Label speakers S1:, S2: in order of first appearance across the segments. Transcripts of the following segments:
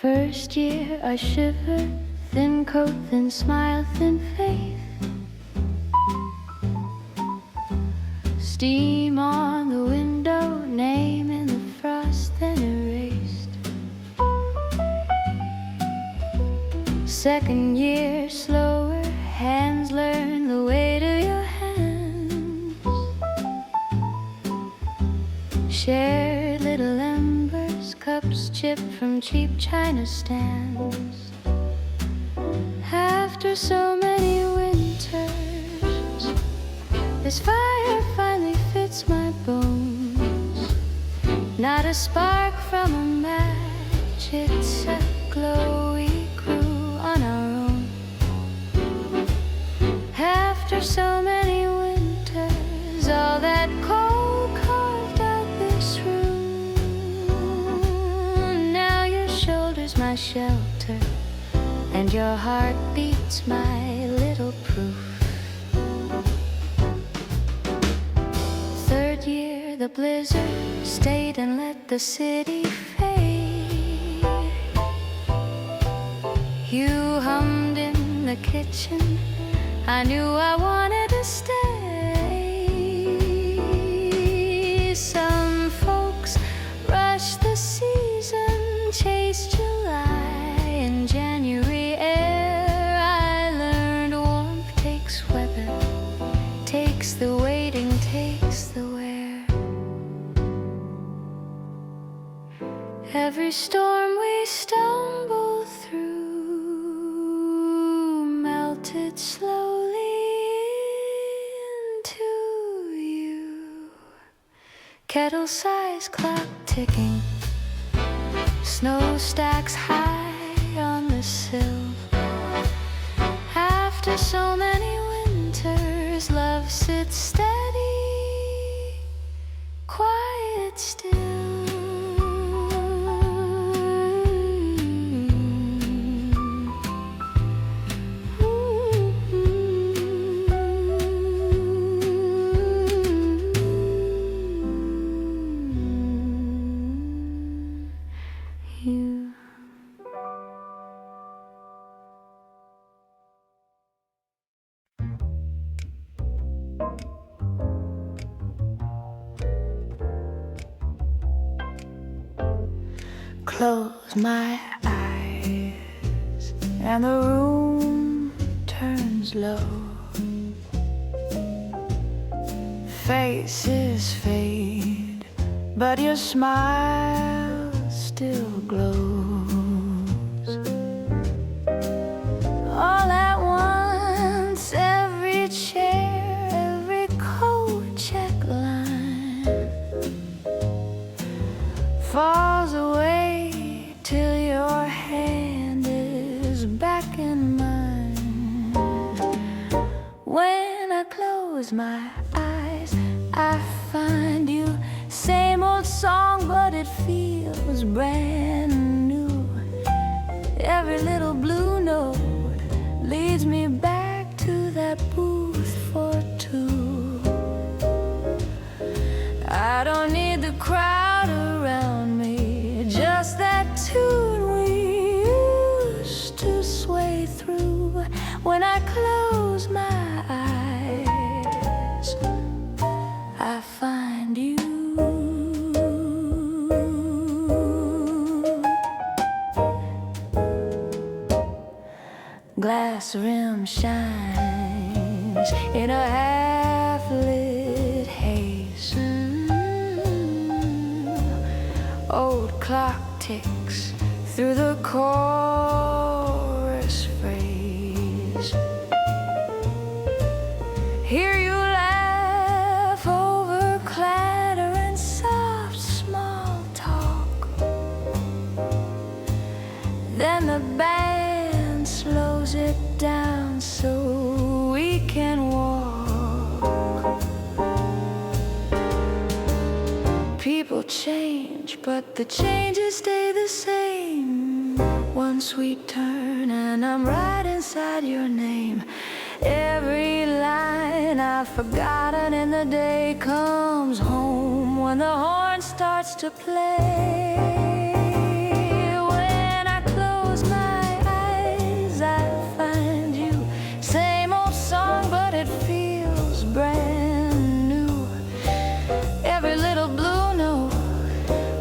S1: First year I shivered, thin coat, thin smile, thin faith. Steam on the window, name in the frost, then erased. Second year slower, hands learn the weight of your hands. Shared little embers, cups chipped from cheap china stands. After so many winters, this fire finally fits my bones. Not a spark from a match, it's a glow we grew on our own. After so many winters, all that cold carved out this room. Now your shoulder's my shelter, and your heart beats my little proof. Third year, the blizzard stayed and let the city fade. You hummed in the kitchen, I knew I wanted to stay. Some folks rush the season, chase July and January air. I learned warmth takes weather, takes the waiting, takes the wear. Every storm we stumble through melted slowly into you. Kettle-sized clock ticking, snow stacks high on the sill. After so many winters, love sits steady, quiet still. You. Close my eyes and the room turns low. Faces fade, but your smile still glows. All at once, every chair, every coat check line falls away till your hand is back in mine. When I close my eyes, I find you. Same old song, but it feels brand new. Every little blue note leads me back to that booth for two. I don't need the crowd around me, just that tune we used to sway through. When I close my eyes, I find you. Glass rim shines in a half-lit haze. Old clock ticks through the chorus phrase. Hear you laugh over clatter and soft small talk. Then the band slows it down so we can walk. People People change, but the changes stay the same. One sweet turn and I'm right inside your name. Every line I've forgotten in the day comes home when the horn starts to play. When I close my eyes, I find you. Same old song, but it feels brand new. Every little blue note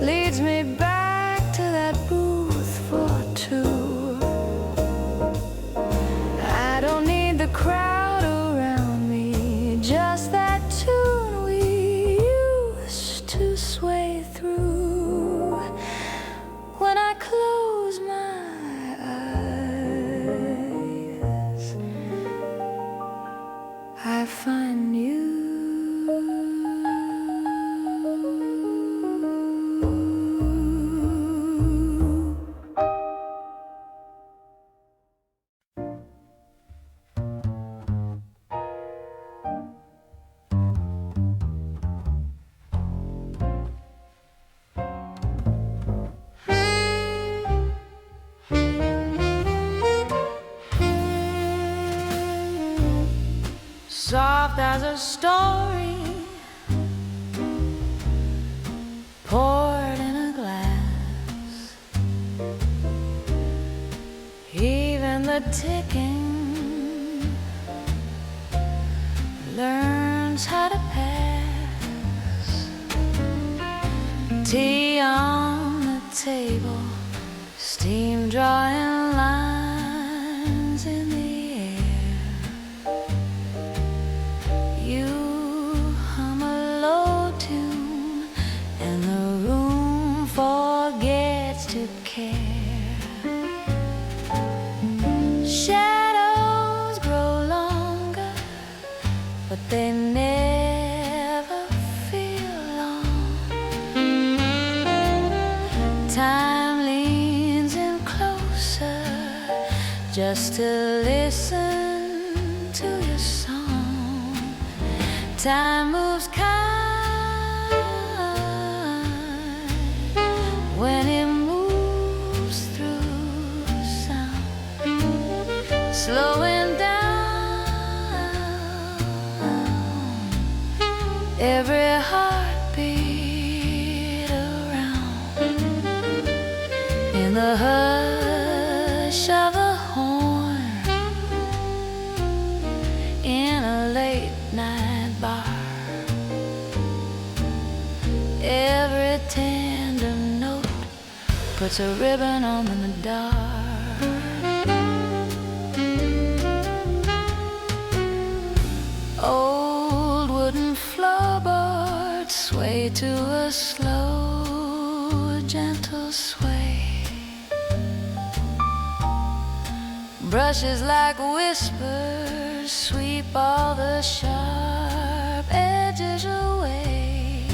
S1: leads me back to that booth for two. I don't need the crowd around me, just that tune we used to sway through. When I close my eyes, I find you. Soft as a story poured in a glass. Even the ticking learns how to pass. Tea on the table, steam drawing lines in the you hum a low tune and the room forgets to care. Shadows grow longer, but they never feel long. Time leans in closer just to listen to your song. Time moves kind when it moves through sound, slowing down every heartbeat around. In the hush of a horn, in a late night bar, every tender note puts a ribbon on the dark. Old wooden floorboards sway to a slow, gentle sway. Brushes like whispers sweep all the sharp edges away.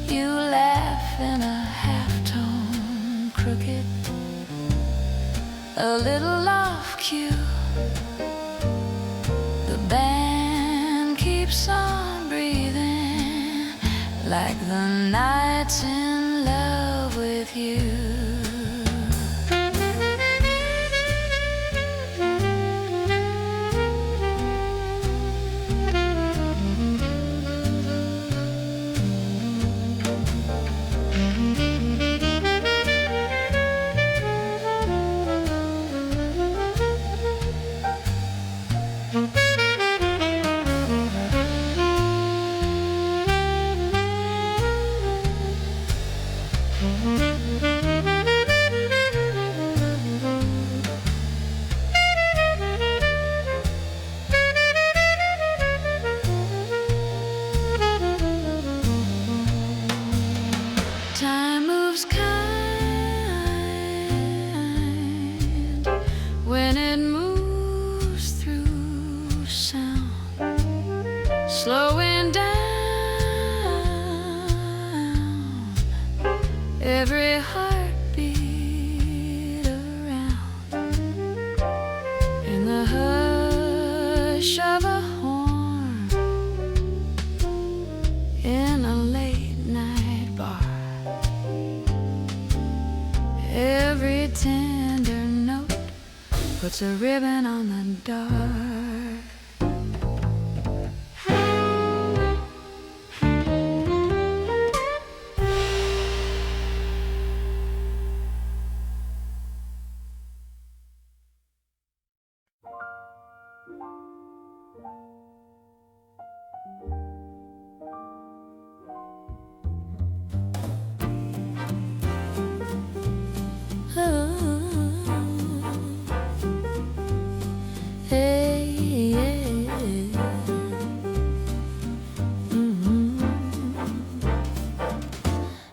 S1: You laugh in a half-tone crooked, a little off cue. The band keeps on breathing like the night's in love with you. Time moves kind when it moves through sound, slowing down every heartbeat around. In the hush of a horn, in a tender note puts a ribbon on the dark.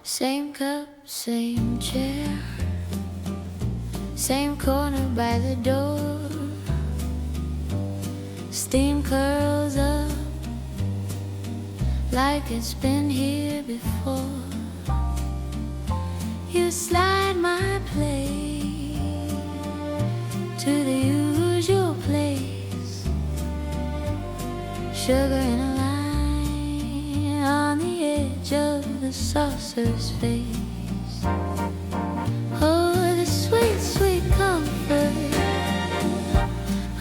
S1: Same cup, same chair, same corner by the door. Steam curls up like it's been here before. You slide my plate to the usual place. Sugar in a line on the edge of the saucer's face. Oh, the sweet, sweet comfort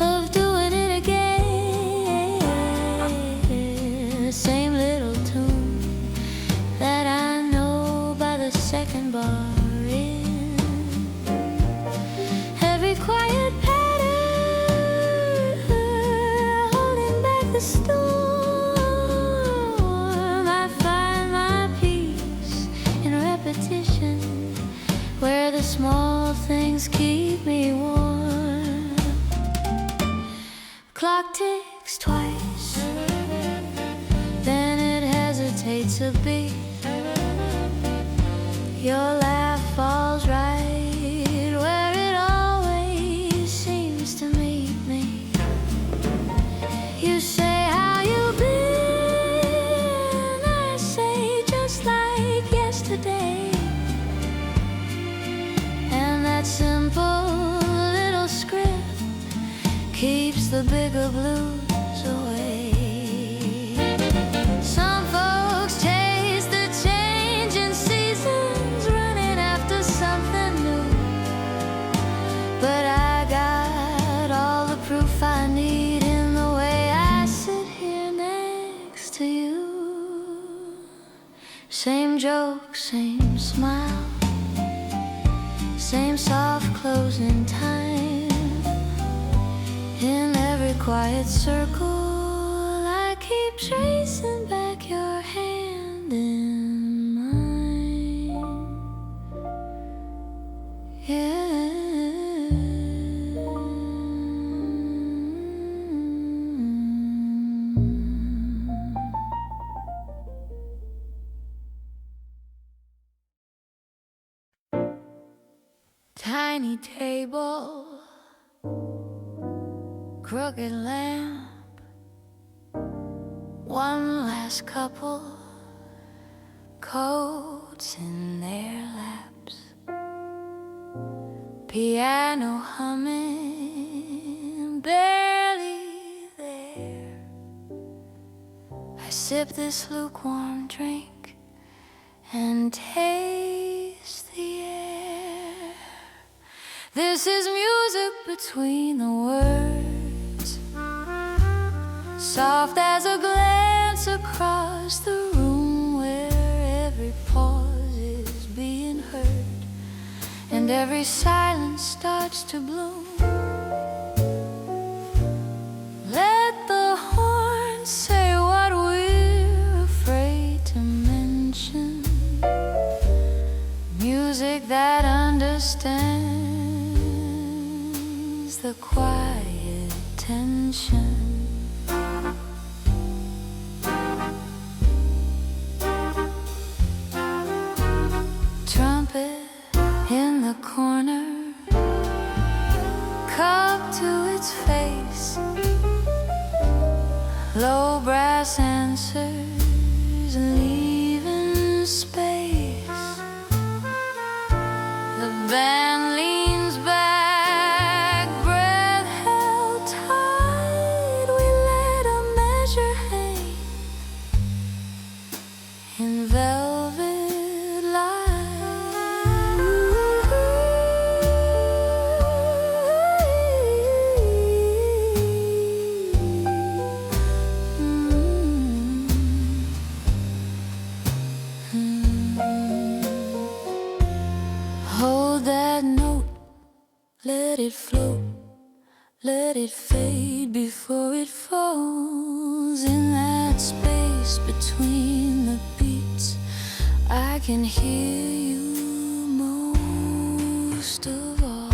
S1: of doing it again. Same little tune that I know by the second bar in. Every quiet pattern holding back the storm. Where the small things keep me warm. Clock ticks twice, then it hesitates a beat. Your laugh falls right where it always seems to meet me. You say how you been, I say just like yesterday. That simple little script keeps the bigger blues away. Some folks chase the change in seasons, running after something new. But I got all the proof I need in the way I sit here next to you. Same joke, same smile, same soft closing time. In every quiet circle, I keep tracing back your hand in mine. Yeah. Tiny table, crooked lamp, one last couple, coats in their laps, piano humming, barely there. I sip this lukewarm drink and taste the air. This is music between the words, soft as a glance across the room, where every pause is being heard and every silence starts to bloom. Let the horn say what we're afraid to mention, music that understands the quiet tension. Trumpet in the corner, cup to its face, low brass answers leaving space. The band leans back, breath held tight. We let a measure hang in velvet light. Hold that note, let it float, let it fade before it falls. In that space between the beats, I can hear you most of all.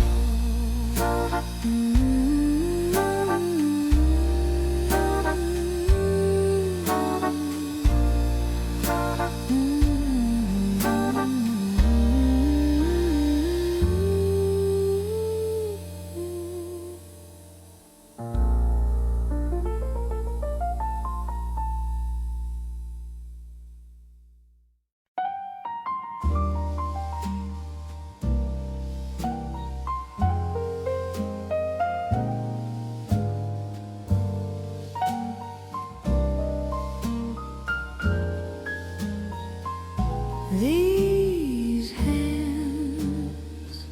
S1: These hands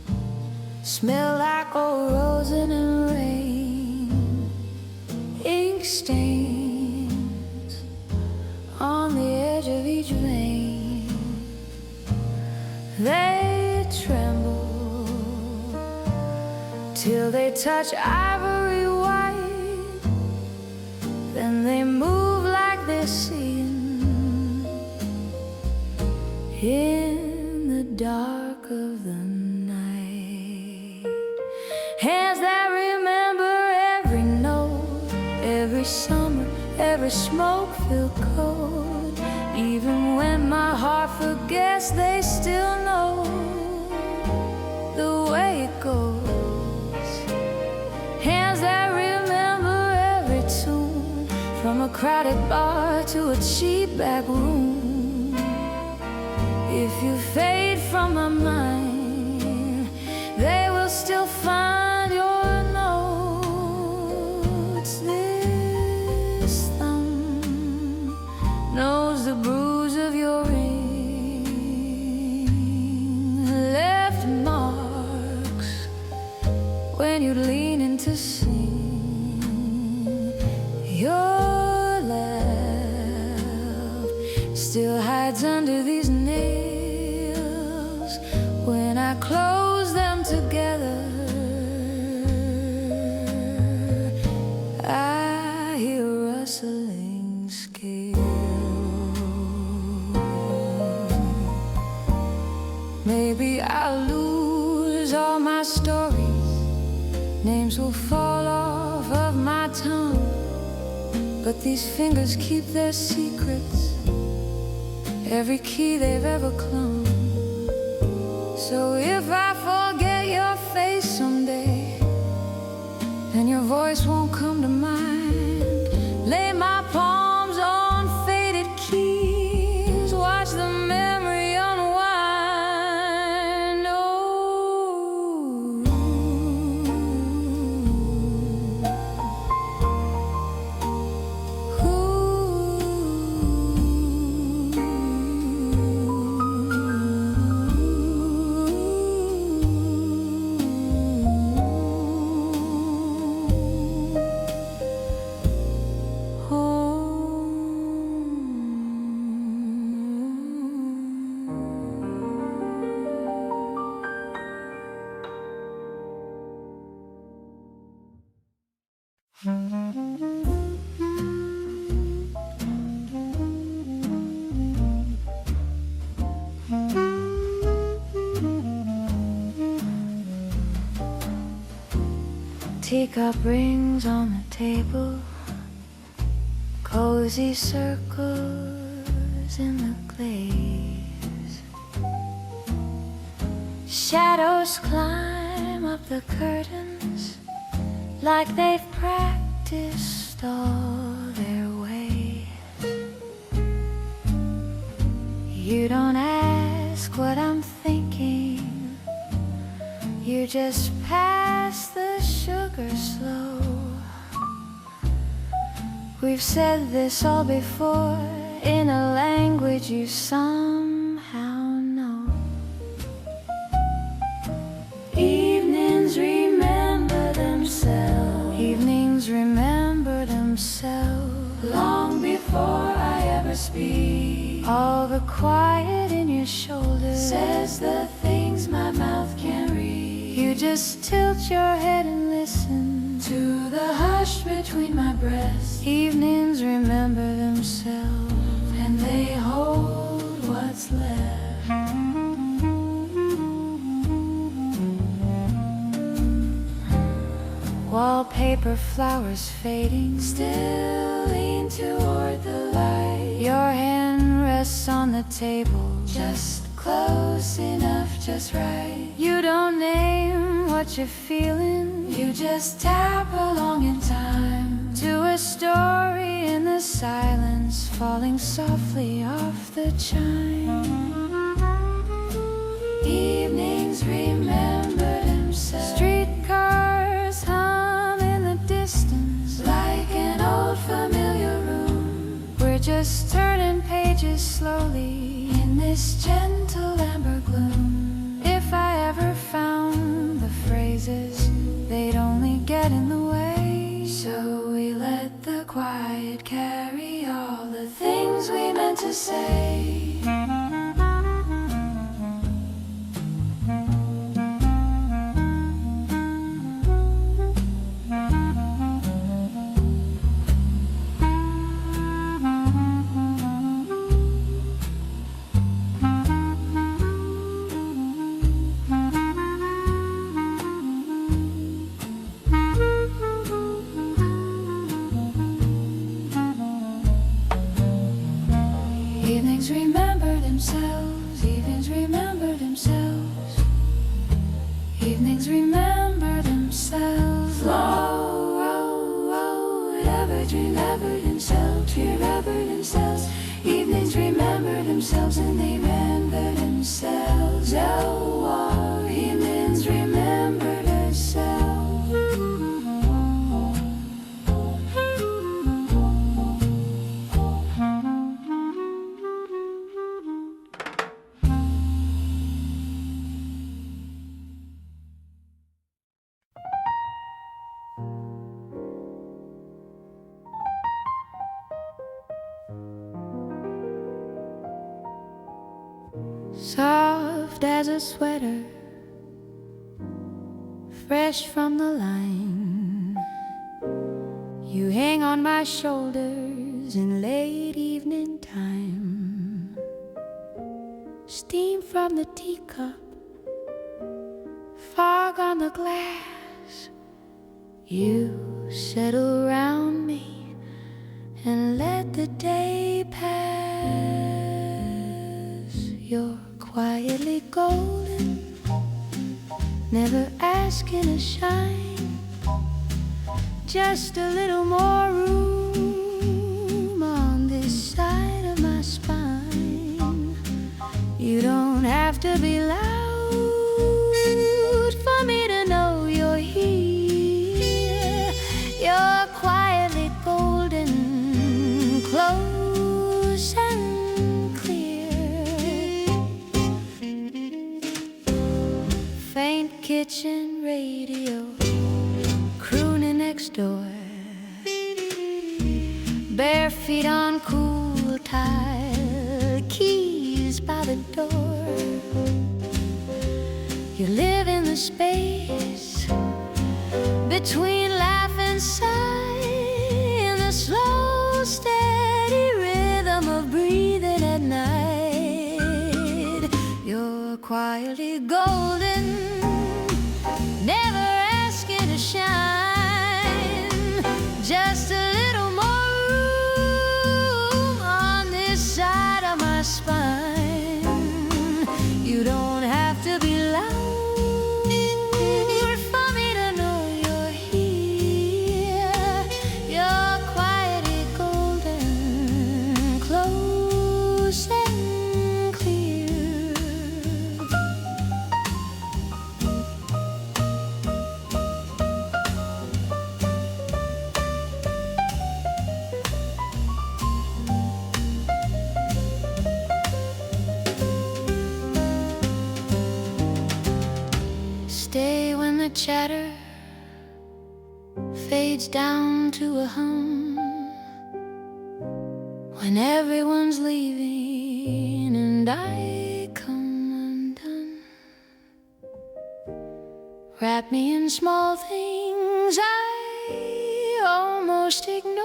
S1: smell like old roses and rain, ink stains on the edge of each vein. They tremble till they touch ivory white, then they move like they're seeing in the dark of the night. Hands that remember every note, every summer, every smoke-filled cold. Even when my heart forgets, they still know the way it goes. Hands that remember every tune, from a crowded bar to a cheap back room. If you fade from my mind, they will still find your notes. This thumb knows the bruise of your ring, left marks when you lean in to sing. Your laugh still hides under these nails. When I close them together, I hear rustling scales. Maybe I'll lose all my stories, names will fall off of my tongue, but these fingers keep their secrets, every key they've ever clung. So if I forget your face someday, and your voice won't come to mind, lay my palms on faded keys, watch the memory unwind. Teacup rings on the table, cozy circles in the glaze. Shadows climb up the curtains like they've practiced all their way. You don't ask what I'm thinking, you just pass the sugar slow. We've said this all before in a language you somehow know. Evenings remember themselves, evenings remember themselves, long before I ever speak. All the quiet in your shoulders says the things my mouth can't You just tilt your head and listen to the hush between my breasts. Evenings remember themselves, and they hold what's left. Wallpaper, flowers fading, still lean toward the light. Your hand rests on the table, just close enough, just right. You don't name what you're feeling, you just tap along in time to a story in the silence, falling softly off the chime. Evenings remember themselves. Streetcars hum in the distance, like an old familiar room. We're just turning pages slowly in this gentle amber gloom. If I ever found the phrases, they'd only get in the way. So we let the quiet carry all the things we meant to say. Evenings remember themselves, evenings remember themselves. Evenings remember themselves. Low, row, row, ever dream, ever themselves, fear, ever themselves. Evenings remember themselves, and they remember themselves. Oh, oh, evenings remember themselves. Soft as a sweater, fresh from the line, you hang on my shoulders in late evening time. Steam from the teacup, fog on the glass. You settle around me and let the day pass. You're quietly golden, never asking to shine. Just a little more room on this side of my spine. You don't have to be loud for me to know you're here. You're quietly golden, close and clear. Faint kitchen radio crooning next door, bare feet on cool tile, keys by the door. You live in the space between laugh and sigh, in the slow, steady rhythm of breathing at night. You're quietly golden, never asking to shine. Just a little more room on this side of my spine. You don't have to be loud for me to know you're here. You're quietly golden, close and clear. Stay when the chatter fades down to a hum, when everyone's leaving and I come undone. Wrap me in small things I almost ignore.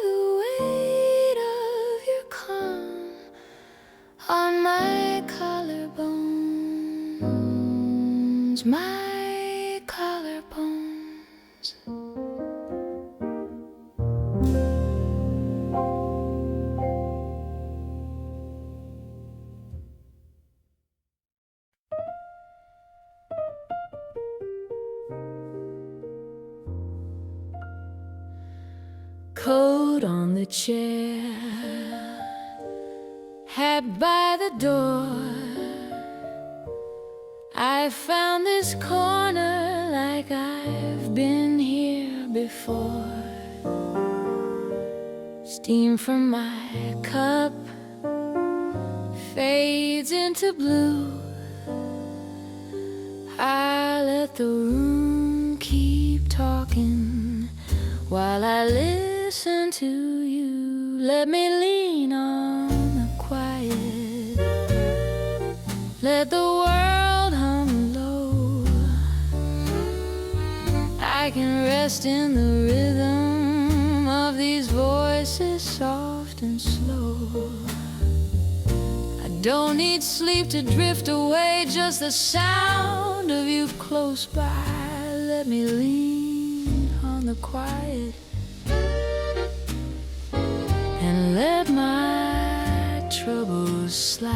S1: The weight of your calm on my collarbones, my collarbones. Coat on the chair, hat by the door. I found this corner like I've been here before. Steam from my cup fades into blue. I let the room keep talking while I listen to you. Let me lean on the quiet. Let the world hum low. I can rest in the rhythm of these voices, soft and slow. I don't need sleep to drift away, just the sound of you close by. Let me lean on the quiet and let my troubles slide.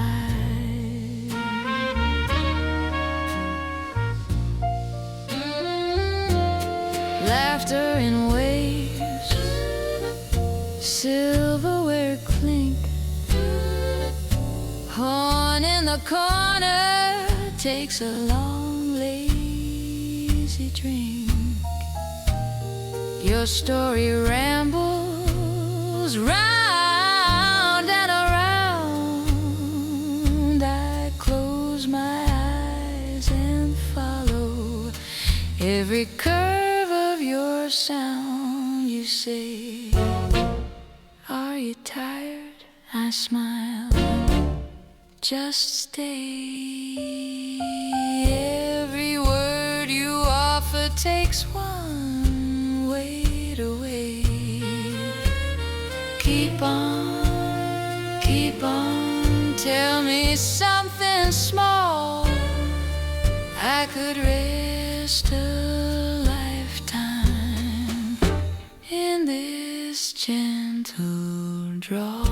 S1: Laughter in waves, silverware clink. Horn in the corner takes a long, lazy drink. Your story rambles round and around. I close my eyes and follow every curve of your sound. You say, are you tired? I smile, just stay. Every word you offer takes one weight away. Keep on, tell me something small. I could rest a lifetime in this gentle drawl.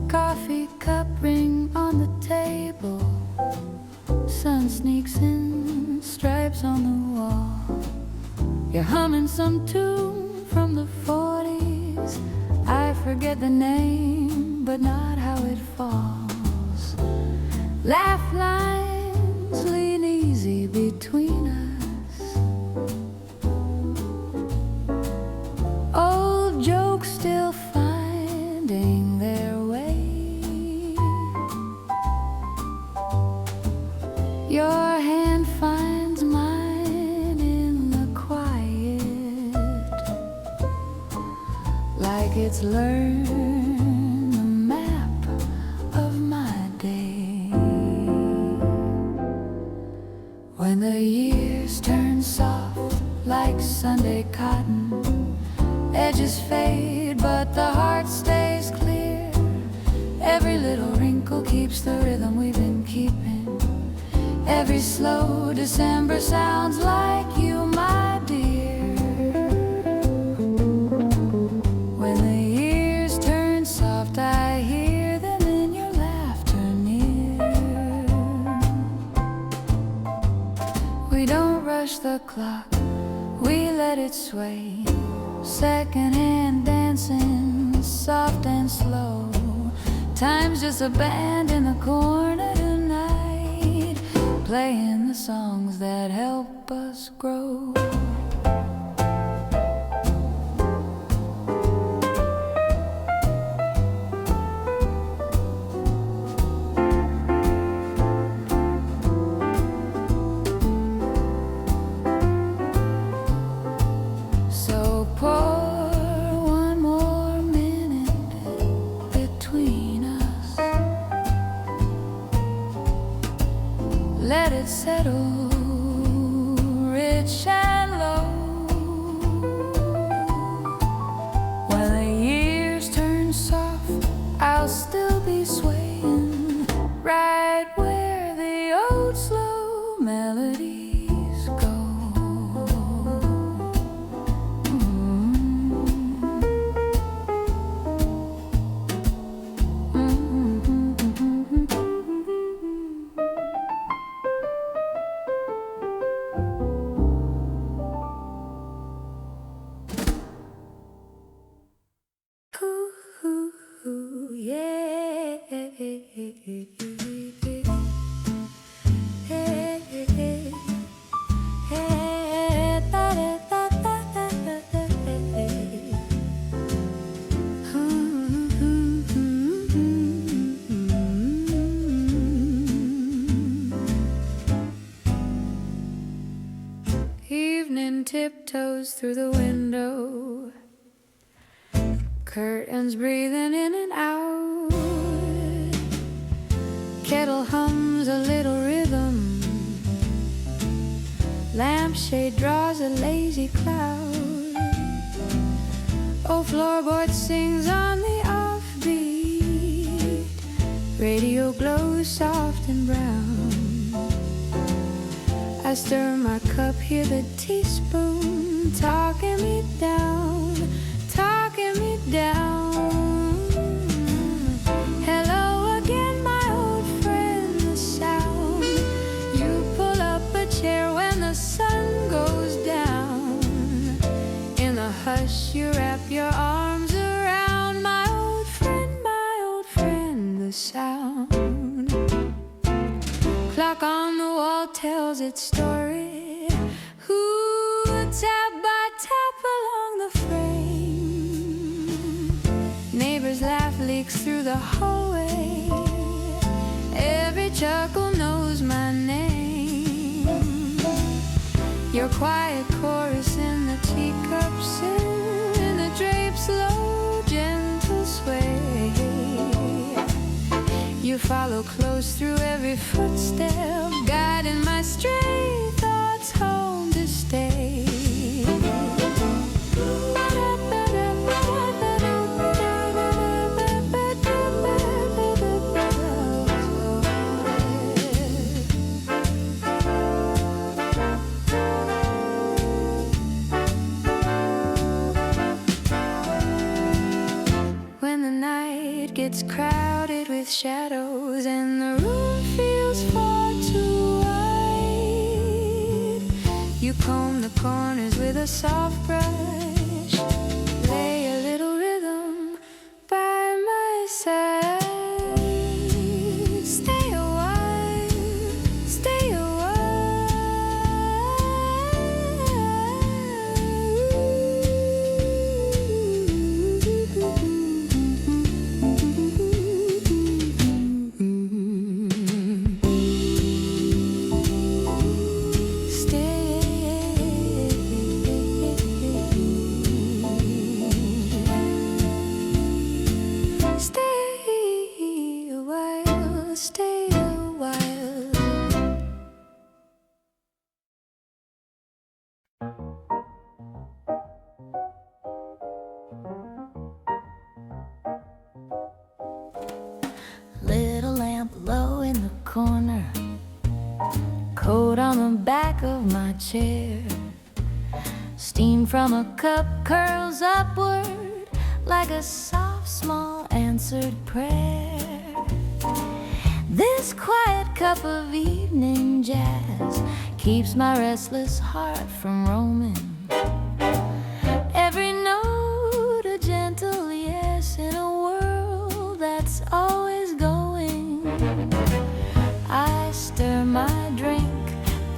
S1: Coffee cup ring on the table. Sun sneaks in, stripes on the wall. You're humming some tune from the 40s. I forget the name, but not how it falls. Laugh lines lean easy between us. Old jokes still finding their way. Your hand finds mine in the quiet, like it's learned the map of my day. When the years turn soft like Sunday cotton, edges fade but the heart stays clear. Every little wrinkle keeps the rhythm we've been keeping. Every slow December sounds like you, my dear. When the years turn soft, I hear them in your laughter near. We don't rush rush the clock, we let it sway. Secondhand dancing, soft and slow. Time's just a band in the corner tonight, playing the songs that help us grow. Let it settle, rich and low. When the years turn soft, I'll still be swaying right where the old slow melodies go. Evening tiptoes through the window, curtains breathing in and out. Kettle hums a little rhythm, lampshade draws a lazy cloud. Old floorboard sings on the offbeat, radio glows soft and brown. I stir my cup, hear the teaspoon talking me down, talking me down. Hello again, my old friend, the sound. You pull up a chair when the sun goes down. In the hush, you wrap your arms around my old friend, the sound. Clock on the wall tells its story. Ooh, tap by tap along the frame. Neighbors' laugh leaks through the hallway. Every chuckle knows my name. Your quiet chorus in the teacups, in the drapes' slow, gentle sway. You follow close through every footstep, guiding my stray thoughts home to stay. When the night gets crowded with shadows and the room feels far too wide, you comb the corners with a soft brush, lay a little rhythm by my side. Stay a while, stay a little lamp low in the corner, coat on the back of my chair. Steam from a cup curls upward like a soft, small answered prayer. This quiet cup of evening jazz keeps my restless heart from roaming. Every note a gentle yes in a world that's always going. I stir my drink,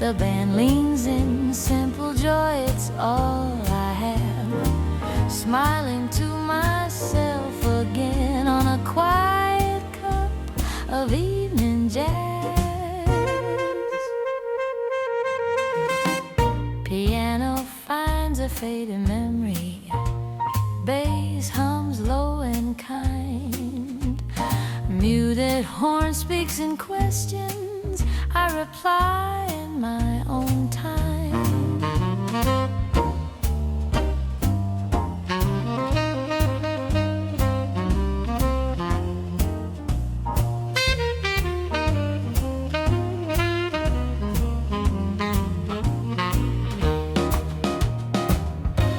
S1: the band leans in, simple joy, it's all I have. Smiling to myself again on a quiet cup of evening jazz. Piano finds a faded memory, bass hums low and kind. Muted horn speaks in questions, I reply in my own time.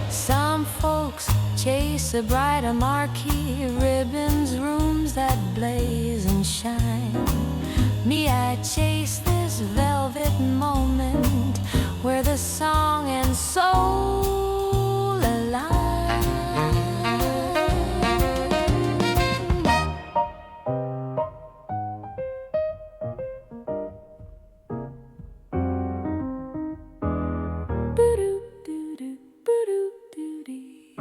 S1: Some folks chase a brighter marquee, ribbons, rooms that blaze and shine. Me, I chase this velvet moment where the song and soul align. Boo-doo-doo-doo, boo-doo-doo-dee.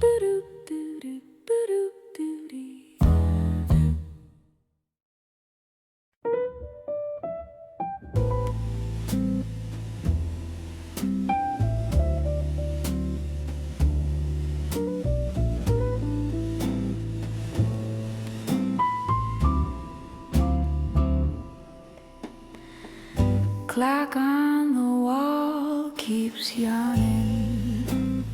S1: Boo-doo-doo-doo, boo-doo-doo-dee. Clock on the wall keeps yawning.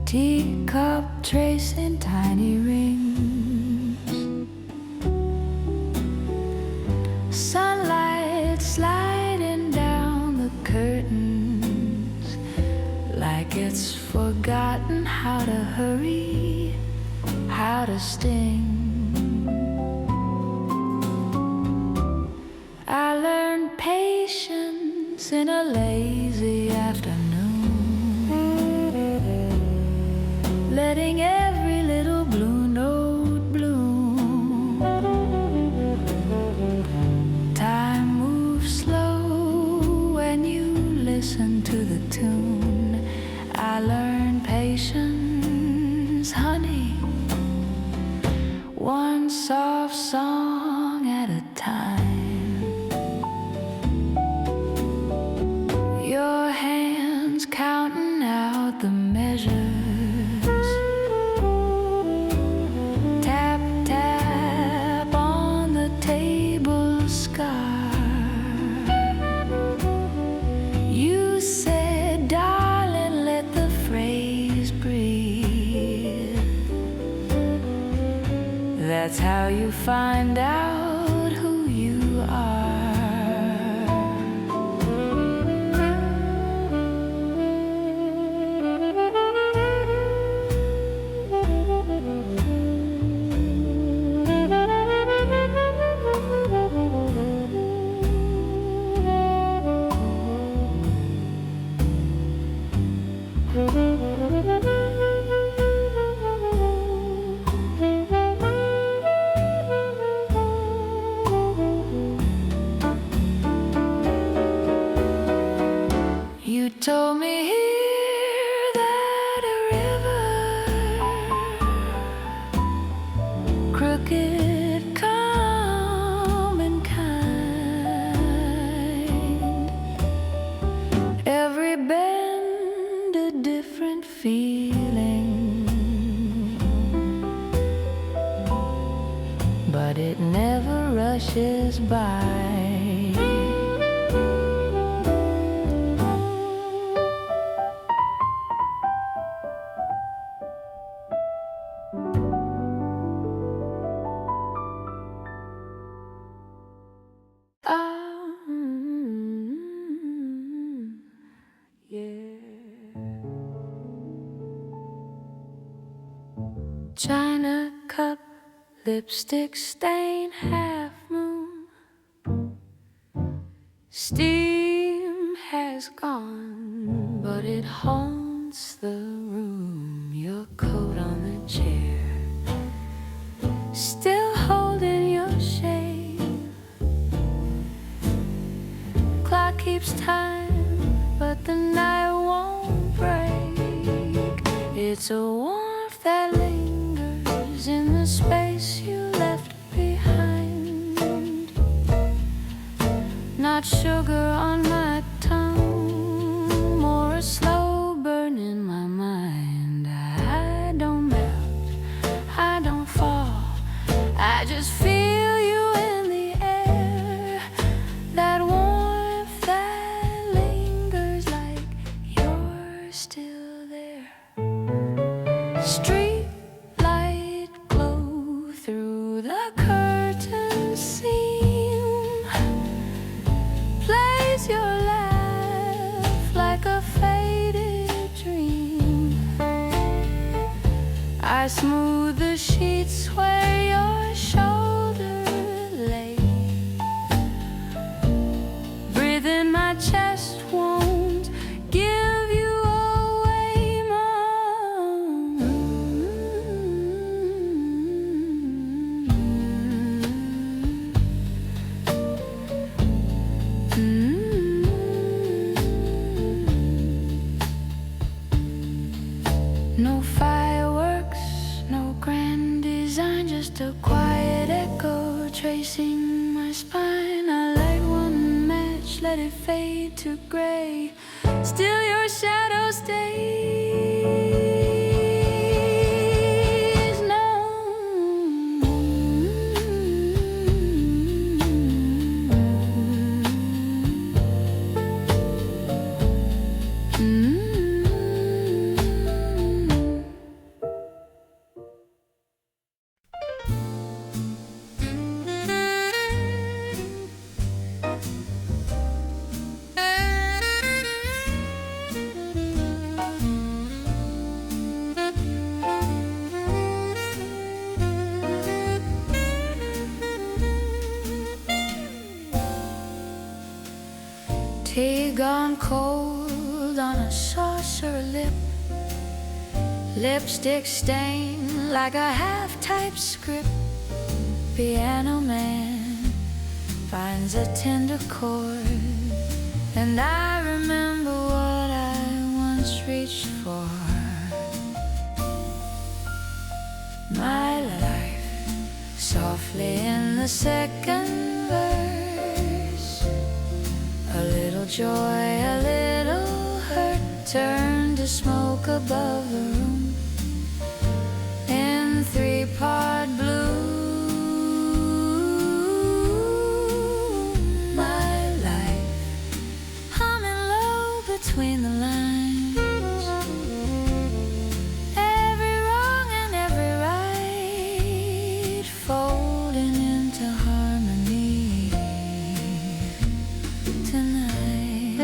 S1: Teacup tracing tiny rings. Sunlight sliding down the curtains, like it's forgotten how to hurry, how to sting. I learned patience in a lazy afternoon, letting every little blue note bloom. Time moves slow when you listen to the tune. I learned patience, honey, one soft song at a time. Your hands counting out the measures. Tap, tap on the table scar. You said, darling, let the phrase breathe. That's how you find out who you are. You told me here that a river, crooked, calm and kind, every bend a different feeling, but it never rushes by. China cup, lipstick stain, half moon. Steam has gone, but it haunts the room. Your coat on the chair, still holding your shave. Clock keeps time, but the night won't break. It's a warmth that lingers in the space you left behind. Not sugar on my tongue, more a slow burn in my mind. I don't melt, I don't fall, I just feel you in the air. That warmth that lingers like you're still there. Street light glow through the curtain seam, plays your laugh like a faded dream. I smooth the sheets where your shoulder lay. Breathe in my chest won't give you away, Mom. No fireworks, no grand design, just a quiet echo tracing my spine. I light one match, let it fade to gray. Still your shadow stays. No. Tea gone cold on a saucer lip, lipstick stained like a half-typed script. Piano man finds a tender chord, and I remember what I once reached for. My life softly in the second verse. A little joy, a little hurt, turned to smoke above the room. In three-part blue, my life humming low between the lines. Every wrong and every right folding into harmony tonight.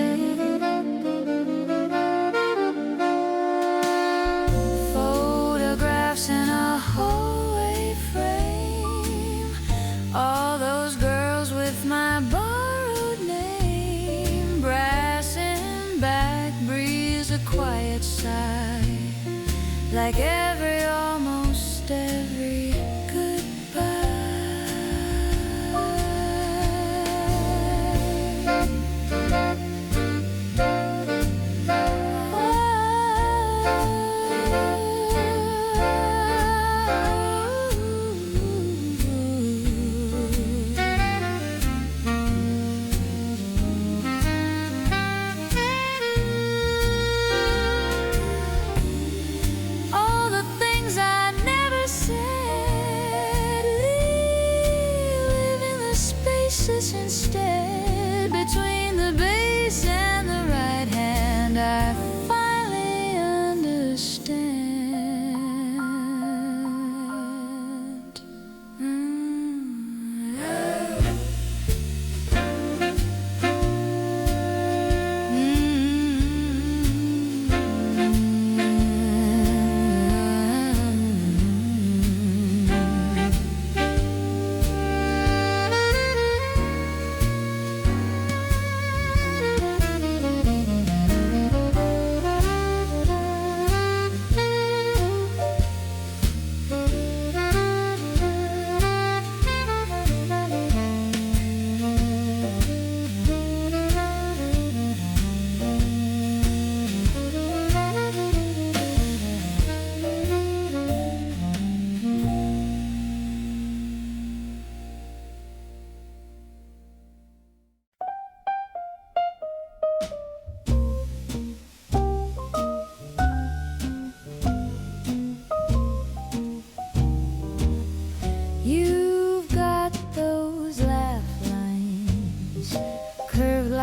S1: Photographs in a hallway frame, all those girls with my borrowed name. Brass in back breathes a quiet sigh, like almost every goodbye. All the things I never said, live in the spaces instead. Between the bass and the right hand, I finally understand.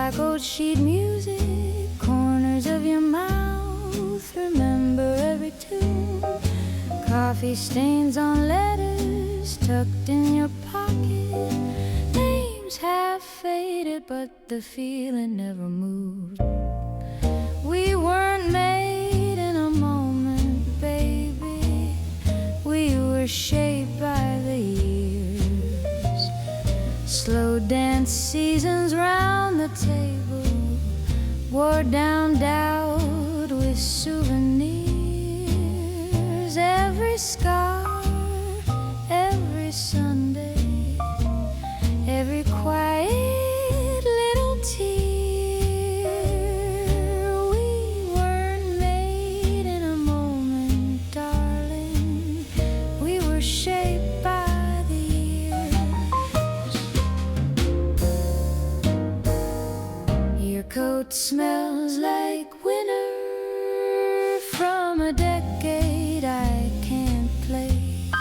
S1: like old sheet music, corners of your mouth, remember every tune. Coffee stains on letters tucked in your pocket. Names have faded, but the feeling never moved. We weren't made in a moment, baby. We were shaped by the years. Slow dance seasons round the table, wore down doubt with souvenirs. Every scar, every Sunday, every quiet little tear. We weren't made in a moment, darling. We were shaped by the years. Your coat smells like winter from a decade I can't place.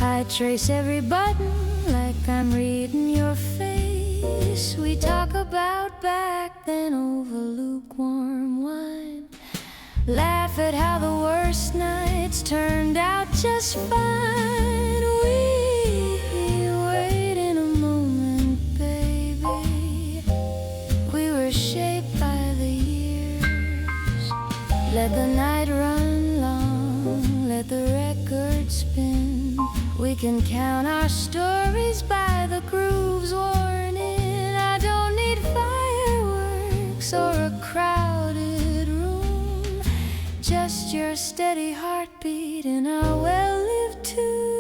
S1: I trace every button like I'm reading your face. We talk about back then over lukewarm wine. Laugh at how the worst nights turned out just fine. We wait in a moment, baby. We were shaped by the years. Let the night run long, let the record spin. We can count our stories by the grooves worn in. I don't need fireworks or a crowded room, just your steady heartbeat in our well-lived tune.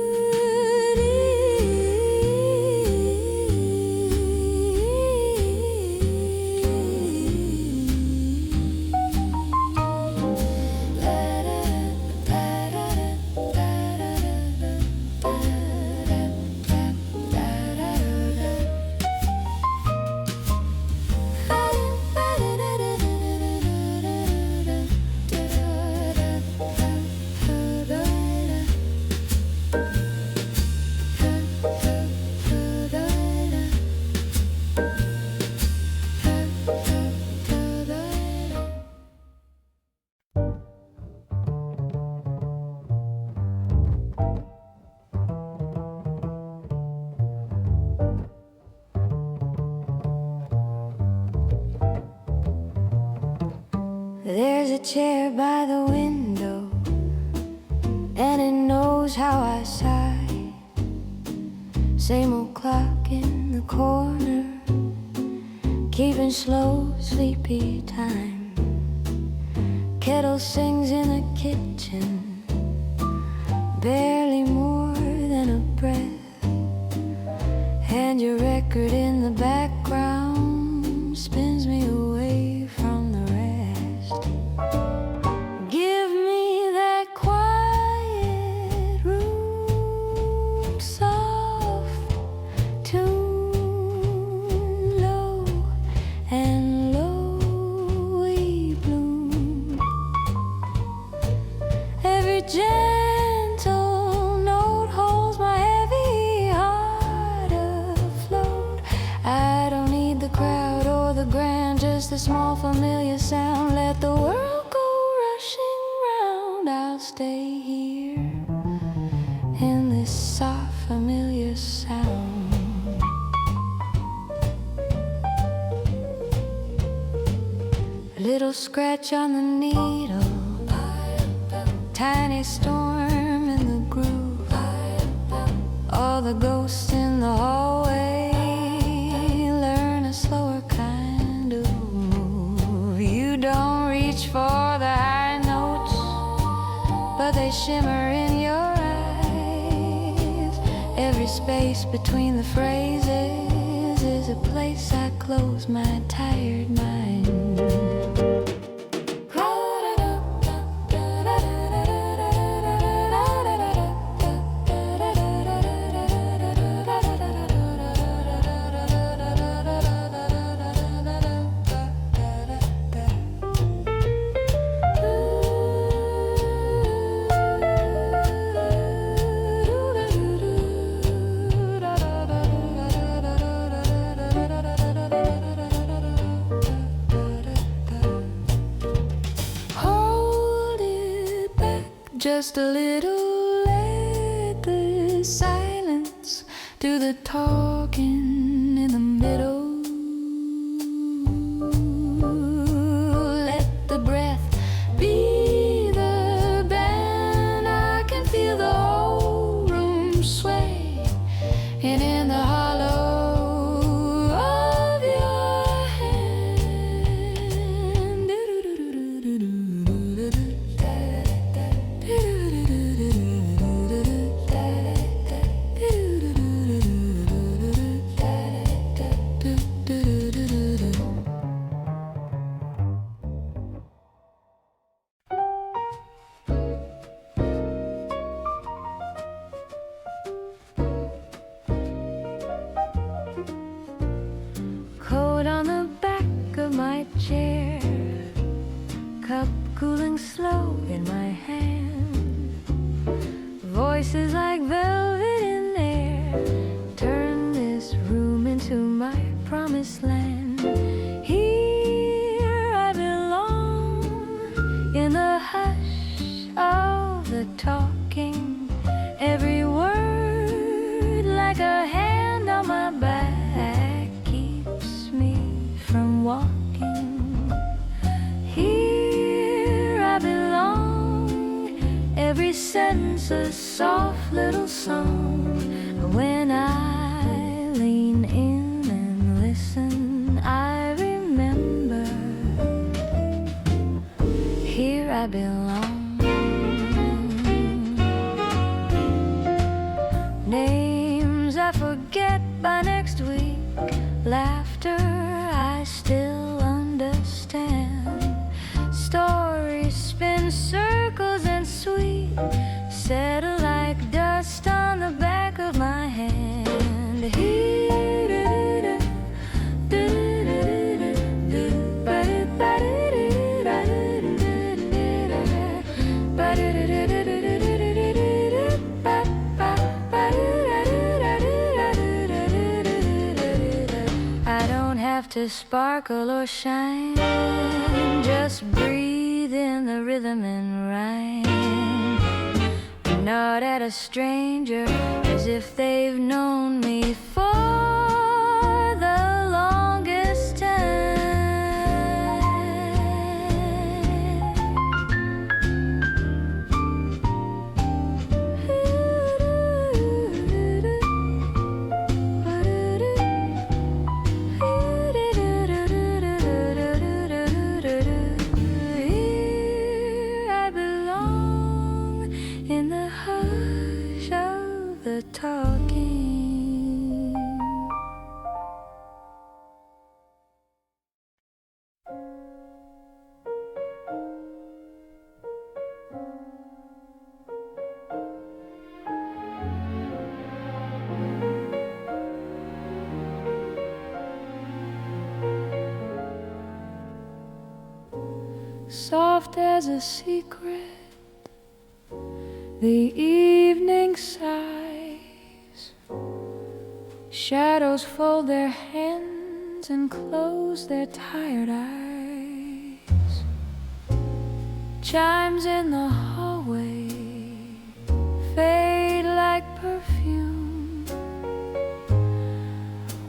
S1: There's a chair by the window, and it knows how I sigh. Same old clock in the corner, keeping slow, sleepy time. Kettle sings in the kitchen, barely more than a breath. And your record in the background spins me away from the rest. Give me that quiet room, soft tune, low and low we bloom. Every gentle note holds my heavy heart afloat. I don't need the crowd or the grand, just a small familiar sound. Let the world go rushing round. I'll stay here in this soft familiar sound. A little scratch on the needle, tiny storm in the groove. All the ghosts in the hallway learn a slower kind of move. You don't reach for the high notes, but they shimmer in your eyes. Every space between the phrases is a place I close my tired mind. just a little. Let the silence do the talking in the middle. Let the breath be the band. I can feel the whole room sway, and in the hollow of your hand. Coat on the back of my chair, cup cooling slow in my hand. Voices like velvet in air, turn this room into my promised land. Here I belong, in the hush of the talking. Every word like a hand on my back keeps me from walking. Here I belong, every sentence a soft little song. When I lean in and listen, I remember here I belong. Names I forget by next week, laughter I still understand. Stories spin circles and sweet, settle like dust on the back of my hand. I don't have to sparkle or shine, just breathe in the rhythm and rhyme. Nod at a stranger as if they've known me for the longest time. Here I belong, in the hush of the talking. Soft as a secret, the evening sighs. Shadows fold their hands and close their tired eyes. Chimes in the hallway fade like perfume.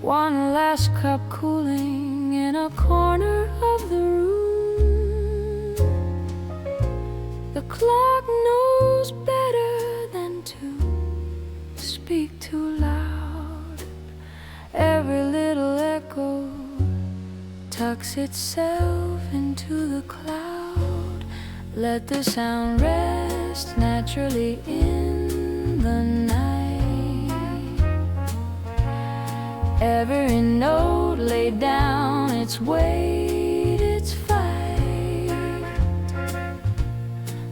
S1: One last cup cooling in a corner of the room. The clock knows better than to speak too loud. Every little echo tucks itself into the cloud. Let the sound rest naturally in the night. Every note laid down its weight, its fight.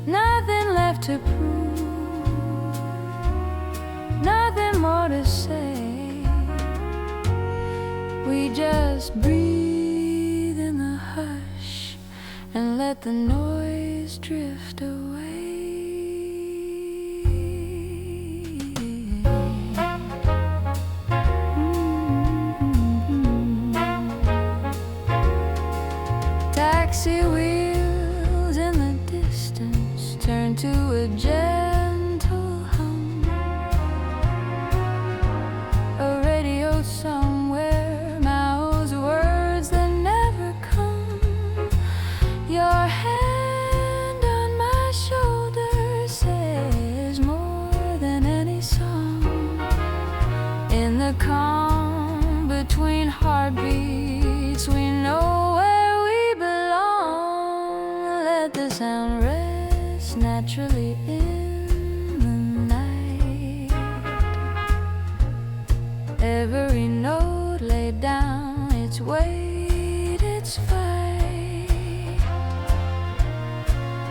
S1: Nothing left to prove, nothing more to say. We just breathe in the hush and let the noise drift away. Taxi wheels in the distance turn to a jet. the calm between heartbeats, we know where we belong. Let the sound rest naturally in the night. Every note laid down its weight, its fight.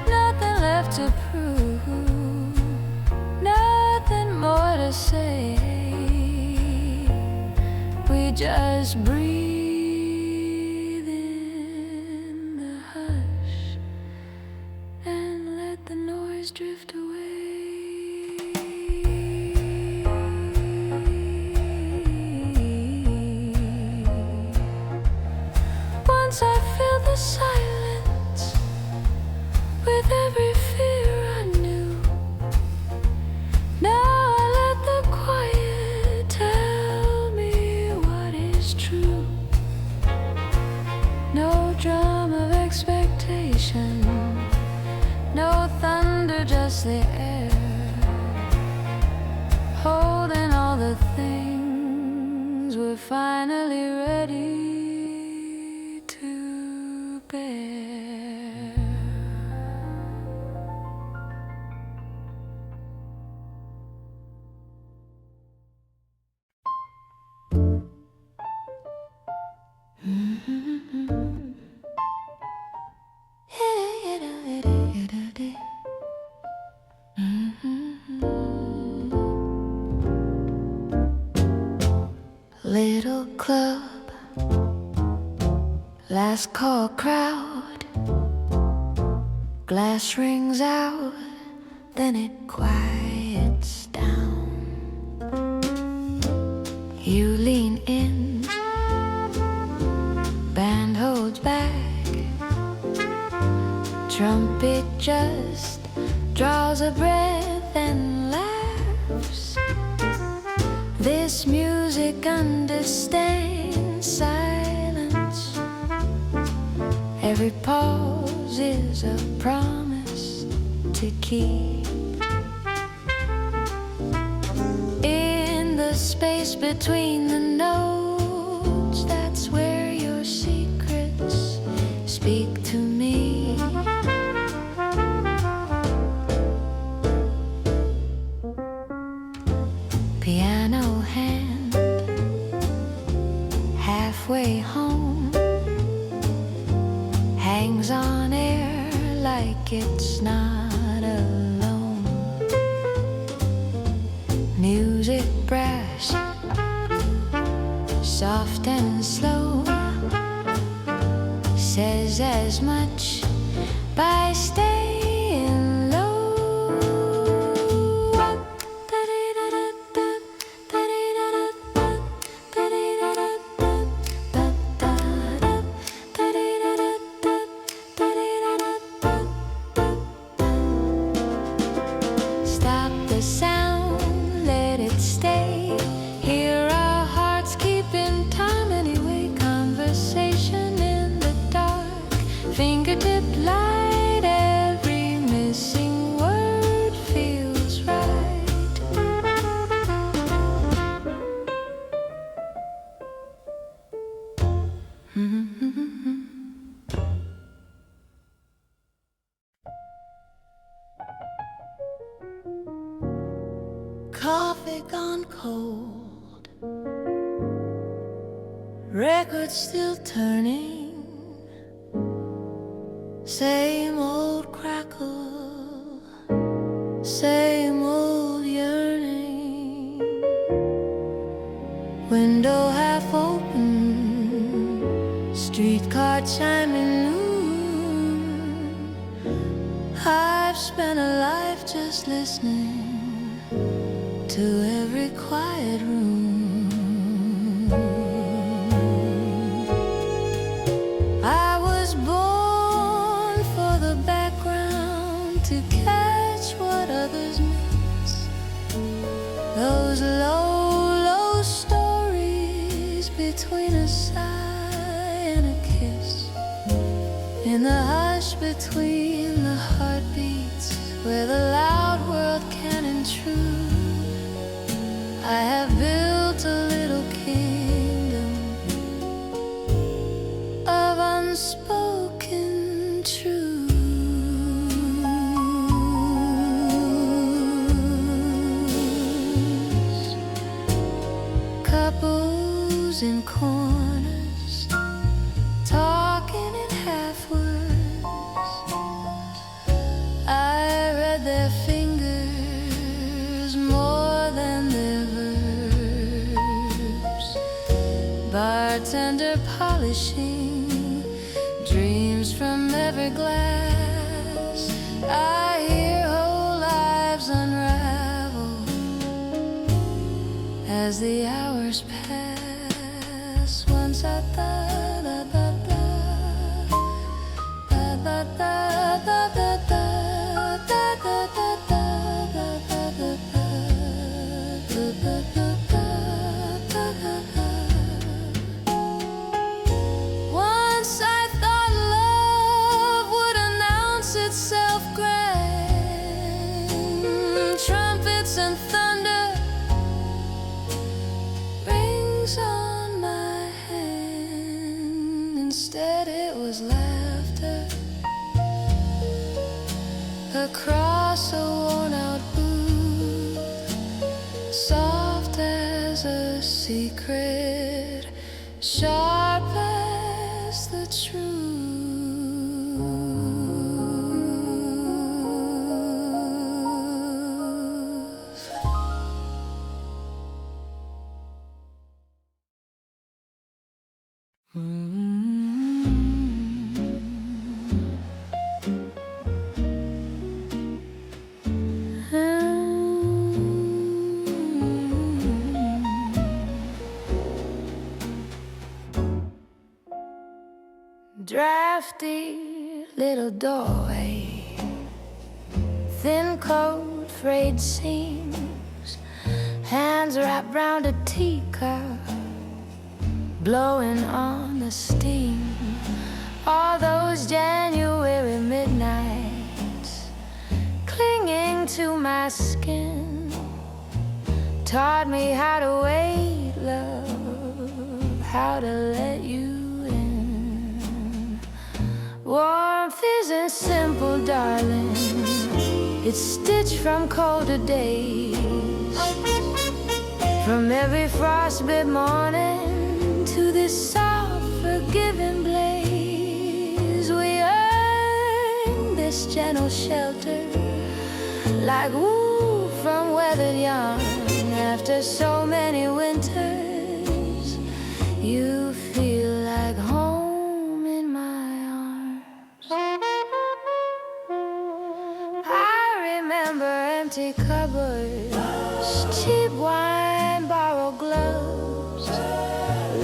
S1: Nothing left to prove, nothing more to say. We just breathe in the hush and let the noise drift away. Once I filled the silence with every fear I knew. Now I let the quiet tell me what is true. No drum of expectation, no thunder, just the air, holding all the things we're finally ready to bear. Little club, last call crowd, glass rings out, then it quiets down. You lean in, band holds back, trumpet just draws a breath and laughs. This music understands silence. Every pause is a promise to keep. In the space between the notes, that's where your secrets speak to me. Piano hand, halfway home, hangs on air like it's not alone. Music brass, soft and slow, says as much by staying low. Stop the sound, let it stay. Hear our hearts keeping time anyway. Conversation in the dark, fingertip light. Every missing word feels right. Coffee gone cold, records still turning, same old crackle, same old yearning. Window half open, streetcar chiming noon. I've spent a life just listening to every quiet room. I was born for the background, to catch what others miss. Those low, low stories between a sigh and a kiss. In the hush between the heartbeats, where the loud world can intrude, I have built a little pews in corners, talking in half words. I read their fingers more than their verbs. Bartender polishing dreams from everglass. I hear whole lives unravel as the hours pass. Once I thought da da da da da da da da da da da da once I thought love would announce itself grand, trumpets and thunder, rings on my hand. Instead it was laughter across a worn-out booth, soft as a secret, sharp as the truth. Drafty little doorway, thin coat, frayed seams, hands wrapped round a teacup, blowing on the steam. All those January midnights, clinging to my skin, taught me how to wait, love, how to let you in. Warmth isn't simple, darling, it's stitched from colder days, from every frostbit morning to this soft, forgiving blaze. We earn this gentle shelter like wool from weathered yarn. After so many winters, you feel like home in my arms. I remember empty cupboards, cheap wine, borrowed gloves,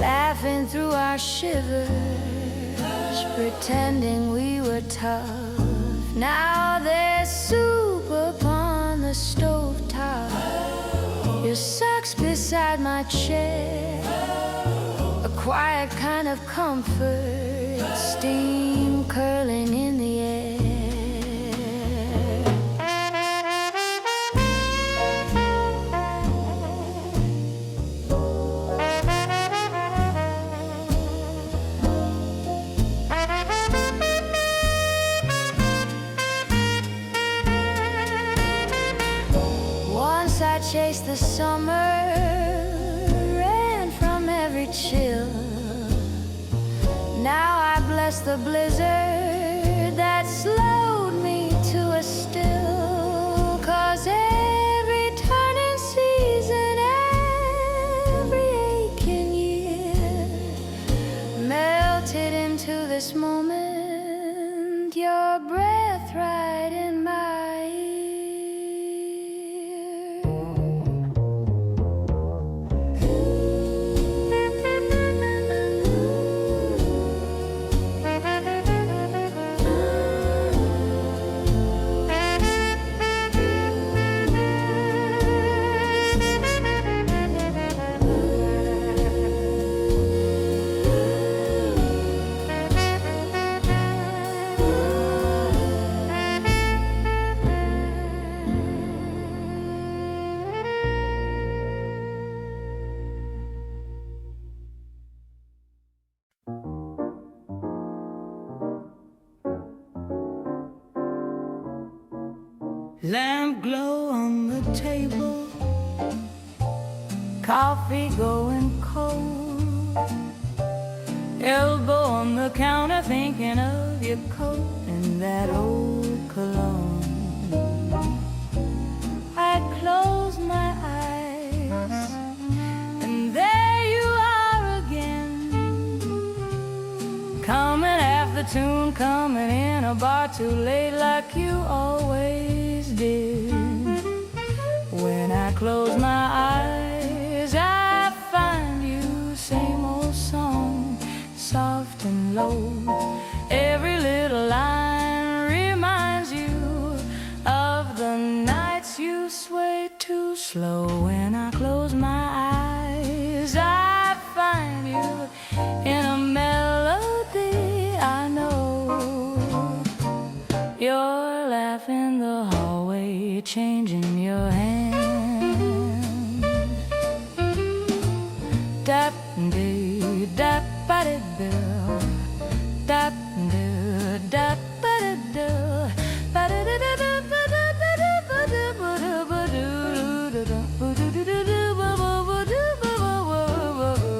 S1: laughing through our shivers, pretending we were tough. Now there's soup upon the stovetop, your socks beside my chair, a quiet kind of comfort, steam curling in the air. Once I chased the summer, ran from every chill. Now I bless the blizzard that slowed me to a still. 'Cause every turning season, every aching year melted into this moment, your breath right in my ear. Lamp glow on the table, coffee going cold, the counter thinking of your coat and that old cologne. I close my eyes and there you are again, coming half the tune, coming in a bar too late like you always did. When I close my eyes, I find you, same old song, soft and low. Every little line reminds you of the nights you sway too slow. When I close my eyes, I find you in a melody I know. You're laughing the hallway, changing your hand. Dap dee dap ba dee do, dap doo dap ba dee do, ba dee dee dee doo ba dee ba dee ba dee ba dee ba doo doo doo ba doo doo doo doo ba ba ba doo ba ba ba ba ba.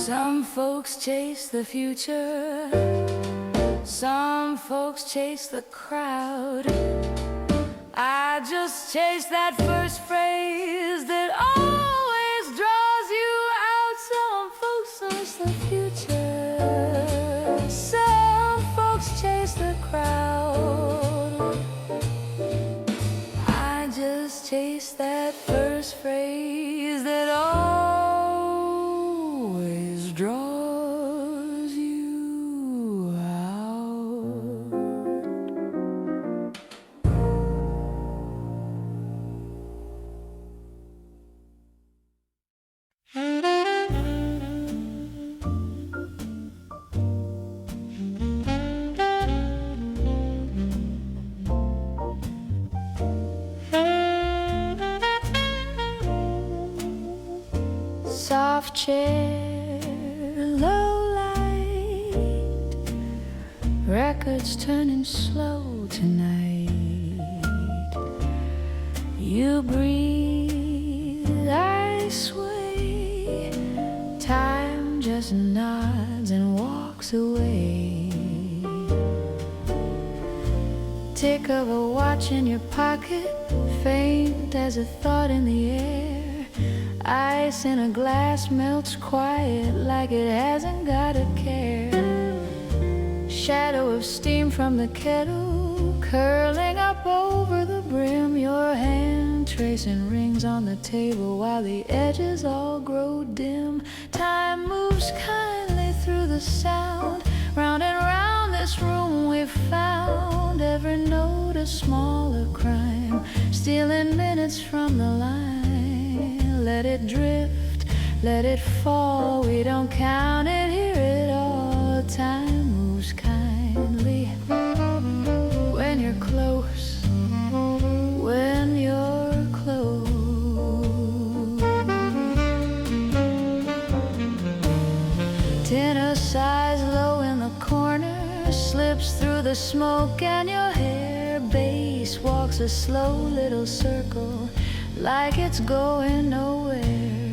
S1: Some folks chase the future, some folks chase the crowd. I just chase that first phrase that always draws you out. Some folks chase the future, some folks chase the crowd. I just chase that first phrase that always draws you out. Soft chair, low light, records turning slow tonight. You breathe, I sway, time just nods and walks away. Tick of a watch in your pocket, faint as a thought in the air. Ice in a glass melts quiet like it hasn't got a care. Shadow of steam from the kettle curling up over the brim. Your hand tracing rings on the table while the edges all grow dim. Time moves kindly through the sound. Round and round this room we've found every note a smaller crime, stealing minutes from the line. Let it drift, let it fall, we don't count it here at all. Time moves kindly when you're close, when you're close. Tenor sighs low in the corner, slips through the smoke and your hair. Bass walks a slow little circle like it's going nowhere.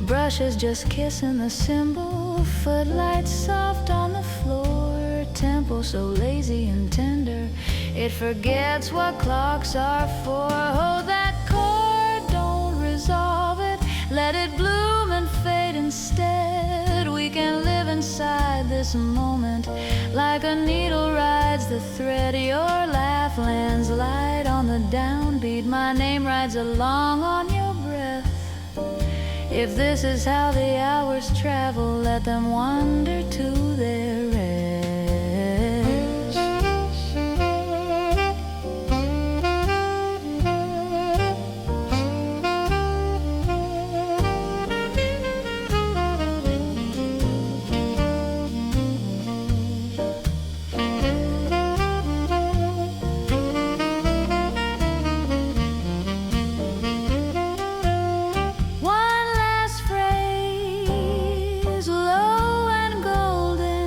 S1: Brushes just kissing the cymbal, footlights soft on the floor. Tempo so lazy and tender, it forgets what clocks are for. Oh, that chord, don't resolve it, let it bloom and fade instead. We can live inside this moment like a needle rides the thread. Your laugh lands light on the downbeat, my name rides along on your breath. If this is how the hours travel, let them wander to their rest. One last phrase, low and golden,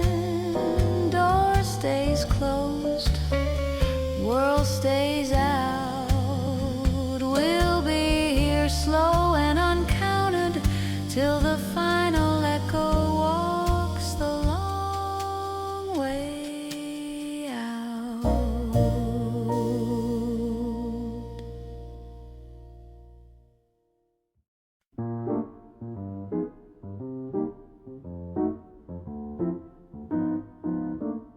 S1: final echo walks the long way out.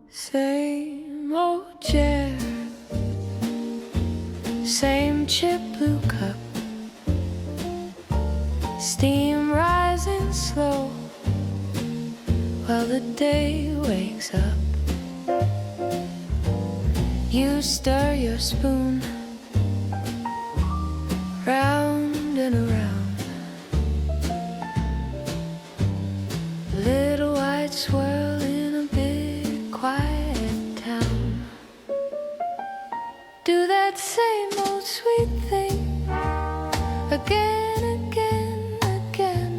S1: Same old chair, same chip blue cup, steam rising slow while the day wakes up. You stir your spoon round and around, little white swirl in a big quiet town. Do that same old sweet thing again, again, again.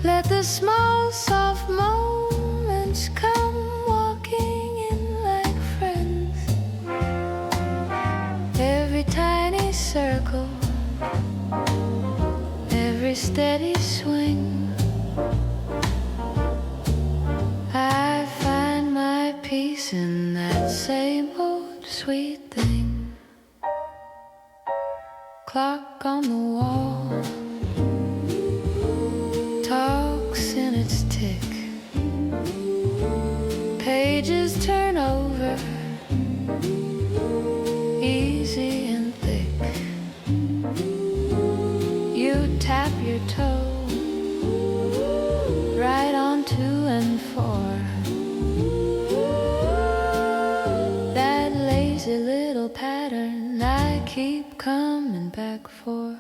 S1: Let the small soft moments come walking in like friends. Every tiny circle, every steady swing, I find my peace in that same old sweet thing. Clock on the wall talks in its tick. Pages turn over, easy and thick. You tap your toe right on 2 and 4. That lazy little pattern I keep coming back for.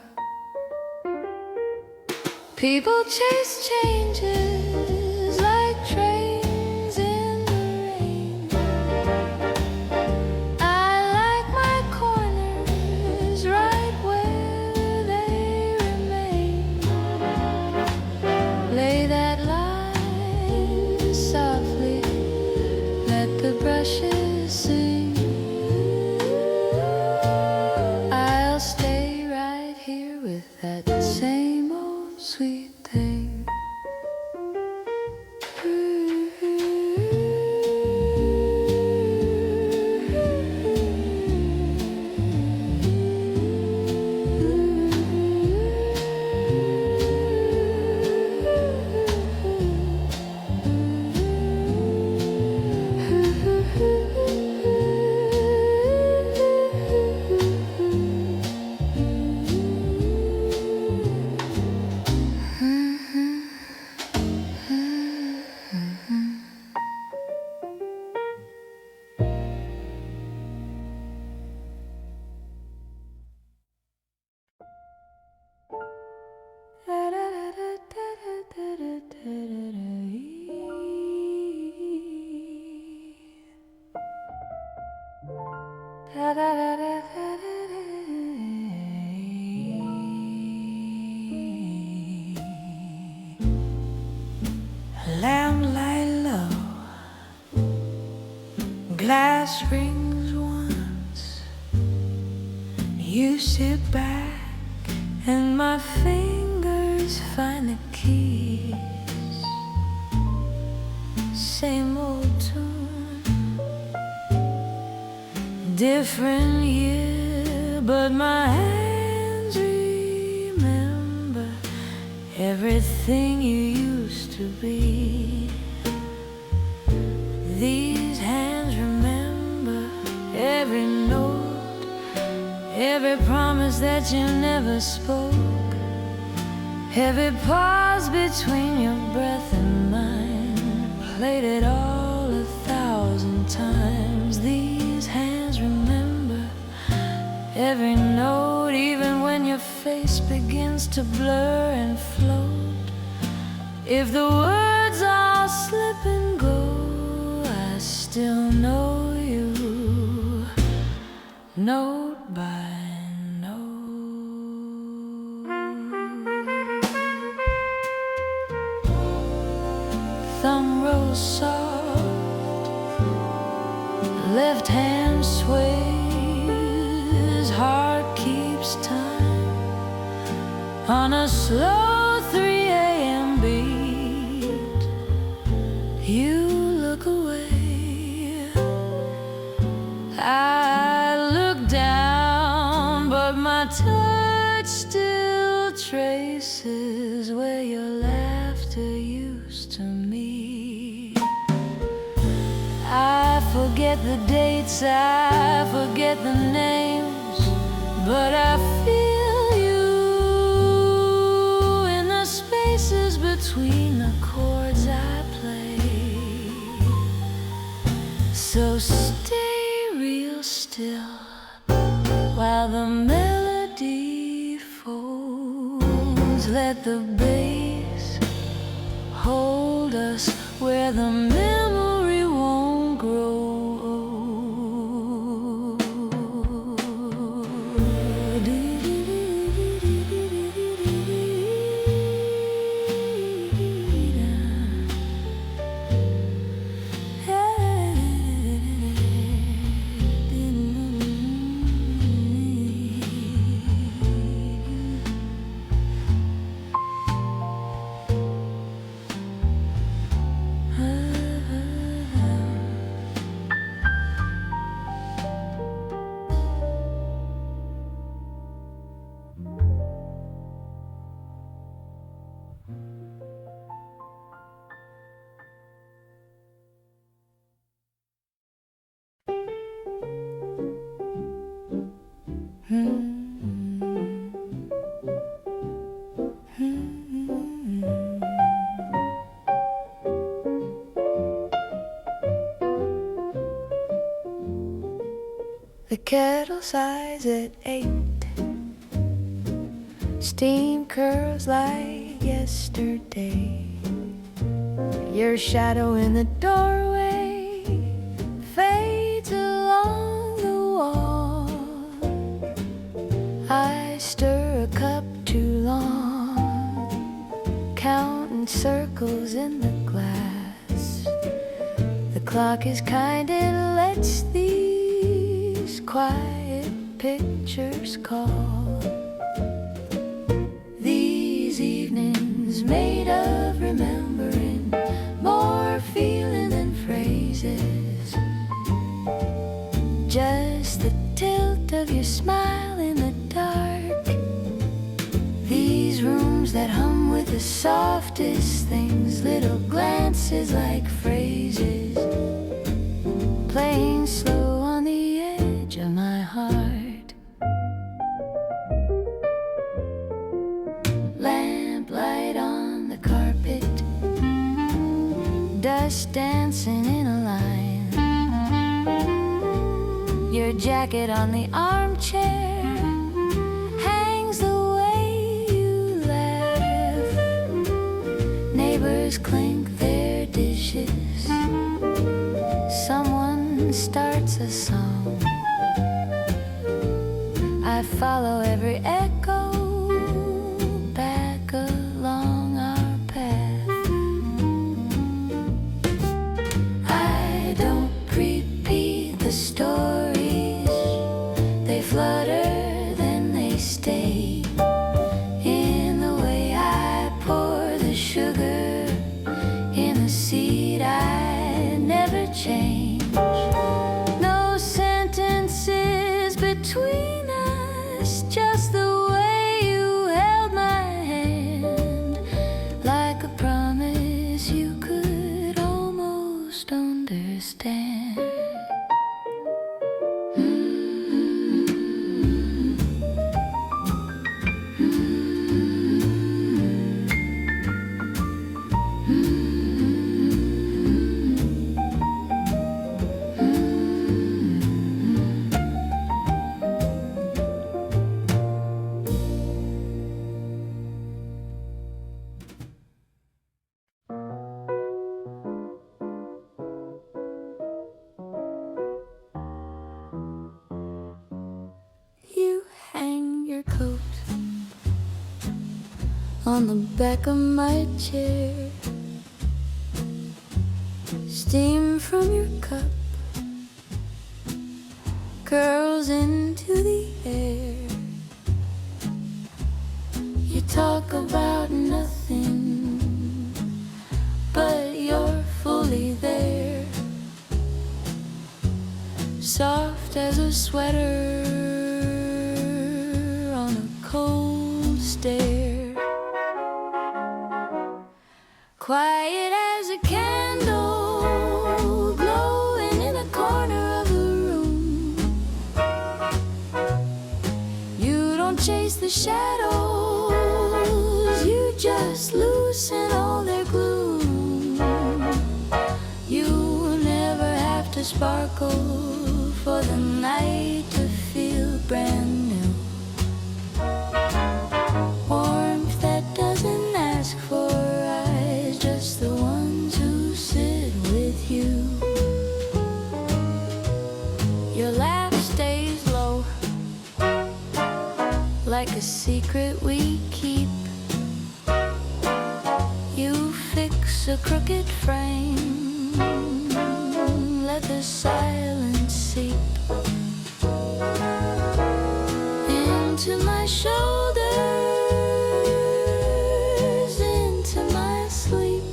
S1: People chase changes like trains in the rain. I like my corners right where they remain. Lay that line softly, let the brushes sing. I'll stay right here with that same old sweet thing. Lamp light low, glass rings once. You sit back and my fingers find the keys. Same old tune, different year, but my hands remember everything you used to be. These hands remember every note, every promise that you never spoke, every pause between your breath and mine, played it all 1,000 times. These hands remember every note, even when your face begins to blur and float. If the words all slip and go, I still know you, note by note. Thumb rolls soft, left hand sways, heart keeps time on a slow 3 forget the dates, I forget the names, but I feel you in the spaces between the chords I play. So stay real still while the melody folds. Let the bass hold us where the memory won't grow. The kettle sighs at 8. Steam curls like yesterday. Your shadow in the doorway fades along the wall. I stir a cup too long, counting circles in the glass. The clock is kind, it lets these quiet pictures call. These evenings made of remembering, more feeling than phrases. Just the tilt of your smile in the dark. These rooms that hum with the softest things, little glances like phrases, playing slow on the edge of my heart. Lamplight on the carpet, dust dancing in a line. Your jacket on the armchair hangs the way you laugh. Neighbors clink their dishes. Someone starts a song. I follow every echo back along our path. I don't repeat the stories. They flutter, then they stay. In the way I pour the sugar in the seed, I never change. No sentences between us, just the way you held my hand, like a promise you could almost understand. You hang your coat on the back of my chair. Steam from your cup curls into the air. You talk about nothing, but you're fully there. Soft as a sweater on a cold stair. Quiet as a candle glowing in a corner. the shadows, you just loosen all their glue. You never have to sparkle for the night to feel brand new. Warmth that doesn't ask for eyes, just the ones who sit with you. Your laugh stays low, like a secret we keep. You fix a crooked frame, let the silence seep into my shoulders, into my sleep.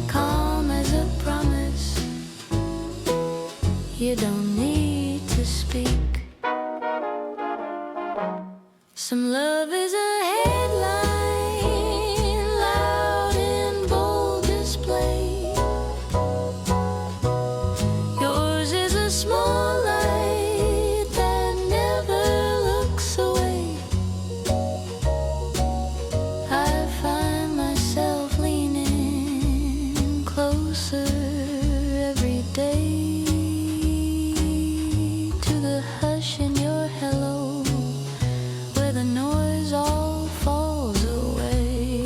S1: Calm as a promise, you don't need to speak. Some love is a headline, loud in bold display. Yours is a small light that never looks away. I find myself leaning closer every day to the hush in your hello, where the noise all falls away.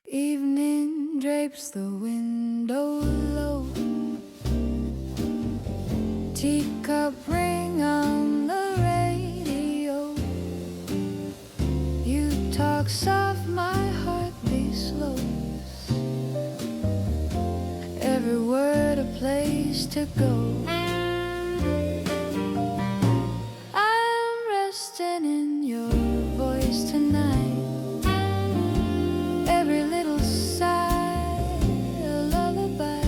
S1: Evening drapes the window low, teacup ring on the radio. You talk soft, my heart beats slow. Every word a place to go. I'm resting in your voice tonight. Every little sigh, a lullaby.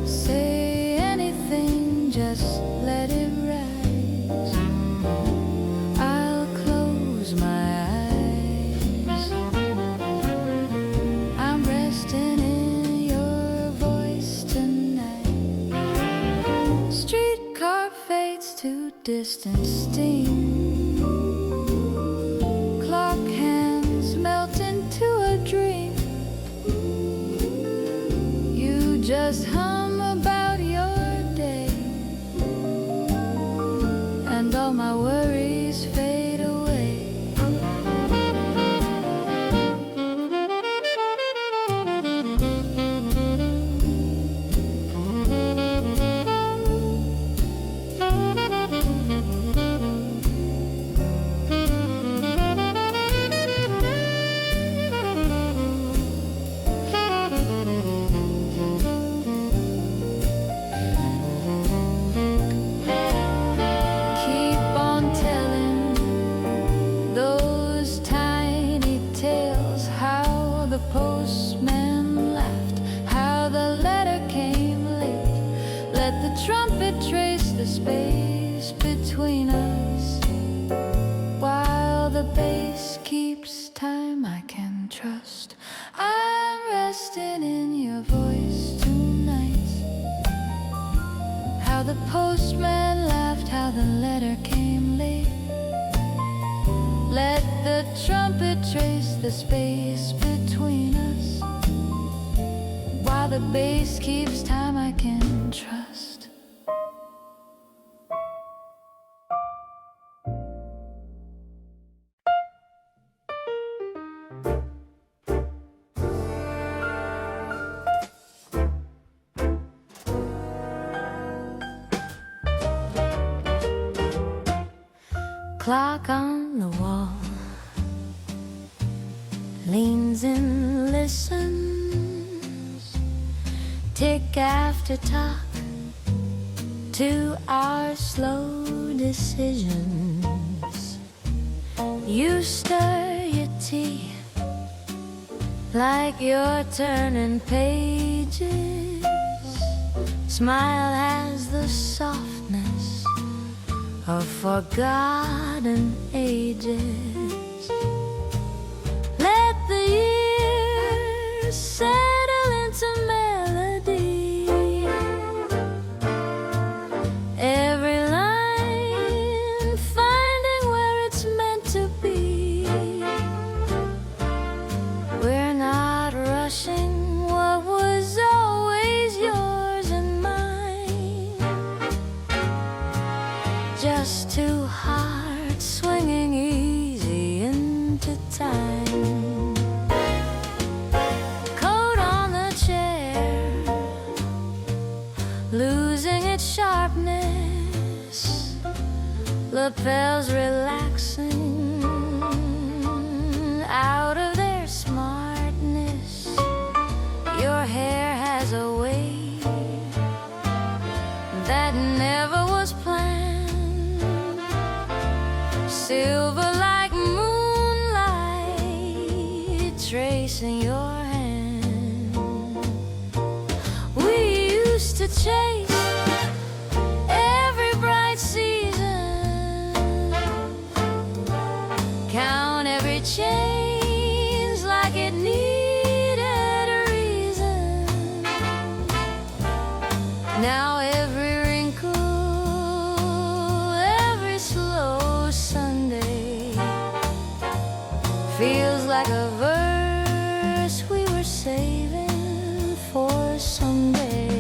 S1: Say anything, just let it rise. I'll close my eyes. I'm resting in your voice tonight. Streetcar fades to distant steam. Clock hands melt into a dream. You just hum about your day, and all my worries fade away. Keep on telling those tiny tales, how the postman laughed, how the letter came late. Let the trumpet trace the space between us, while the bass keeps time I can trust. I'm resting in your voice tonight. How the postman laughed, how the letter came late. Let the trumpet trace the space between us, while the bass keeps time I can trust. Clock on the wall leans and listens, tick after talk, to our slow decisions. You stir your tea, like you're turning pages. Smile has the softness of forgotten ages. Let the years settle into melody. Every line finding where it's meant to be. We're not rushing what was always yours and mine. Just two hearts swinging easy into time. Coat on the chair, losing its sharpness. Lapels relaxing out of their smartness. Your hair has a way that never was planned. Silver like moonlight tracing your hand. We used to chase every bright season, count every change like it needed a reason. Now every wrinkle, every slow Sunday feels like a verse we were saving for someday.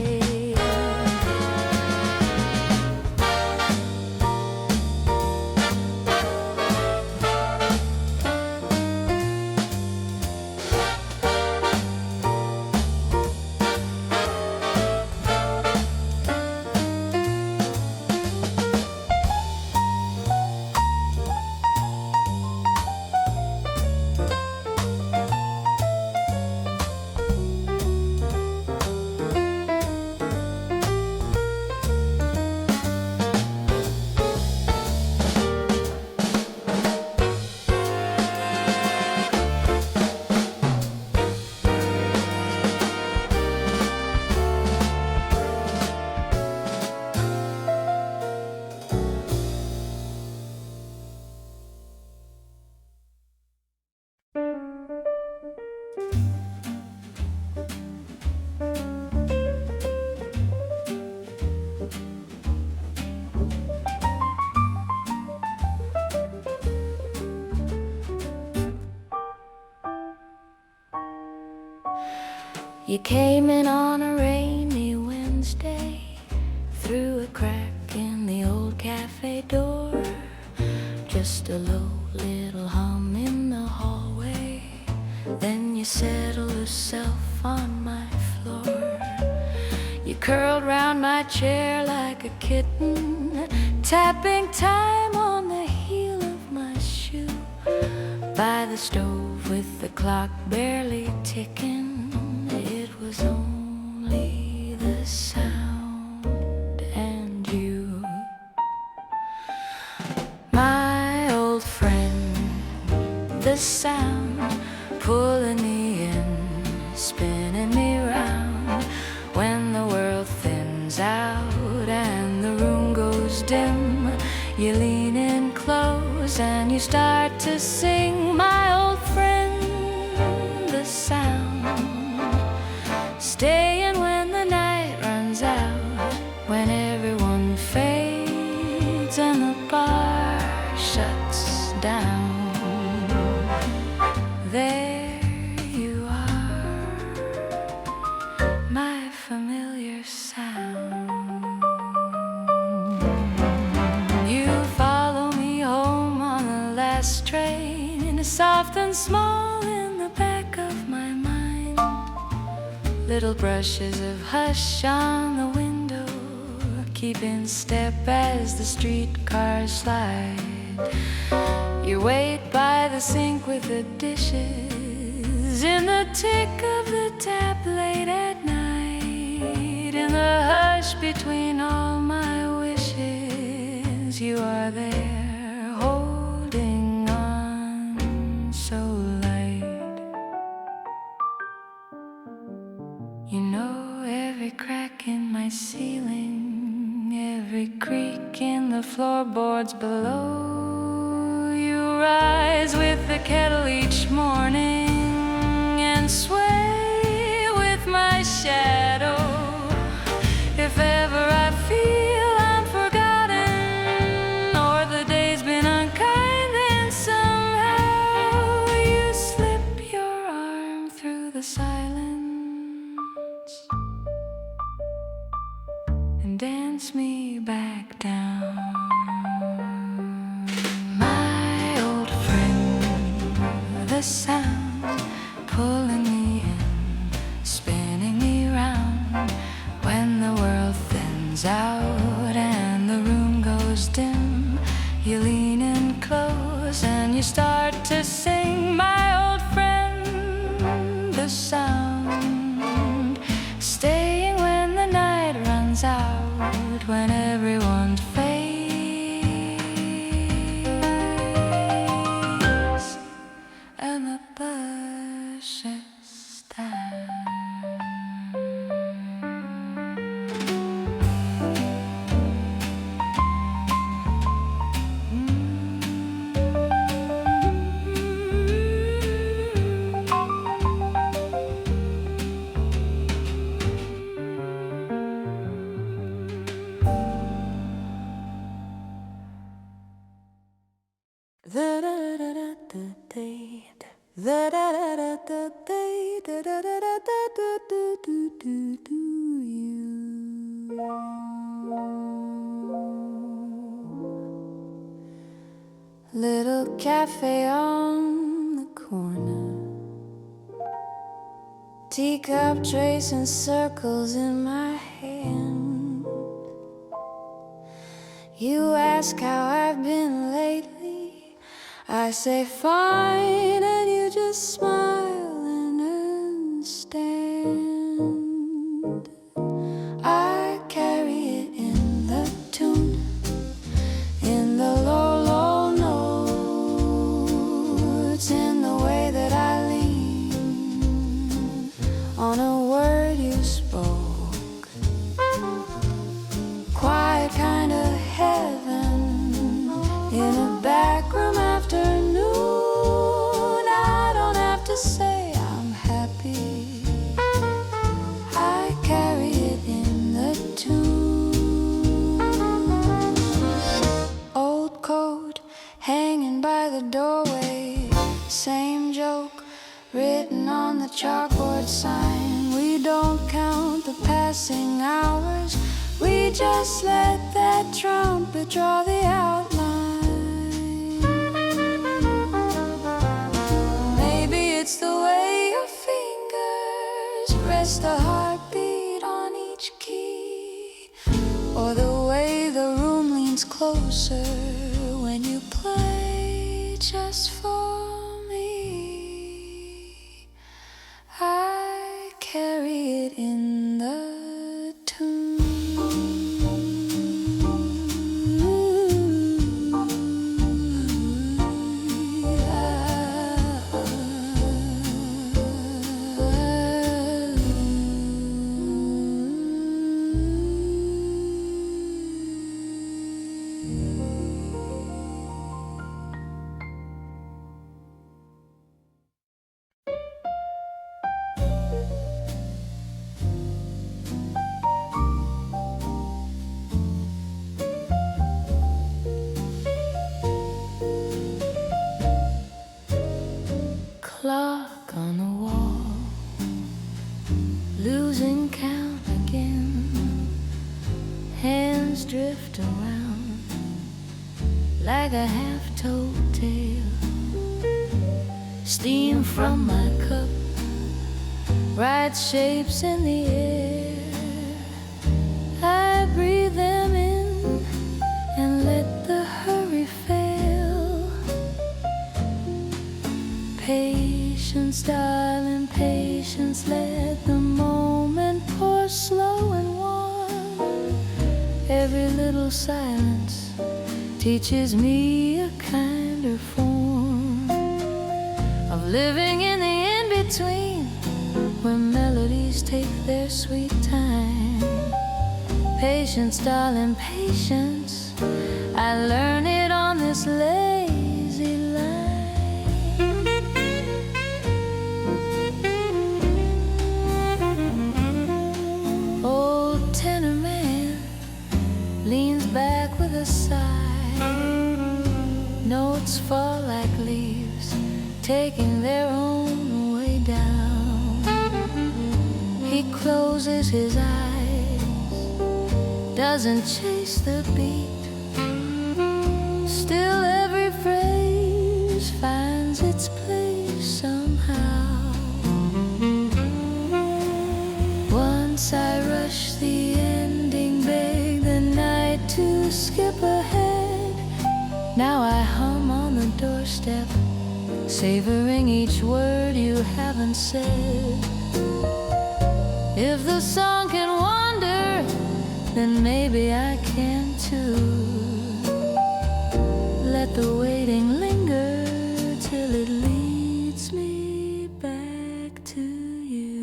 S1: You came in on a rainy Wednesday, through a crack in the old cafe door. Just a low little hum in the hallway. Then you settled yourself on my floor. You curled round my chair like a kitten, tapping time on the heel of my shoe. By the stove with the clock barely ticking, it was only the sound and you. My old friend, the sound pulling me in, spinning me round. When the world thins out and the room goes dim, you lean in close and you start to sing. My old friend, the sound, staying when the night runs out, when everyone fades and the bar shuts down. There you are, my familiar sound. You follow me home on the last train, soft and small in the back of my mind. Little brushes of hush on the window, keeping step as the streetcars slide. You wait by the sink with the dishes, in the tick of the tap late at night. In the hush between all my wishes, you are there, holding on so light. every creak in the floorboards below. You rise with the kettle each morning and sway with my shadow. If ever I feel I'm forgotten or the day's been unkind, then somehow you slip your arm through the silence and dance me back down. My old friend, the sound pulling me in, spinning me round. When the world thins out and the room goes dim, you lean in close and you start to sing. My old friend, the sound, staying when the night runs out, when everyone fades and the bushes stand. Little cafe on the corner, teacup tracing circles in my hand. You ask how I've been lately, I say fine, and you just smile and understand. I carry it in the tune, in the low, low notes, in the way that I lean on a word you spoke. Quiet kind of heaven in a backroom afternoon. I don't have to say I'm happy, I carry it in the tune. Old coat hanging by the doorway, same joke written on the chalkboard sign. We don't count the passing hours, we just let that trumpet draw the outline. Maybe it's the way your fingers rest a heartbeat on each key, or the way the room leans closer when you play just for me. I carry it in the tune. Clock on the wall, losing count again. Hands drift around like a half-told tale. Steam from my cup writes shapes in the air. I breathe them in and let the hurry fail. Patience, darling, patience, let the moment pour slow and warm. Every little silence teaches me a kinder form of living in the in-between, where melodies take their sweet time. Patience, darling, patience. I learned it on this lazy line. Old tenor man leans back with a sigh. Notes fall like leaves, taking their own way down. He closes his eyes, doesn't chase the beat. Still every phrase finds its place somehow. Once I rush the ending, beg the night to skip ahead. Now I hum on the doorstep, savoring each word you haven't said. If the song can wander, then maybe I can too. Let the waiting linger till it leads me back to you.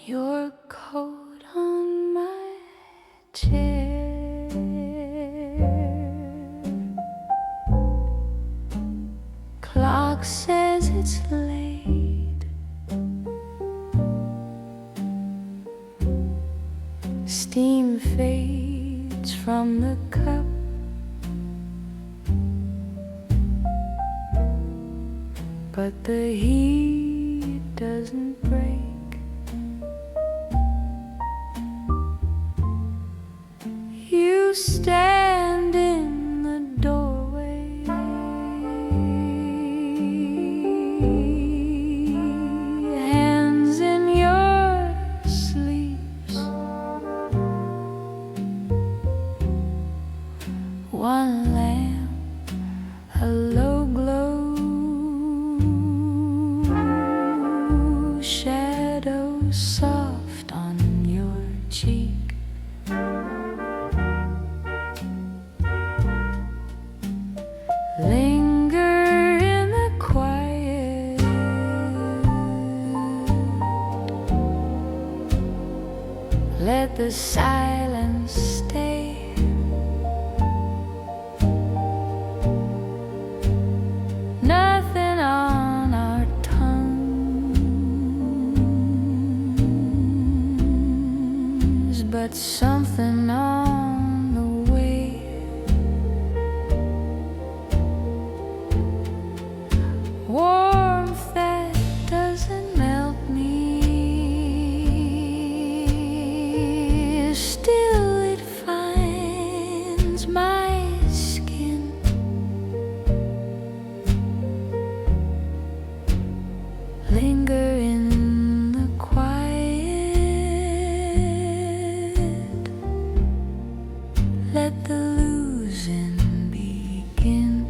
S1: Your coat on my chair, clock says it's late. Steam fades from the cup. But the heat doesn't break. You stand in the doorway, hands in your sleeves. One lamp, a low glow, shadow soft on your cheek. Linger in the quiet. Let the silence stay. Nothing on our tongues, but something on the way. Warmth that doesn't melt me, still it finds my skin. Linger in the quiet. Let the losing begin.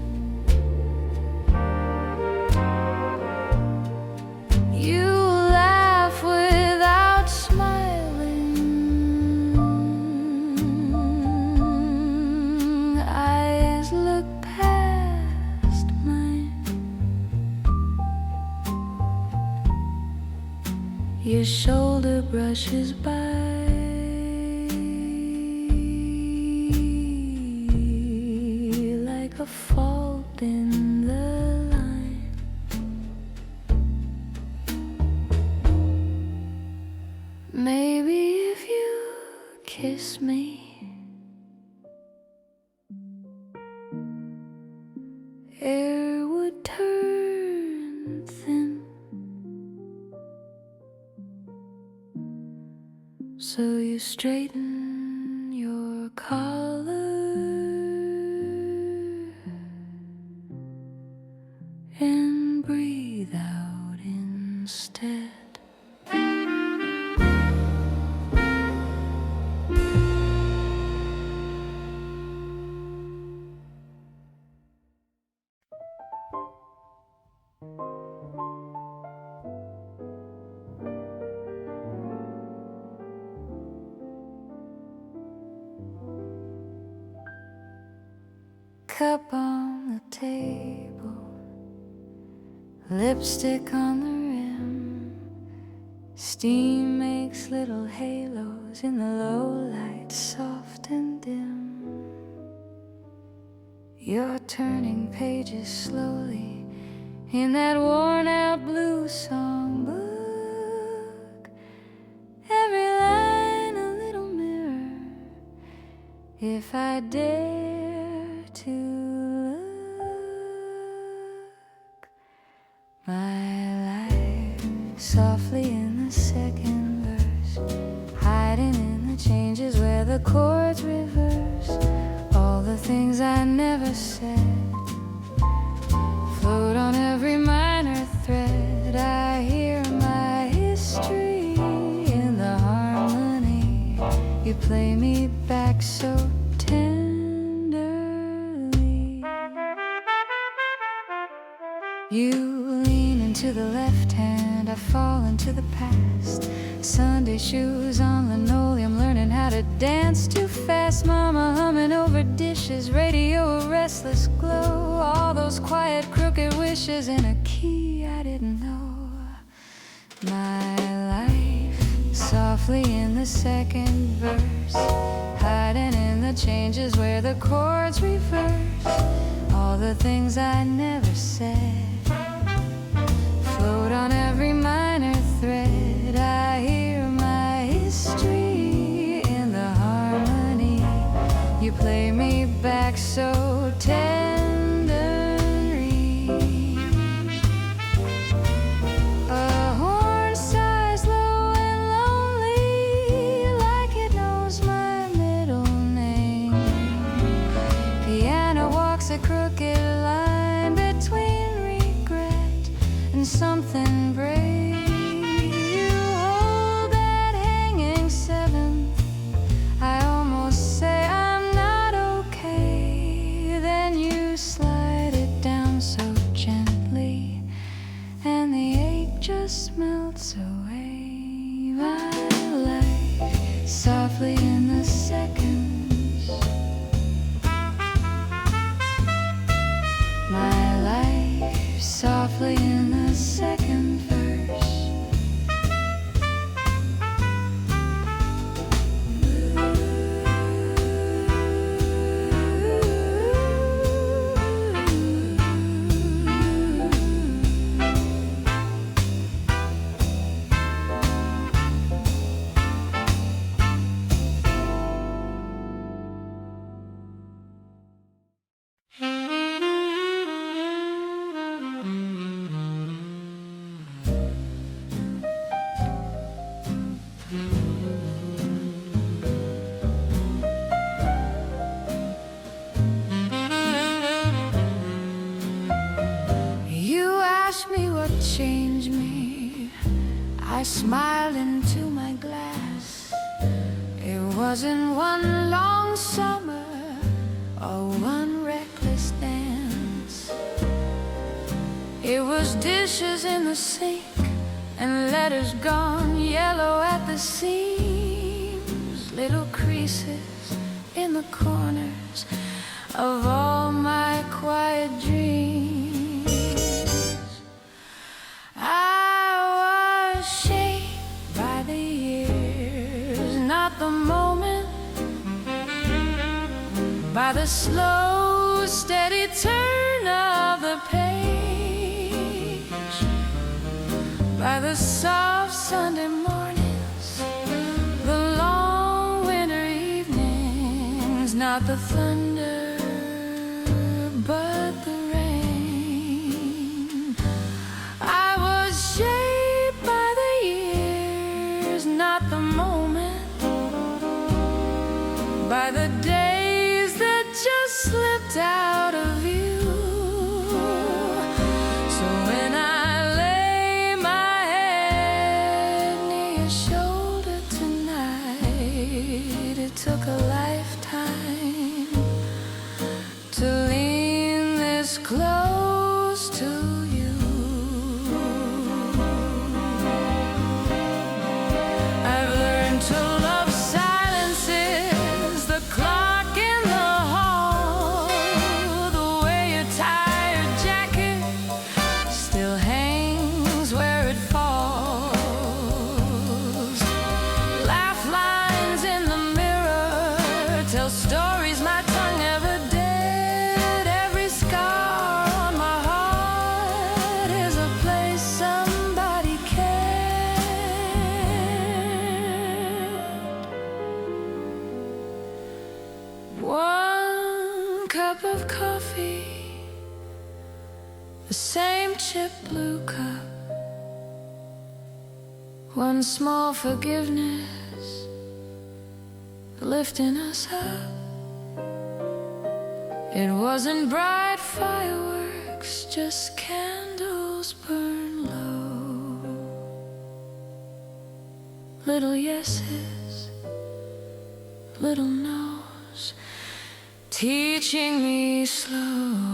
S1: You laugh without smiling. Eyes look past mine. Your shoulder brushes by like a fault in the line. Maybe if you kiss me, air would turn thin. So you straighten your collar cup on the table, lipstick on the rim. Steam makes little halos in the low light, soft and dim. You're turning pages slowly in that worn-out blue songbook. Every line a little mirror, if I dare to look. My life softly in the second verse, hiding in the changes where the chords reverse. All the things I never said float on every minor thread. I hear my history in the harmony. You play me back so tenderly. You lean into the left hand, I fall into the past. Sunday shoes on linoleum, learning how to dance too fast. Mama humming over dishes, radio a restless glow. All those quiet crooked wishes in a key I didn't know. My life softly in the second verse, hiding in the changes where the chords reverse. All the things I never said float on every minor thread. I hear my history in the harmony. You play me back so tenderly. A horn sighs low and lonely, like it knows my middle name. Piano walks a crooked line between regret and something brave. You hold that hanging seventh, I almost say I'm not okay. Then you slide it down so gently, and the ache just melts away. My life softly in the seconds, my life softly in the second verse. Me what changed me. I smiled into my glass. It wasn't one long summer or one reckless dance. It was dishes in the sink and letters gone yellow at the seams, little creases in the corners of all my quiet dreams. I was shaped by the years, not the moment, by the slow, steady turn of the page, by the soft Sunday mornings, the long winter evenings, not the thunder, but the rain. I was shaped by the years, not the moment, by the days that just slipped out of view. So when I lay my head near your shoulder tonight, it took a lifetime me the same chip blue cup. One small forgiveness lifting us up. It wasn't bright fireworks, just candles burn low. Little yeses, little no's, teaching me slow.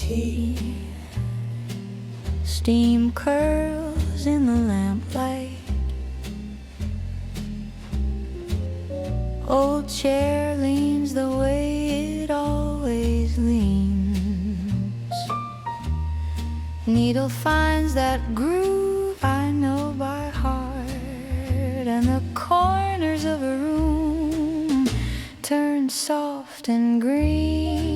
S1: Tea, steam curls in the lamplight. Old chair leans the way it always leans. Needle finds that groove I know by heart, and the corners of a room turn soft and green.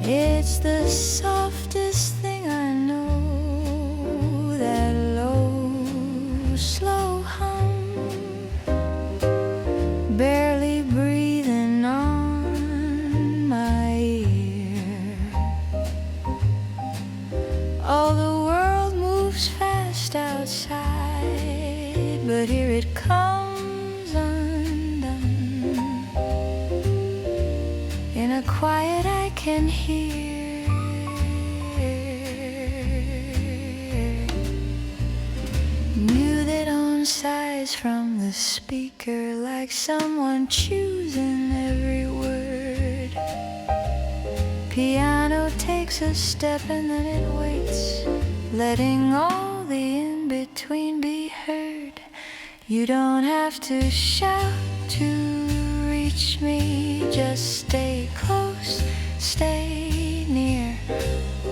S1: It's the softest thing I know, that low, slow hum, barely breathing on my ear. All the world moves fast outside, but here it comes undone. In a quiet I can hear. Knew that on sighs from the speaker, like someone choosing every word. Piano takes a step and then it waits, letting all the in-between be heard. You don't have to shout to reach me, just stay close, stay near.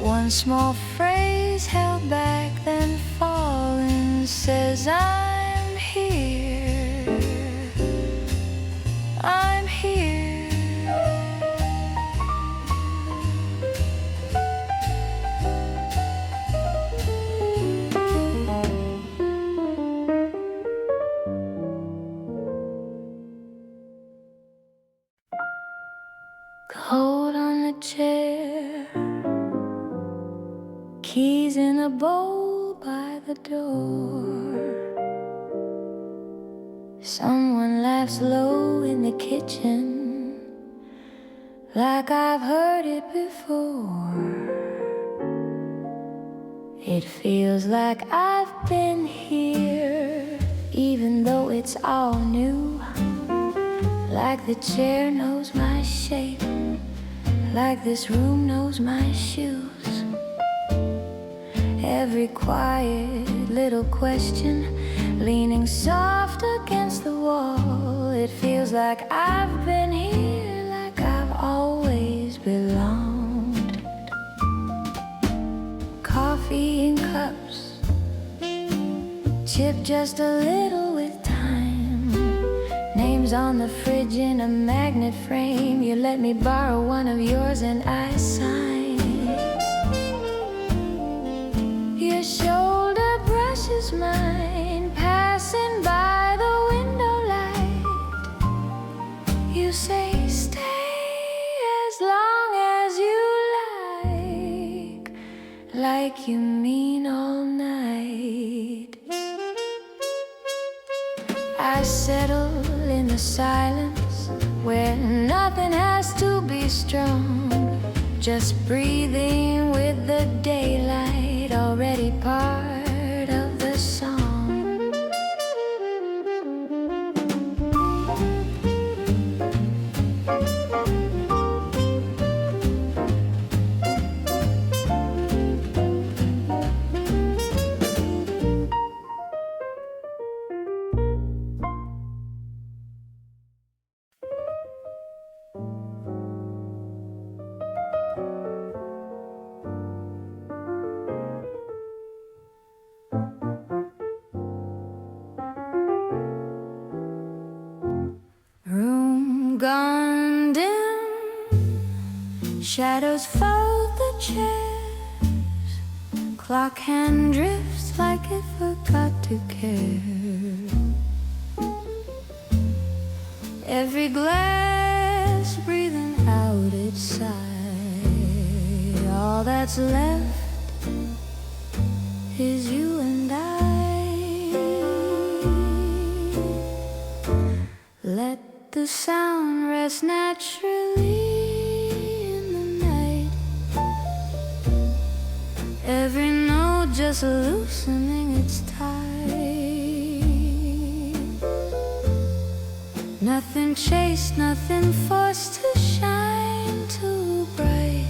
S1: One small phrase held back, then fallen, says I'm here, I'm here. Cold on the chair, keys in a bowl by the door. Someone laughs low in the kitchen, like I've heard it before. It feels like I've been here, even though it's all new. Like the chair knows my shape, like this room knows my shoes. Every quiet little question leaning soft against the wall. It feels like I've been here, like I've always belonged. Coffee in cups, chip just a little with time. Names on the fridge in a magnet frame. You let me borrow one of yours and I sign. Your shoulder brushes mine, passing by the window light. You say stay as long as you like you mean all night. I settle in the silence where nothing has to be strong, just breathing with the daylight already part of the song. Gone dim, shadows fold the chairs, clock hand drifts like it forgot to care. Every glass breathing out its sigh, all that's left is you and I. Let the sound rest naturally in the night, every note just loosening its tie. Nothing chased, nothing forced to shine too bright.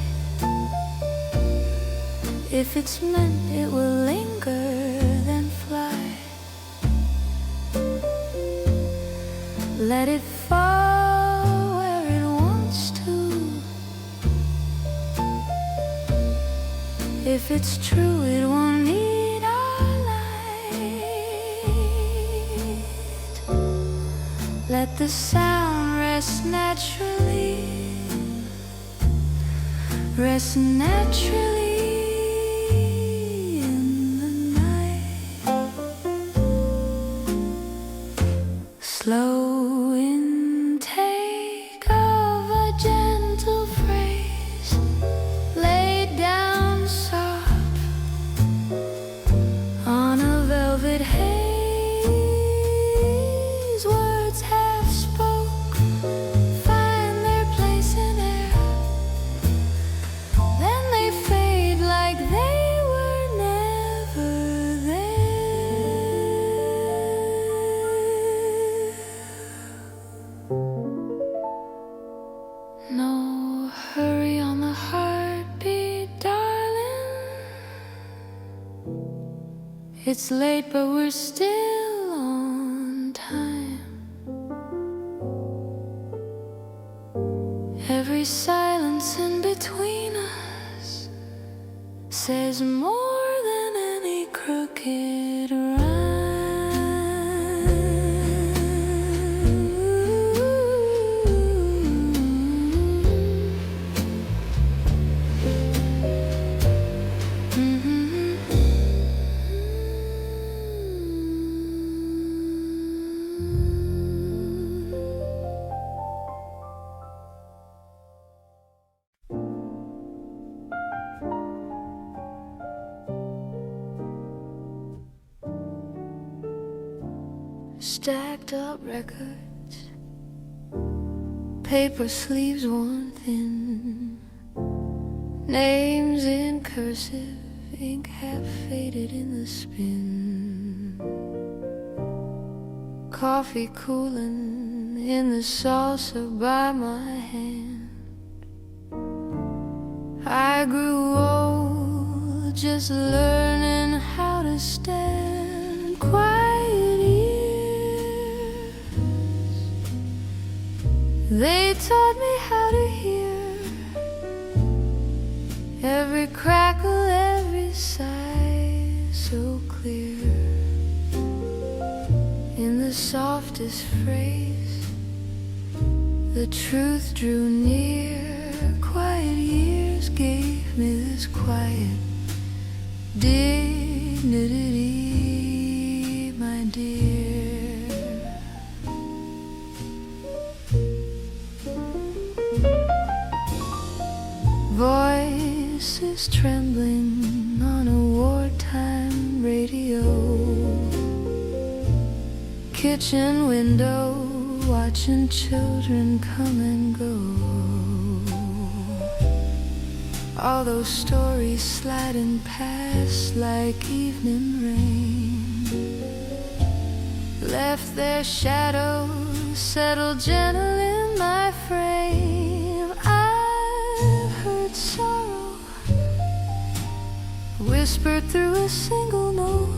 S1: If it's meant it will linger, then fly. Let it fall where it wants to. If it's true, it won't need our light. Let the sound rest naturally, rest naturally in the night. Slow It's late, but we're still on time. Every silence in between us says more than any crooked rhyme. Stacked up records, paper sleeves worn thin, names in cursive, ink half faded in the spin. Coffee cooling in the saucer by my hand. I grew old just learning how to stand quiet. They taught me how to hear every crackle, every sigh so clear. In the softest phrase, the truth drew near. Quiet years gave me this quiet dignity, my dear. Voices trembling on a wartime radio, kitchen window, watching children come and go. All those stories sliding past like evening rain, left their shadows settled gentle in my frame. I've heard sorrow whispered through a single note,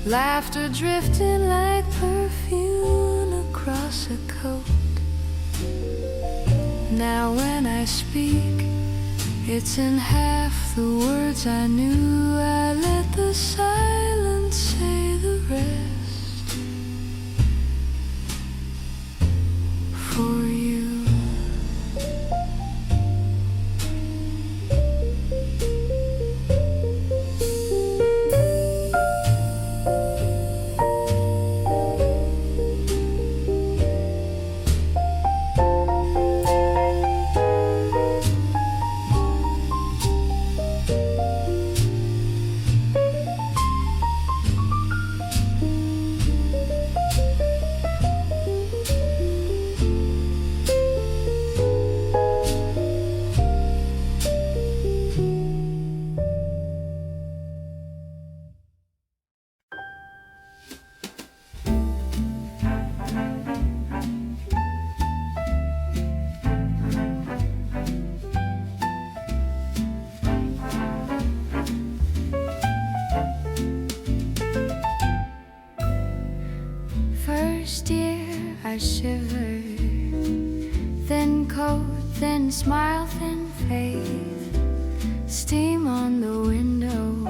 S1: laughter drifting like perfume across a coat. Now when I speak, it's in half the words I knew. I let the silence say the rest for you. First year I shivered, then coat, then smile, then faith, steam on the window,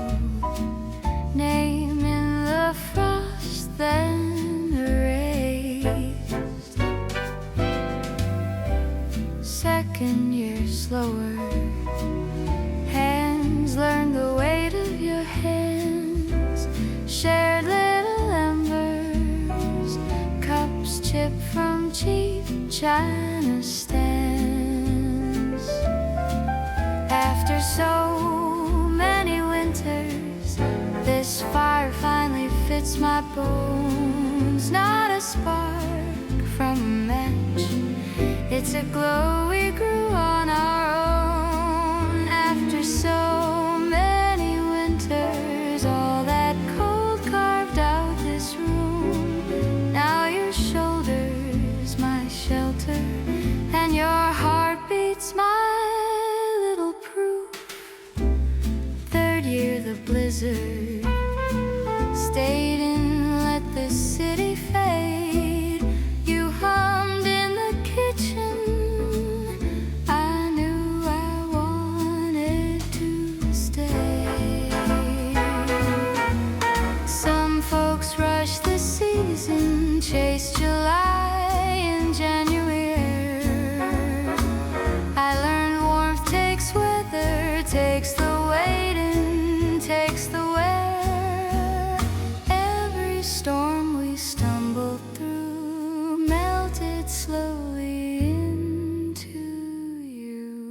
S1: name in the frost, then erased. Second year slower, hands learn the weight of your hands, shared little embers, cups chipped from cheap china stands. After so many winters, this fire finally fits my bones. Not a spark from a match, it's a glow we grew on our own. After so many winters, all that cold carved out this room. Now your shoulders my shelter, and your heart beats my little proof. Third year the blizzard stayed in, let the city fade. You hummed in the kitchen, I knew I wanted to stay. Some folks rush the season, chase July in January. I learned warmth takes weather, takes the waiting, takes the wear. Every storm we stumbled through melted slowly into you.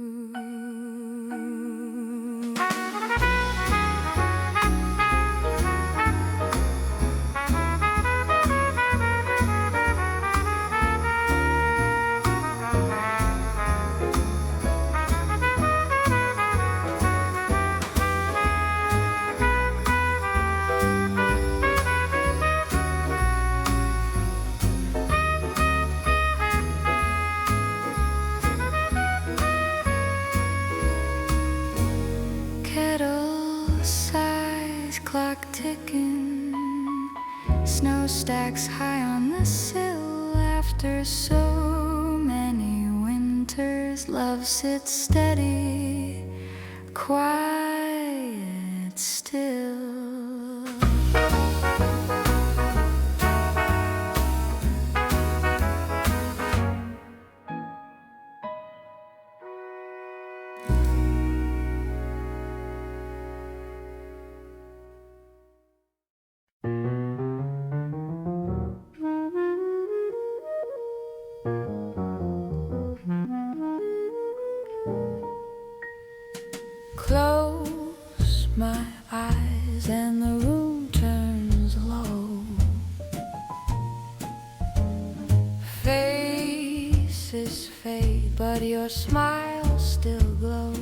S1: Kettle size clock ticking, snow stacks high on the sill. After so many winters, love sits steady, quiet still. Close colors fade, but your smile still glows.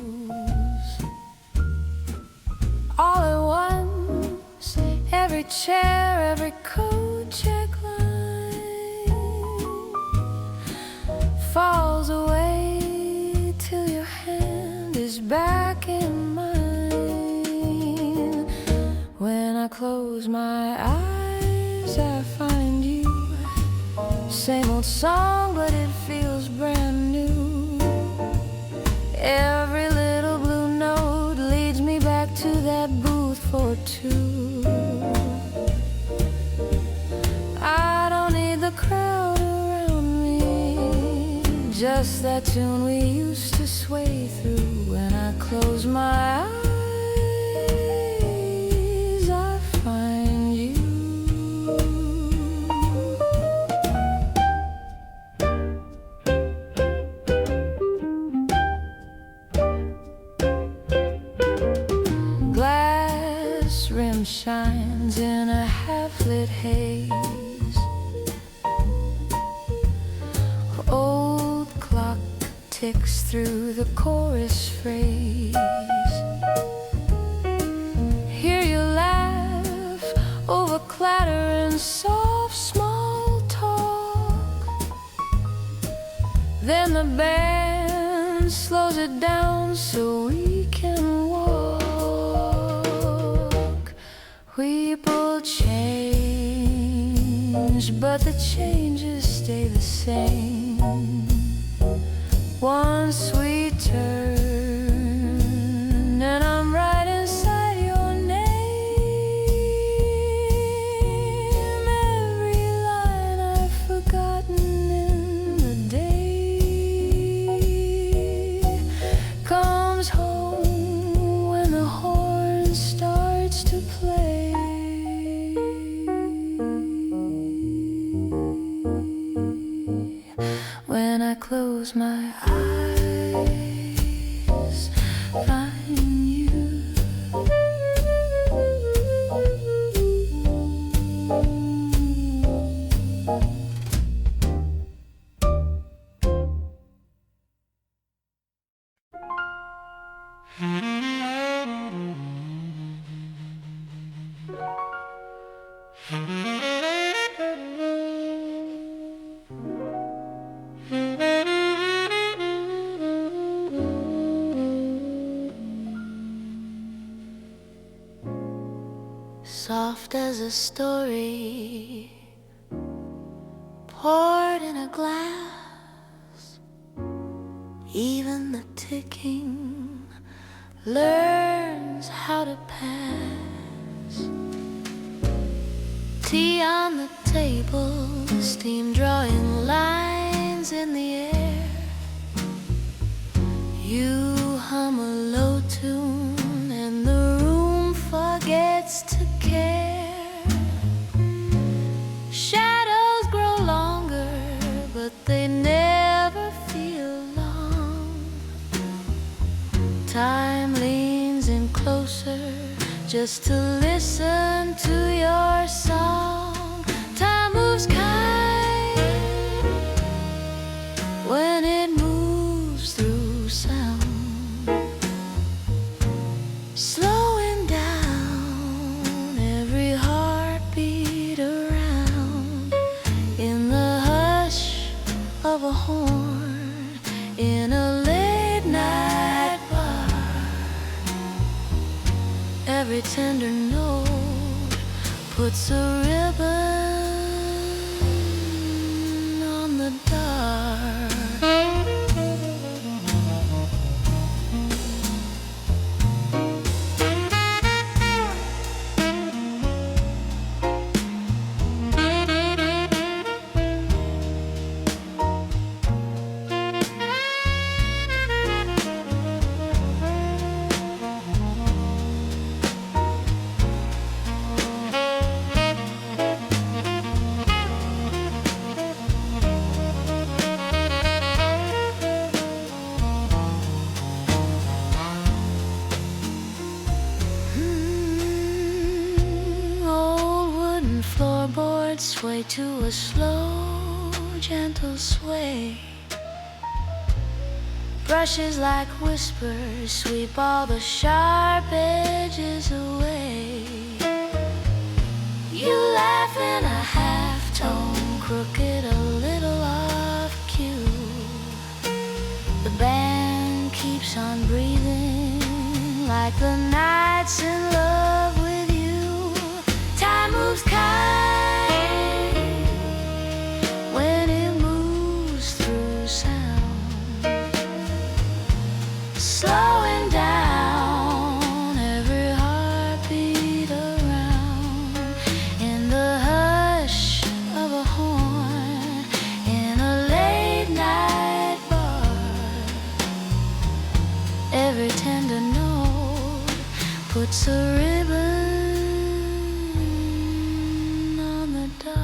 S1: All at once, every chair, every coat check line falls away till your hand is back in mine. When I close my eyes, I find you. Same old song, but it feels brand new. Every little blue note leads me back to that booth for two. I don't need the crowd around me, just that tune we used to sway through. When I close my eyes, I find you. Glass rim shines in a half-lit haze. Old clock ticks through the chorus phrase. Hear you laugh over clatter and soft small talk. Then the band slows it down so we can walk. People change, but the changes stay the same. One sweet turn, and I'm right inside your name. Every line I've forgotten in the day comes home when the horn starts to play. When I close my eyes, find you. Soft as a story poured in a glass, even the ticking learns how to pass. Tea on the table, steam drawing lines in the air. You hum a low tune and the room forgets to care. Shadows grow longer, but they never feel long. Time leans in closer just to listen to your song. Time moves kind when it moves through sound, slowing down every heartbeat around. In the hush of a horn in a late night bar, every tender note puts a ribbon on the dark. Sway to a slow, gentle sway. Brushes like whispers sweep all the sharp edges away. You laugh in a half-tone, crooked, a little off cue. The band keeps on breathing like the night's in love with you. Time moves kind when it moves through sound, slowing down every heartbeat around. In the hush of a horn in a late night bar, every tender note puts a ribbon on the dark.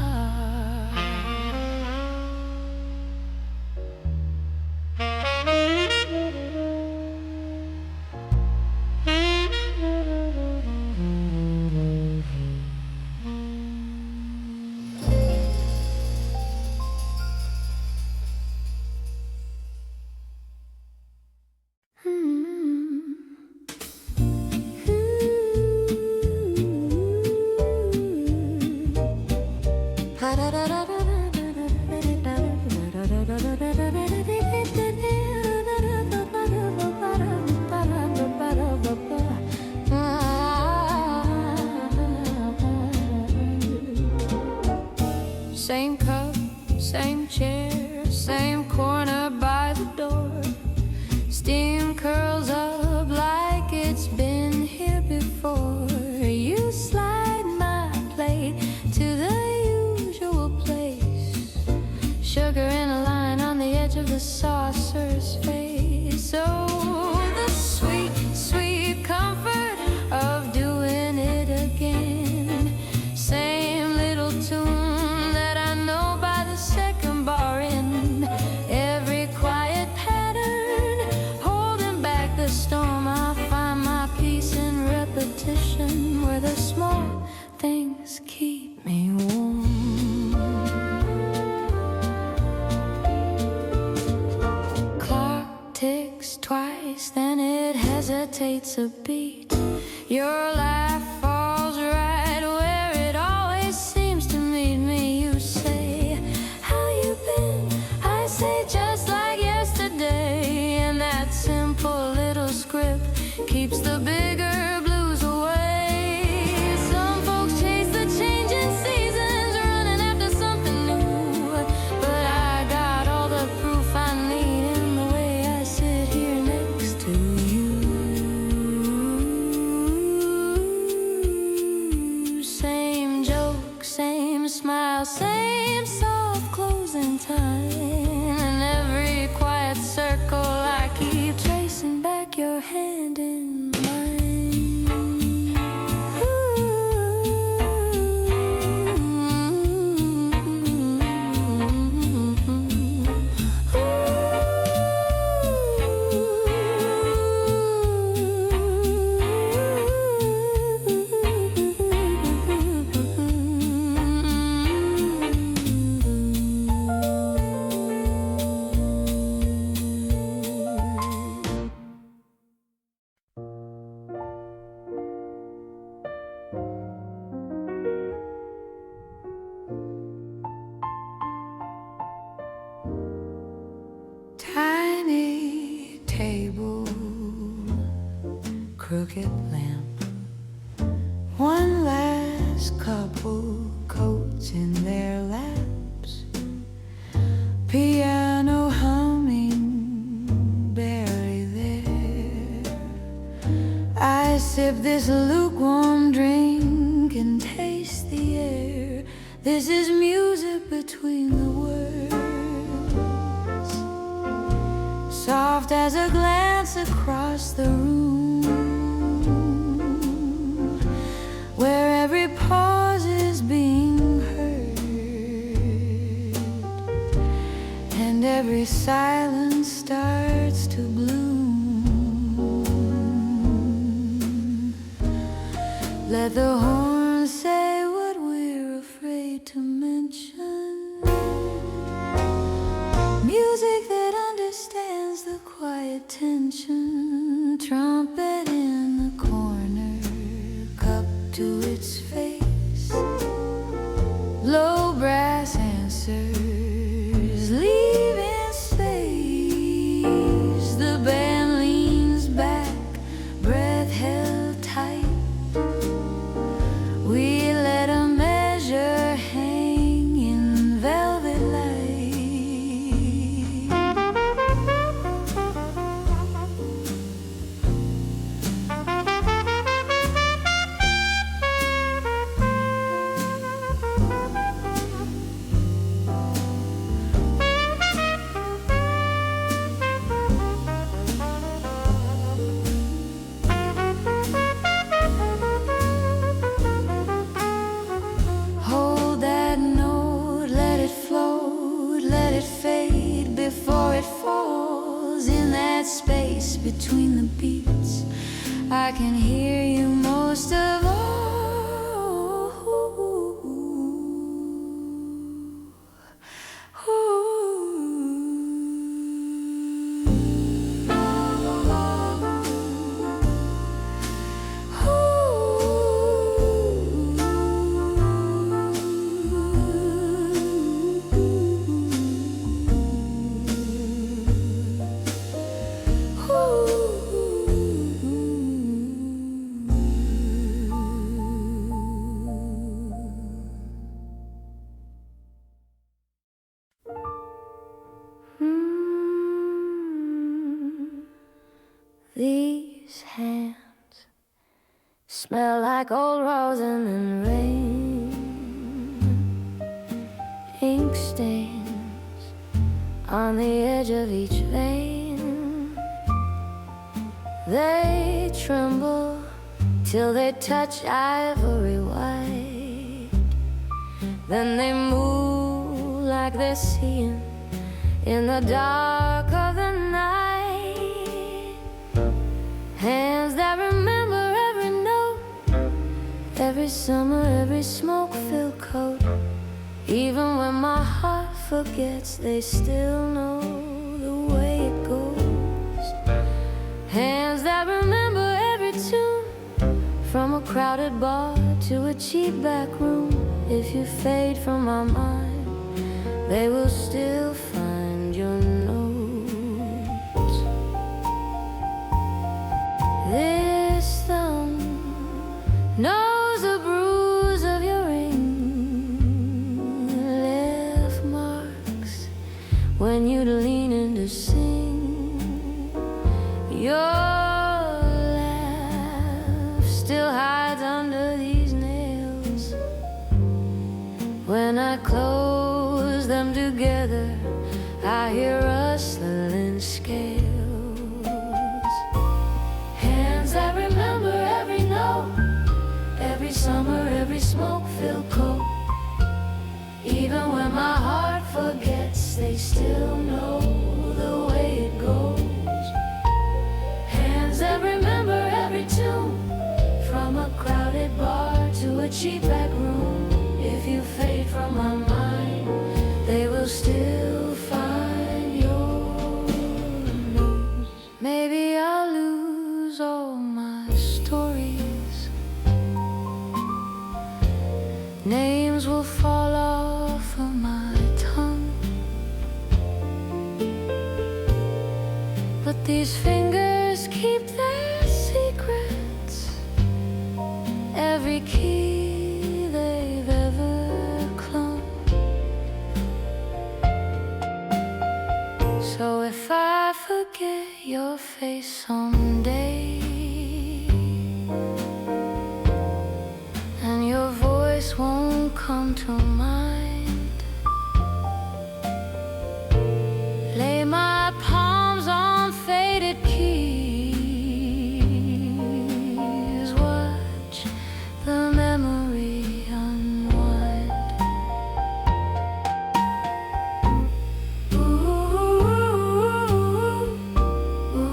S1: Same cup, same chair, same corner by the door. Steam curls up like it's been here before. You slide my plate to the usual place. Sugar in a line on the edge of the saucer's face. Oh, the sweet, sweet comfort of doing it again. Same little tune that I know by the second bar in. Every quiet pattern holding back the storm. I find my peace in repetition, where the small things keep me warm. Clock ticks twice, then it hesitates a beat. Your laugh falls right where it always seems to meet me. You say, how you been? I say, just like yesterday. And that simple little script keeps the bigger blues away. Some folks chase the changing seasons, running after something new. But I got all the proof I need in the way I sit here next to you. Same joke, same smile, same soft closing time. In every quiet circle I keep tracing back your hand in mine. Tiny table, crooked lamp, one last couple coats in their laps, piano humming, barely there. I sip this lukewarm drink and taste the air. This is music between the words, soft as a glance across the room, where every pause is being heard and every silence starts to bloom. Let the horn say what we're afraid to mention. Music that understands the quiet between the beats. I can hear you most of all. These hands smell like old roses and rain. Ink stains on the edge of each vein. They tremble till they touch ivory white. Then they move like they're seeing in the dark of the night. Hands that remember every note, every summer, every smoke-filled coat. Even when my heart forgets, they still know the way it goes. Hands that remember every tune, from a crowded bar to a cheap back room. If you fade from my mind, they will still find your notes. This thumb knows the bruise of your ring, left marks when you'd lean in to sing. Your laugh still hides under these nails. When I close them together, I hear rustling scales. Hands that remember every note, every summer, every smoke-filled coat. Even when my heart forgets, they still know the way it goes. Hands that remember every tune, from a crowded bar to a cheap back room. If you fade from my mind, they will still find your nose. Maybe I'll lose all my stories. Names will fall off of my tongue. But these fingers keep their secrets. Every key they've ever clung. So if I forget your face someday, and your voice won't come to mind, lay my palms on faded keys, watch the memory unwind. Ooh, ooh, ooh,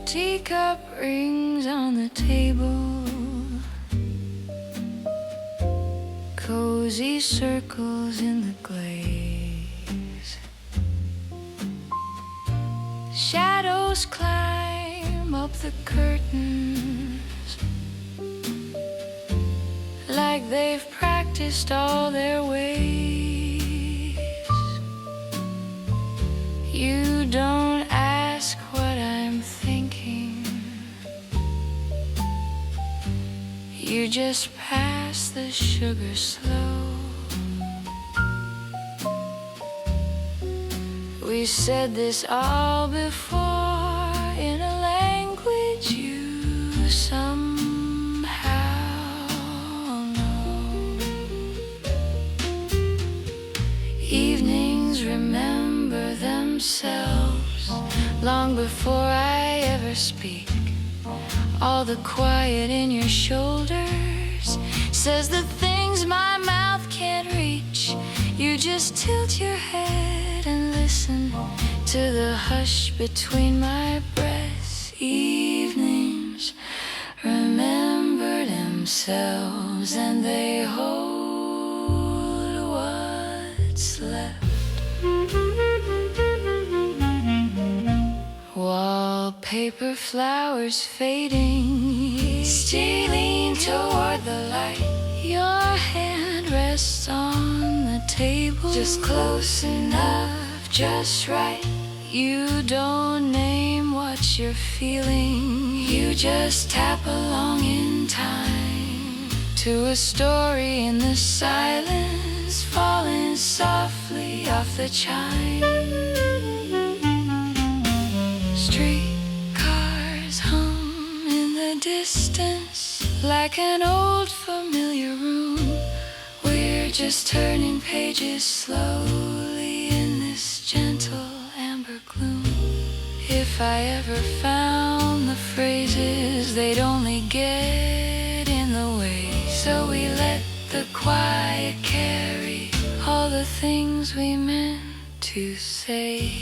S1: Teacup rings on the table, cozy circles in the glaze. Shadows climb up the curtains, like they've practiced all their ways. You don't ask what I'm thinking, you just pass the sugar slow. We said this all before in a language you somehow know. Evenings remember themselves long before I ever speak. All the quiet in your shoulders says the things my mouth can't reach. You just tilt your head and listen to the hush between my breaths. Evenings remember themselves and they hold what's left. Wallpaper, flowers fading, stealing toward the light. Your hand rests on the table, just close enough, just right. You don't name what you're feeling, you just tap along in time to a story in the silence, falling softly off the chime. Streetcars hum in the distance like an old familiar room. We're just turning pages slowly in this gentle amber gloom. If I ever found the phrases, they'd only get in the way. So we let the quiet carry all the things we meant to say.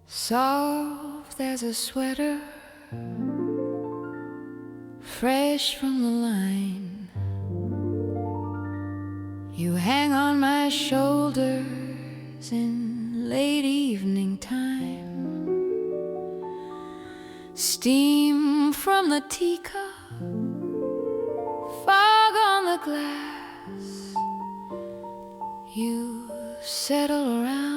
S1: Soft as a sweater, fresh from the line, you hang on my shoulders in late evening time. Steam from the teacup, fog on the glass, you settle around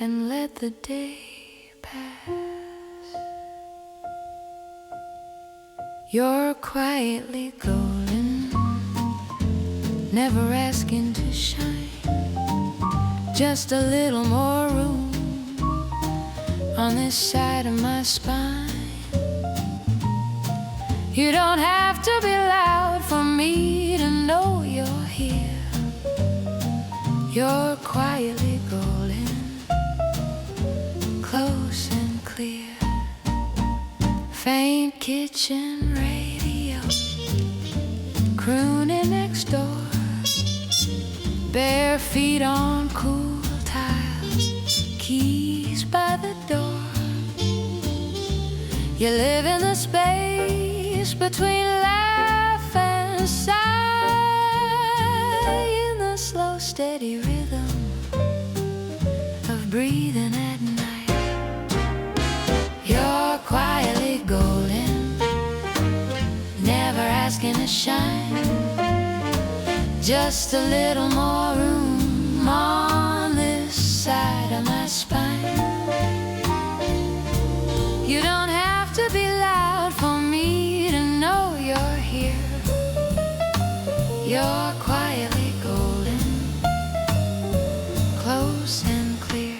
S1: and let the day pass. You're quietly golden, never asking to shine. Just a little more room on this side of my spine. You don't have to be loud for me to know you're here. You're quietly golden, close and clear. Faint kitchen radio, crooning next door. Bare feet on cool tiles, keys by the door. You live in the space between laugh and sigh, in the slow steady rhythm of breathing at night. You're quietly golden, never asking to shine. Just a little more room on this side of my spine. You don't have to be loud for me to know you're here. You're quietly golden, close and clear.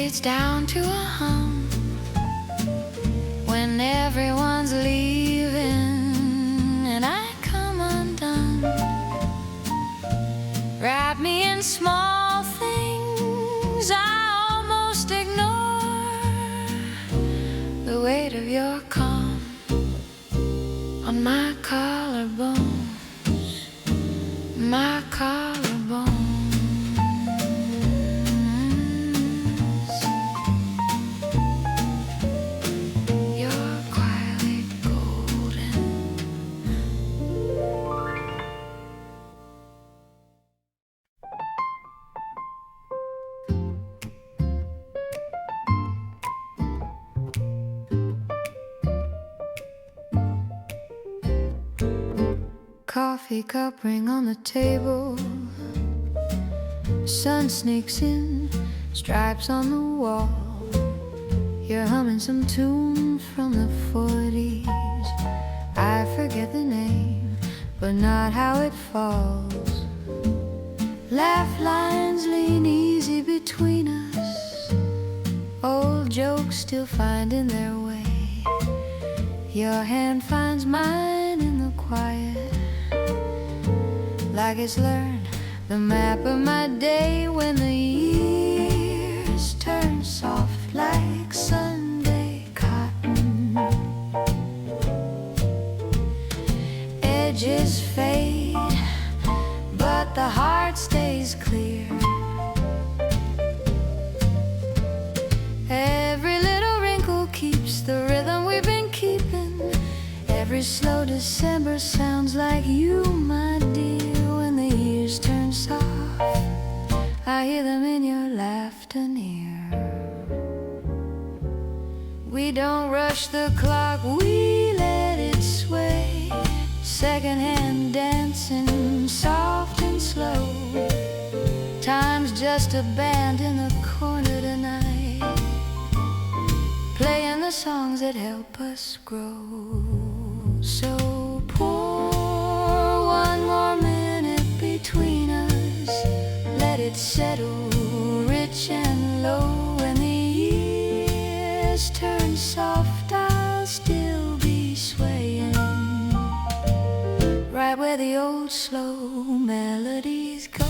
S1: fades down to a hum when everyone's leaving and I come undone. Wrap me in small things I almost ignore, the weight of your calm on my collarbone, my collarbones. You're quietly golden. Coffee cup ring on the table. Sun sneaks in, stripes on the wall. You're humming some tune from the 40s. I forget the name, but not how it falls. Laugh lines lean easy between us. Old jokes still finding their way. Your hand finds mine in the quiet, like it's learned the map of my day when the years turn soft like Sunday cotton. Edges fade, but the heart stays clear. Every little wrinkle keeps the rhythm we've been keeping. Every slow December sounds like you, my dear. When the years turn soft, I hear them in your laughter near. We don't rush the clock, we let it sway. Secondhand dancing, soft and slow. Time's just a band in the corner tonight, playing the songs that help us grow. So pour one more minute between us, let it settle rich and low. When the years turn soft, I'll still be swaying right where the old slow melodies go.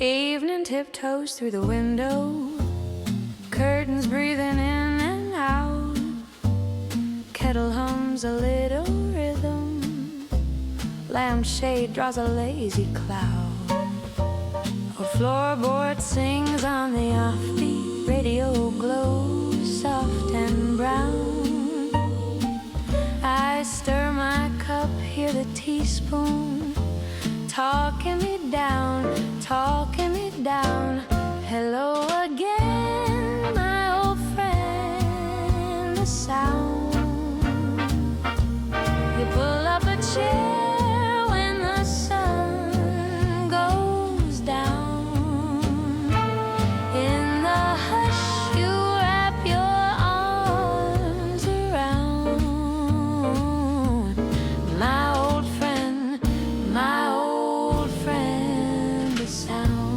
S1: Evening tiptoes through the window, curtains breathing in and out. Kettle hums a little rhythm, lampshade draws a lazy cloud. A floorboard sings on the offbeat, radio glows soft and brown. I stir my cup, hear the teaspoon talking me down, talking me down. Hello again, my old friend, the sound. You pull up a chair when the sun goes down. In the hush you wrap your arms around my old friend, my old friend, the sound.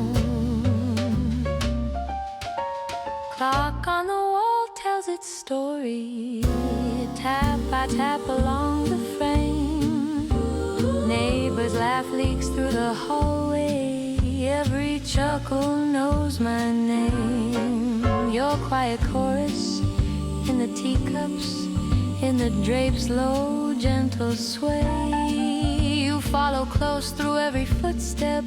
S1: Clock on the wall tells its story, tap by tap along the frame. Neighbors' laugh leaks through the hallway, every chuckle knows my name. Your quiet chorus in the teacups, in the drapes' low gentle sway. You follow close through every footstep,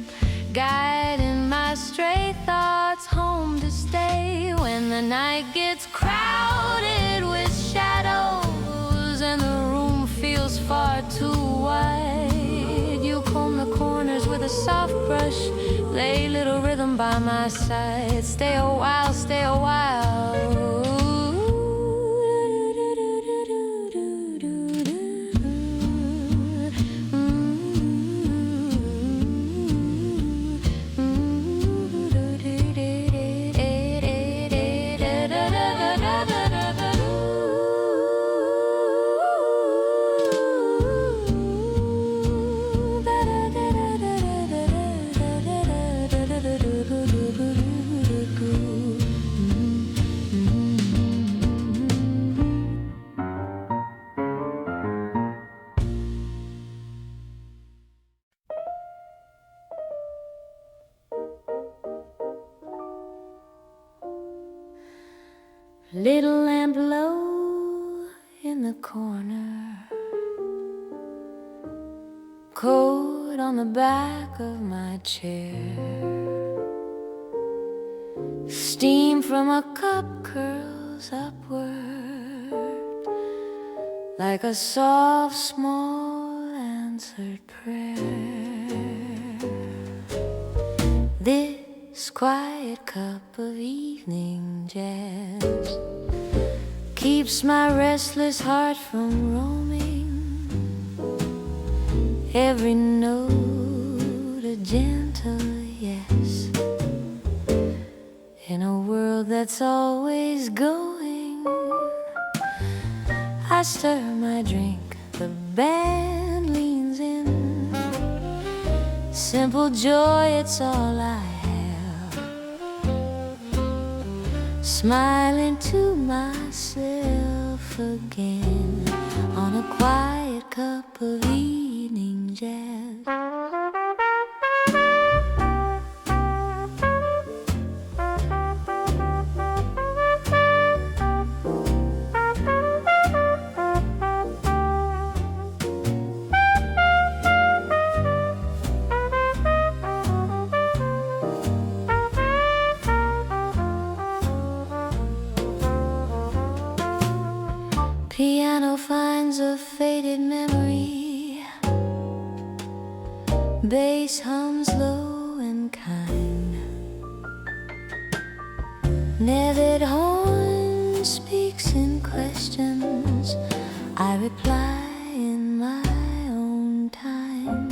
S1: guiding my stray thoughts home to stay. When the night gets crowded with shadows and the room feels far too wide, you comb the corners with a soft brush, lay little rhythm by my side. Stay a while, stay a while. little lamp low in the corner, coat on the back of my chair. Steam from a cup curls upward like a soft, small answered prayer. This quiet cup of evening jazz keeps my restless heart from roaming. Every note a gentle yes, in a world that's always going. I stir my drink, the band leans in. Simple joy, it's all I have. Smiling to myself again on a quiet cup of evening jazz. Piano finds a faded memory, bass hums low and kind. Netted horn speaks in questions, I reply in my own time.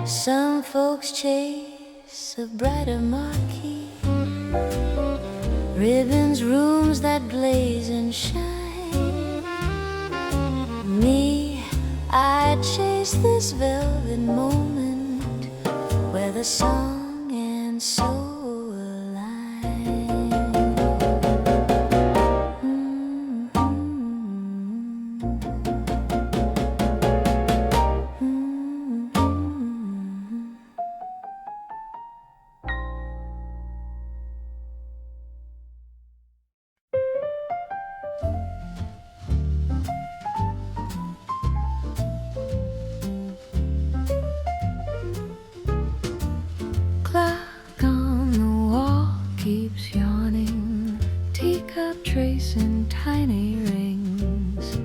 S1: Some folks chase a brighter marquee, ribbons, rooms that blaze and shine. Me, I chase this velvet moment where the song and soul align. Clock on the wall keeps yawning, teacup tracing tiny rings.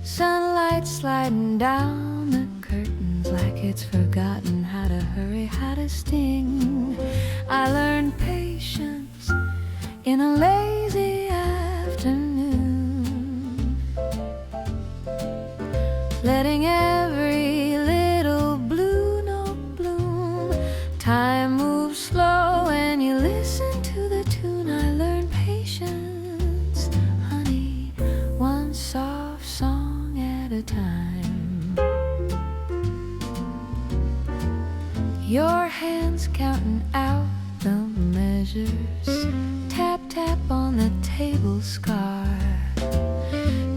S1: Sunlight sliding down the curtains like it's forgotten how to hurry, how to sting. I learned patience in a lazy afternoon, letting every little blue note bloom. Time moves slow when you listen to the tune. I learned patience, honey, one soft song at a time. Your hands counting out the measures, tap tap on the table scar.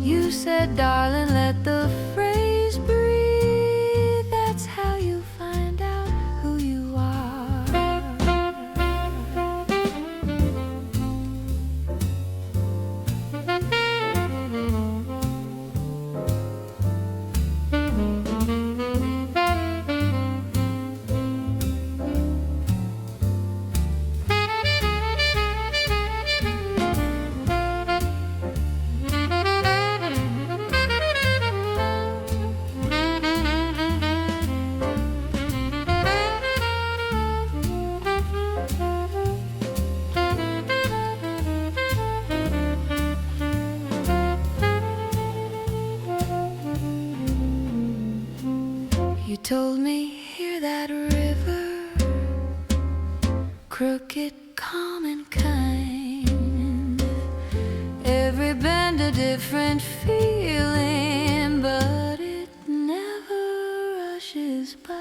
S1: You said, darling, let the phrase breathe. That's how you find out who you are. You told me, hear that river, crooked, calm and kind. Every bend a different feeling, but it never rushes by.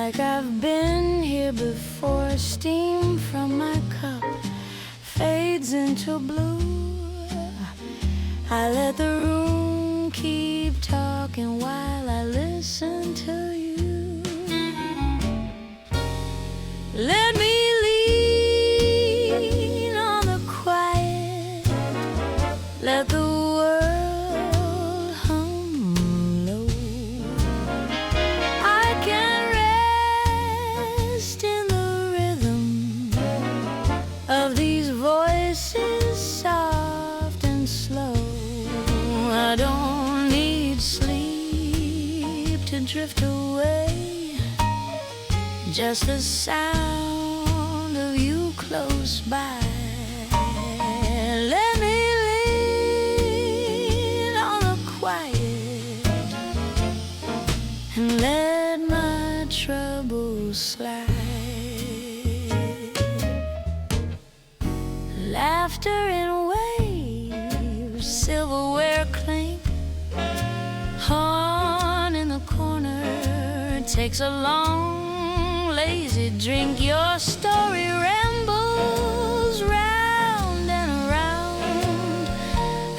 S1: like I've been here before. Steam from my cup fades into blue. I let the room keep talking while I listen to you. Let me lean on the quiet, let the world hum low. I can rest in the rhythm of these voices, soft and slow. I don't need sleep to drift away, just the sound of you close by. Let me lean on the quiet and let my troubles slide. Laughter in waves, silverware clink, horn in the corner takes a long lazy drink. Your story rambles round and around.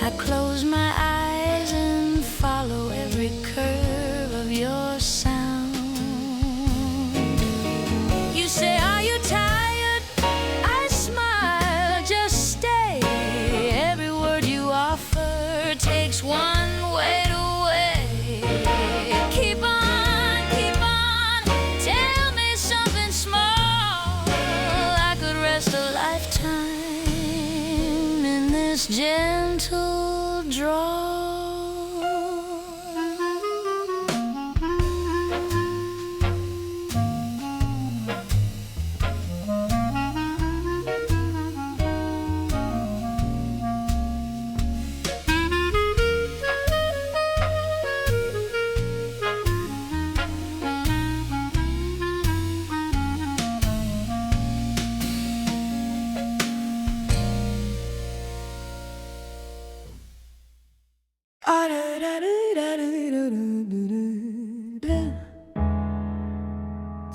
S1: I close my eyes and follow every curve of your sound. You say, are you tired? I smile, just stay. Every word you offer takes one weight away. Keep on. A lifetime in this gentle draw.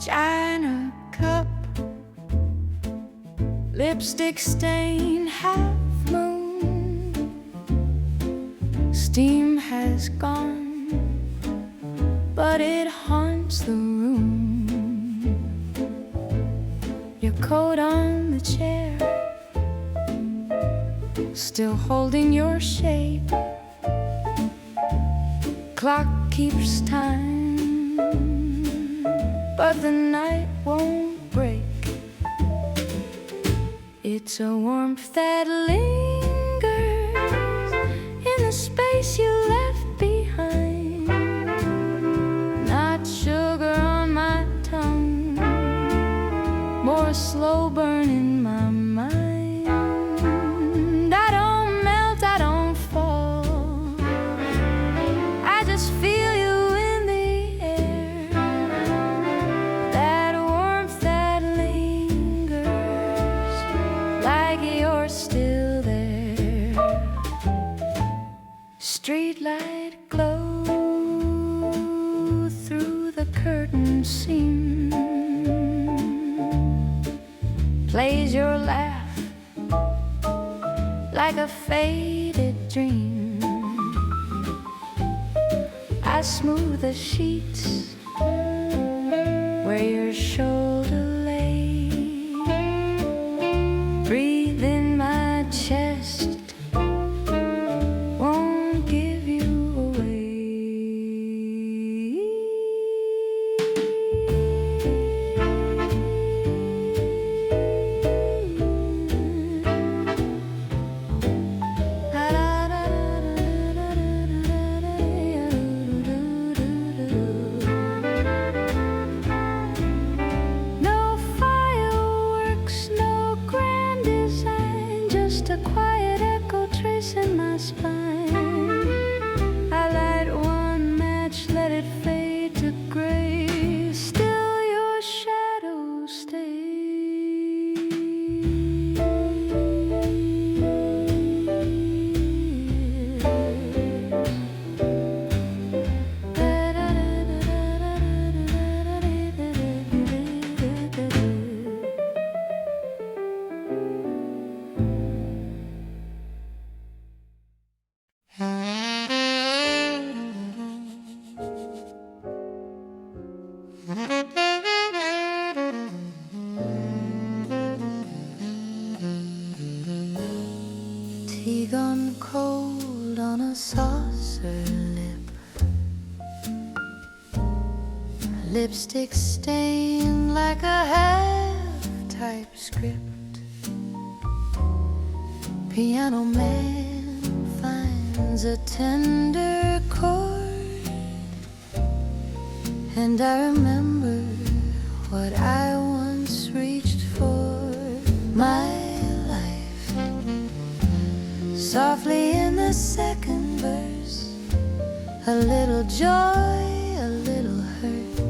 S1: China cup, lipstick stain, half moon. Steam has gone, but it haunts the room. Your coat on the chair, still holding your shape. Clock keeps time, but the night won't break. It's a warmth that lingers in the space you left behind. Not sugar on my tongue, more slow burn in my mind. I don't melt, I don't fall, I just feel you in the air. That warmth that lingers, like you're still there. Streetlight glow through the curtain seam, plays your laugh like a faded dream. I smooth the sheets where your shoulder lay. Breathe in my chest, won't give you away. lipstick stained like a half-type script. Piano man finds a tender chord, and I remember what I once reached for. My life, softly in the second verse, a little joy, a little hurt,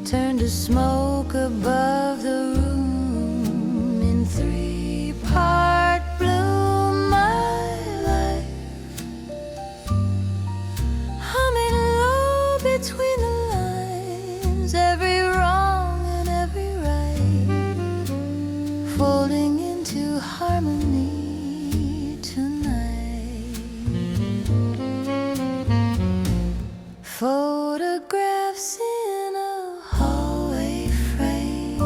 S1: turned to smoke above the room in three-part bloom. My life, humming low between the lines, every wrong and every right, folding into harmony tonight. Photographs in a hallway frame,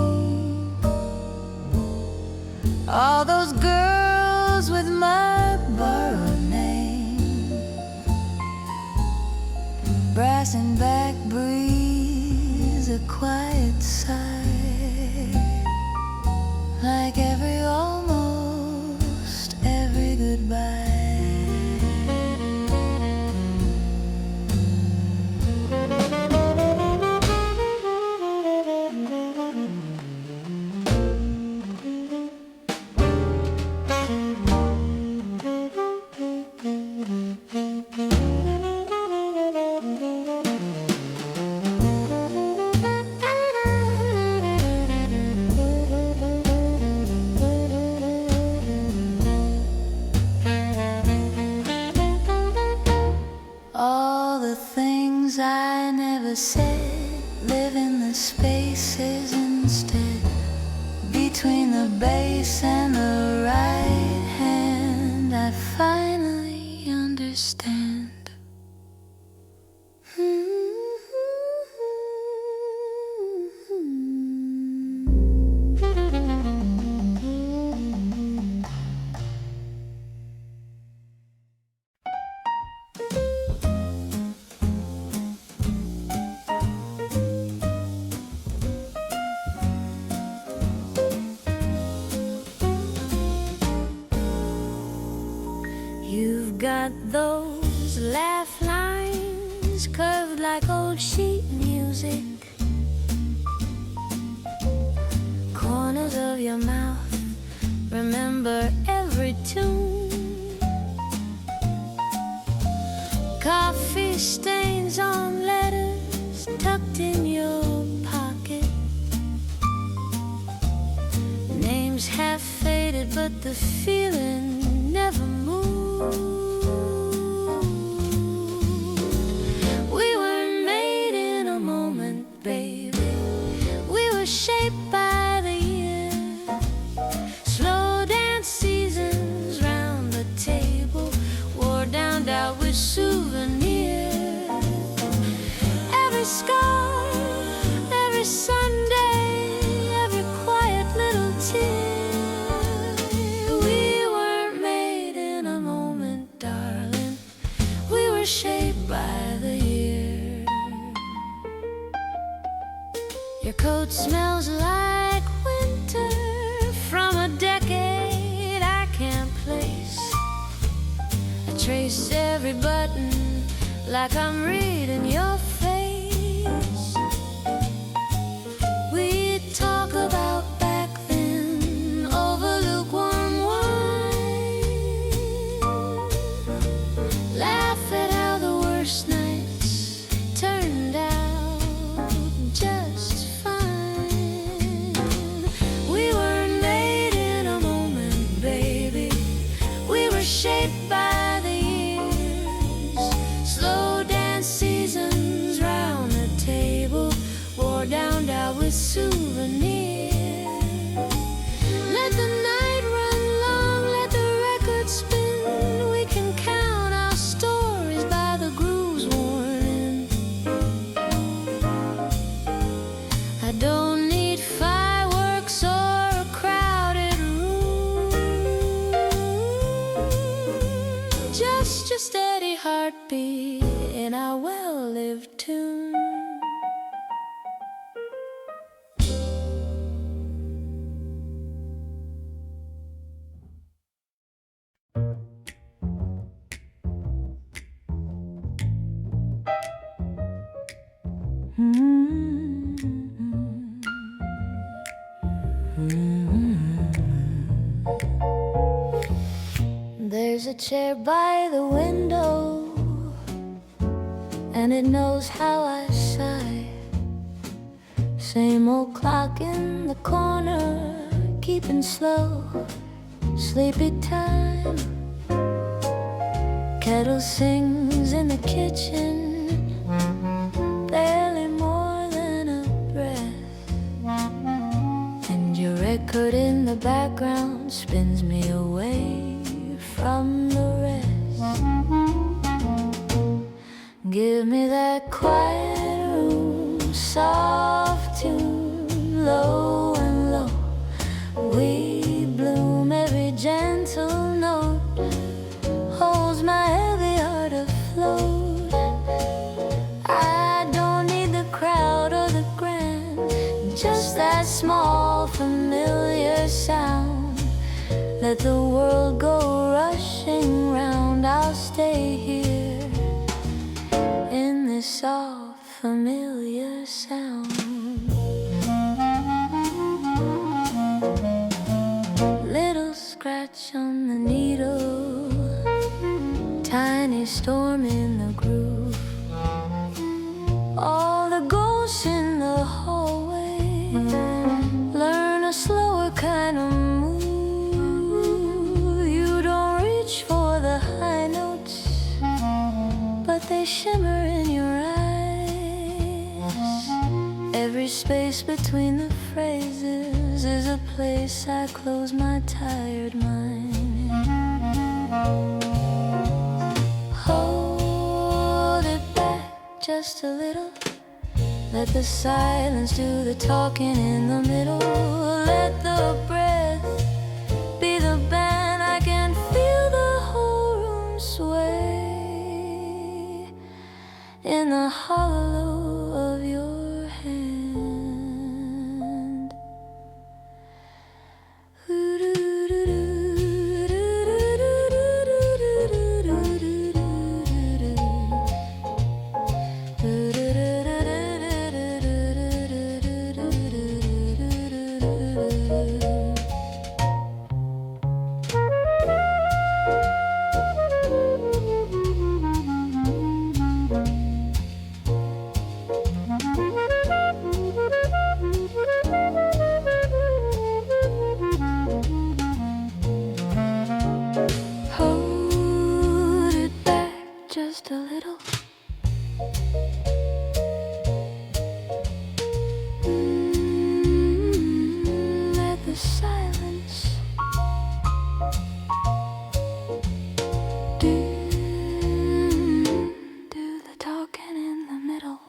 S1: all those girls with my borrowed name, brass and back breeze, a quiet sigh, like almost every goodbye. All the things I never said live in the spaces instead, between the bass and the right hand. I finally understand. You've got those laugh lines curved like old sheet music, corners of your mouth remember every tune, coffee stains on letters tucked in your pocket, names half faded but the feeling never moved. We were made in a moment, baby. We were shaped by the year. Slow dance seasons round the table, wore down with souvenirs. Every scar, every Sunday, every quiet little tear. Shaped by the year. Your coat smells like winter from a decade I can't place. I trace every button like I'm reading your face. We talk about back then over lukewarm wine, laugh at nights turned out just fine. We weren't made in a moment, baby. We were shaped by the years. Slow dance seasons round the table, wore down with souvenirs. Let the night run long, let the record spin. We can count our stories by the grooves worn in. I don't need fireworks or a crowded room, just a steady heartbeat in our well-lived tune. There's a chair by the window, and it knows how I sigh. Same old clock in the corner, keeping slow, sleepy time. Kettle sings in the kitchen, barely more than a breath. And your record in the background spins me away from the rest. Give me that quiet room, soft tune, low and low. We bloom, every gentle note holds my heavy heart afloat. I don't need the crowd or the grand, just that small familiar sound. Let the world go rushing round, I'll stay here in this soft familiar sound. Little scratch on the needle, tiny storm in the groove. All the ghosts in the hallway learn a slower kind of move. You don't reach for the high notes, but they shimmer in your eyes. Every space between the phrases is a place I close my tired mind. Hold it back just a little, let the silence do the talking in the middle. Let the breath be the band, I can feel the whole room sway in the hollow of your hand. Hold it back just a little. Let the silence do the talking in the middle.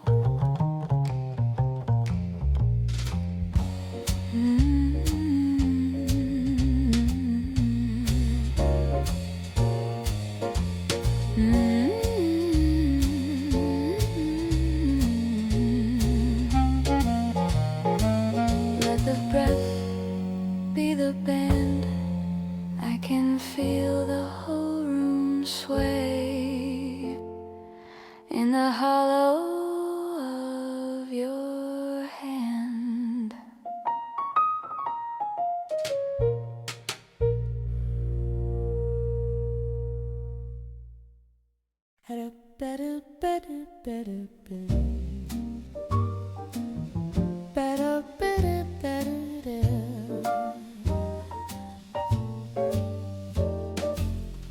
S1: Let the breath be the band, I can feel the whole room sway in the hollow of your hand.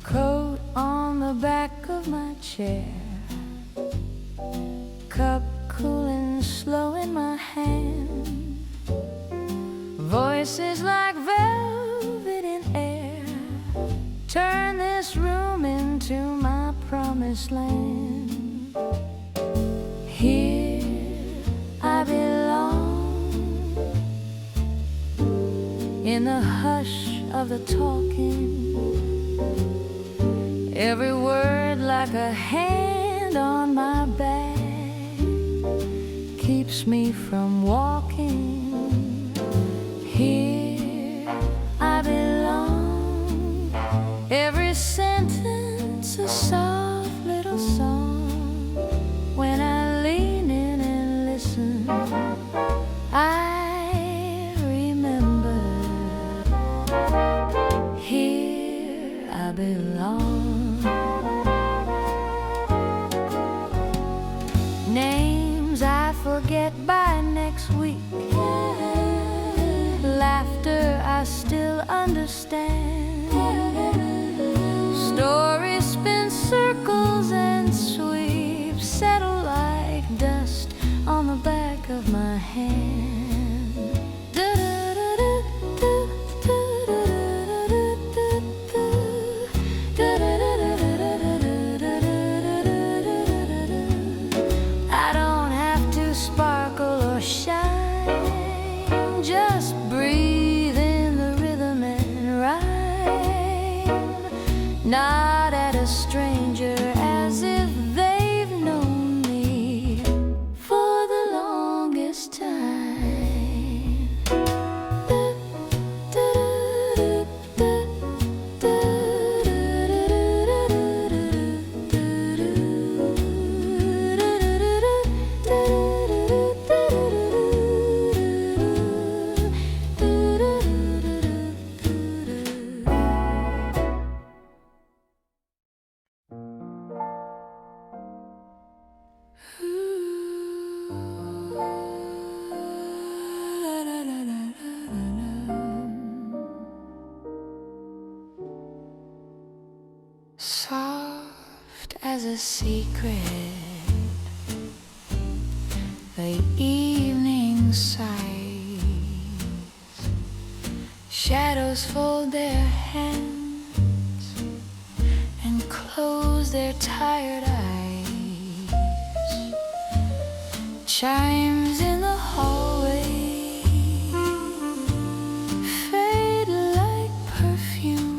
S1: Coat on the back of my chair, cup cooling slow in my hand. Voices like velvet in air, turn this room into my promised land. Here I belong, in the hush of the talking. Every word like a hand on my back keeps me from walking. Here I belong, every sentence a soft little song. When I lean in and listen names I forget by next week. Laughter I still understand. Stories spin circles and sweep, settle like dust on the back of my hand. I don't have to sparkle or shine, just breathe in the rhythm and rhyme. Nod at a stranger as if they've known me for the longest time. Soft as a secret, the evening sighs. Shadows fold their hands and close their tired eyes. Chimes in the hallway fade like perfume.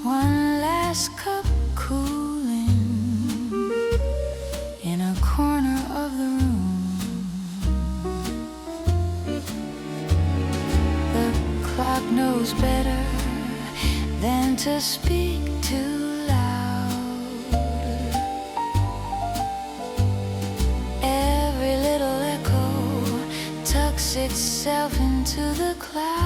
S1: One last cup cooling in a corner of the room. The clock knows better than to speak too loud. Every little echo tucks itself into the cloud.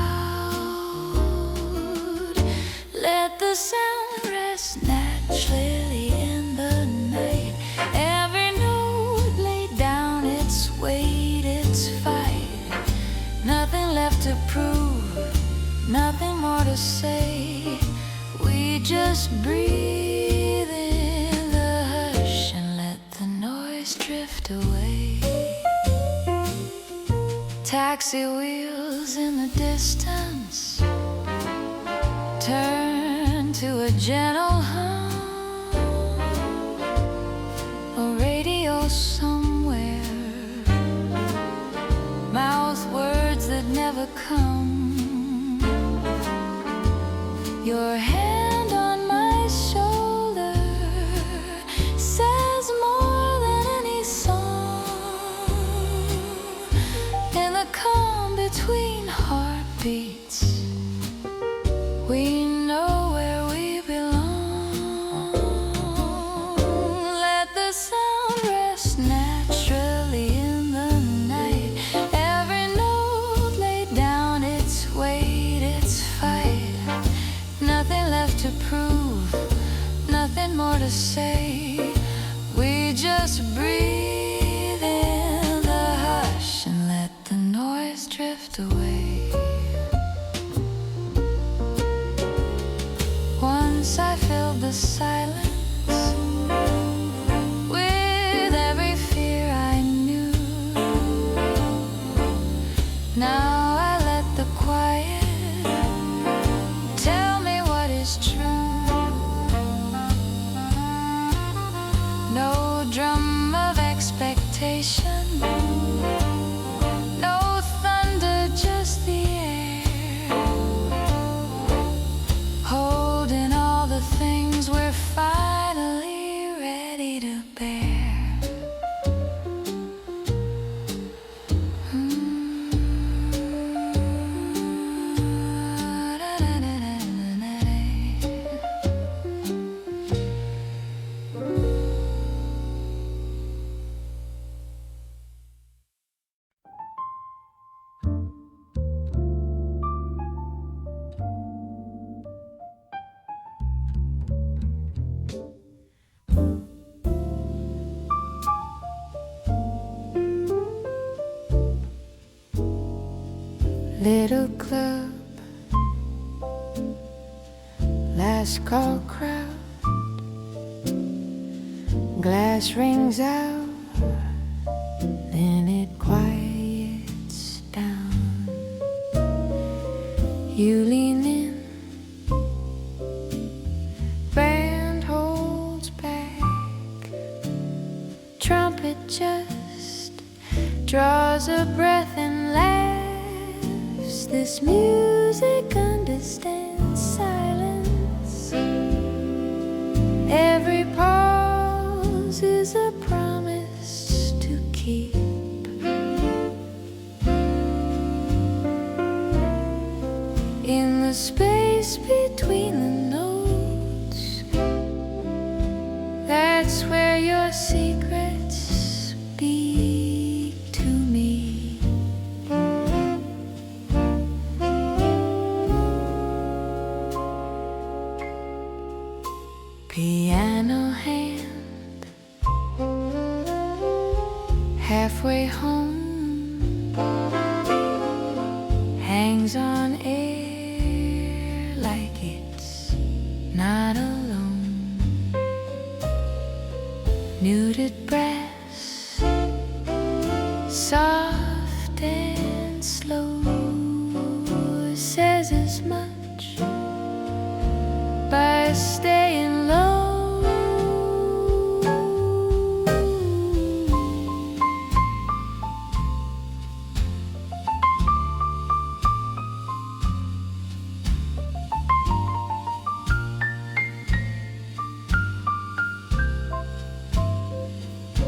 S1: Let the sound rest naturally in the night. Every note laid down its weight, its fight. Nothing left to prove, nothing more to say. We just breathe in the hush and let the noise drift away. Taxi wheels in the distance turn to a gentle hum. A radio somewhere mouth words that never come. Your hand on my shoulder says more than any song. In the calm between heartbeats, we know where we belong. Let the sound rest naturally in the night. Every note laid down its weight, its fight. Nothing left to prove, nothing more to say. We just breathe in the hush and let the noise drift away. Once I filled the silence with every fear I knew. Now I let the quiet tell me what is true. No drum of expectation, no thunder, just the air, holding all the things we're finally ready to bear. little club, last call crowd, glass rings out, then it quiets down. You lean in, band holds back, trumpet just draws a breath and laughs. This music understands silence. Every pause is a promise to keep. In the space between the notes, that's where your secrets speak to me. Piano hand, halfway home, hangs on air like it's not alone. Muted brass, soft and slow, says as much by staying low.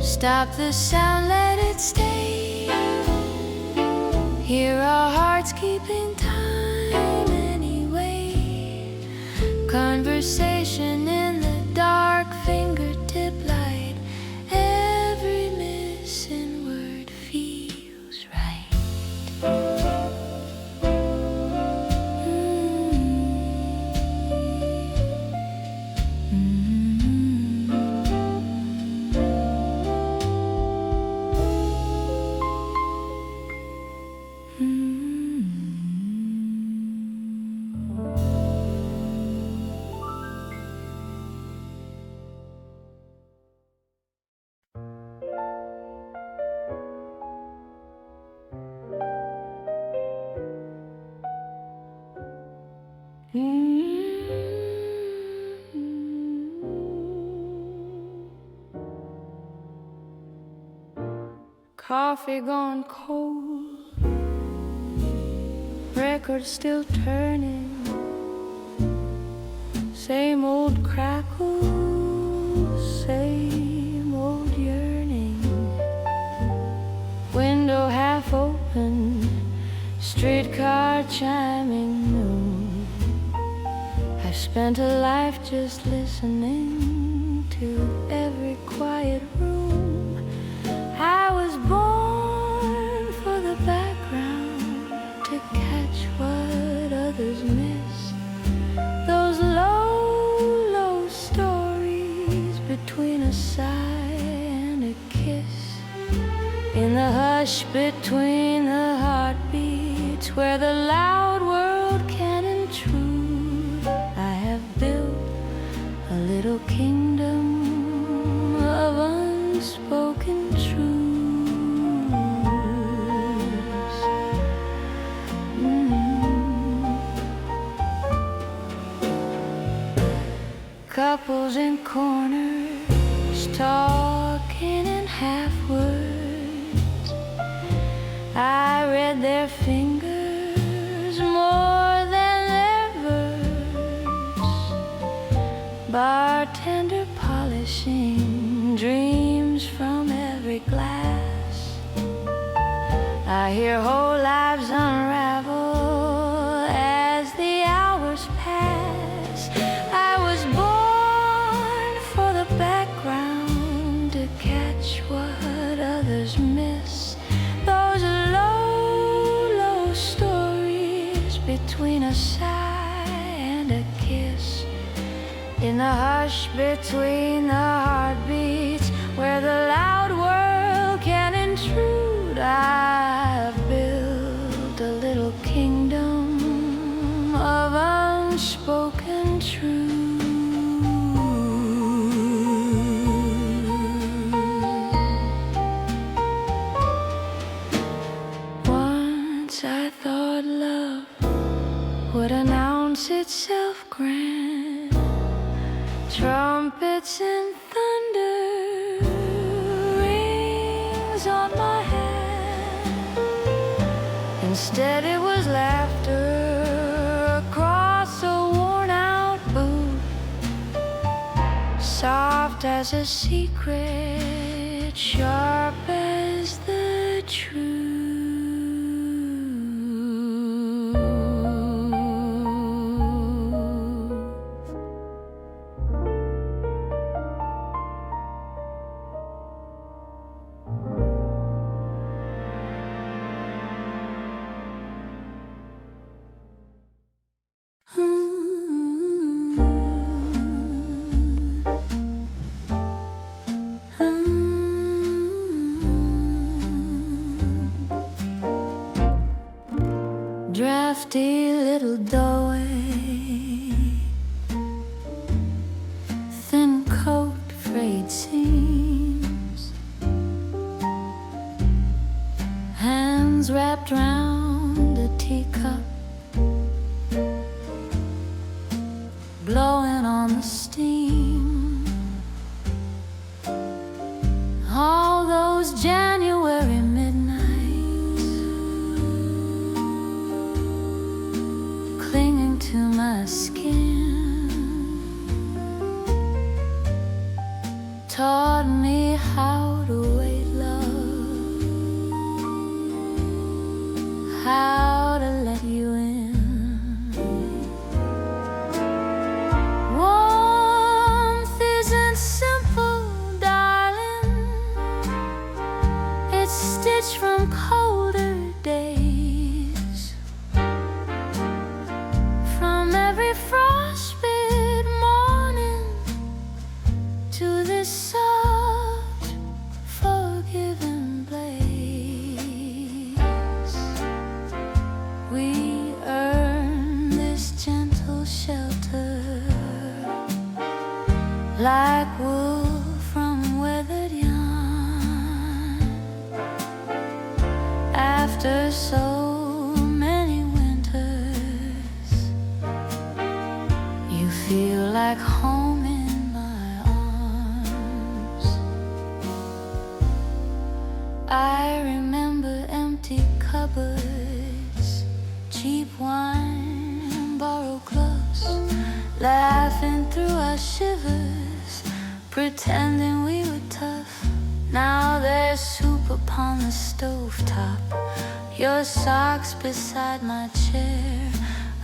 S1: Stop the sound, let it stay. Hear our hearts keeping time anyway. Conversation in the dark, fingertip light. Every missing word feels right. Coffee gone cold, record still turning, same old crackles, same old yearning. Window half open, streetcar chiming noon. I've spent a life just listening to every quiet room. I was born for the background, to catch what others miss. Those low, low stories between a sigh and a kiss. In the hush between the heartbeats, where the loud world can intrude, I have built a little kingdom of unspoken truths. Couples in corners, talking in half words. I read their fingers more than their words. Bartender polishing dreams from every glass. I hear whole lives unravel as the hours pass. I was born for the background, to catch what others miss. Those low, low stories between a sigh and a kiss. In the hush between the heartbeats, where the loud world can intrude, I've built a little kingdom Instead it was laughter across a worn-out boot, soft as a secret, sharp as the truth. Drafty little doorway, thin coat, frayed seams, hands wrapped round a teacup, blowing on the steam. All those January midnights, clinging to my skin, taught me how to wait, love, how to let you in. Warmth isn't simple, darling, it's stitched from colder days, from every frostbit morning to this soft, forgiving place. We earn this gentle shelter like wool from weathered yarn. After so many winters, you feel like home in my arms. I remember empty cupboards, cheap wine, borrowed clothes, laughing through our shivers, pretending we were tough. Now there's soup upon the stovetop, your socks beside my chair,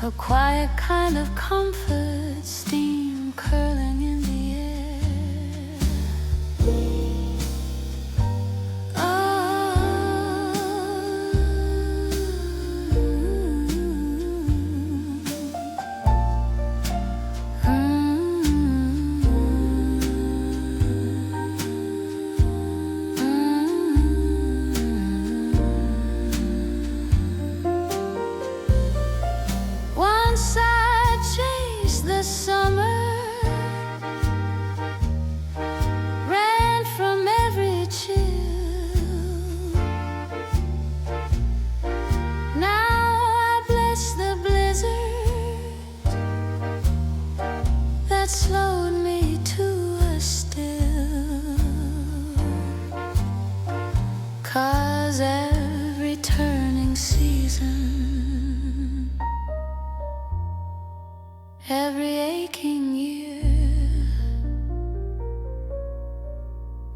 S1: a quiet kind of comfort, steam curling in the air. Once I chased the summer, ran from every chill. Now I bless the blizzard that slowed me to a still. 'Cause every turning season, every aching year,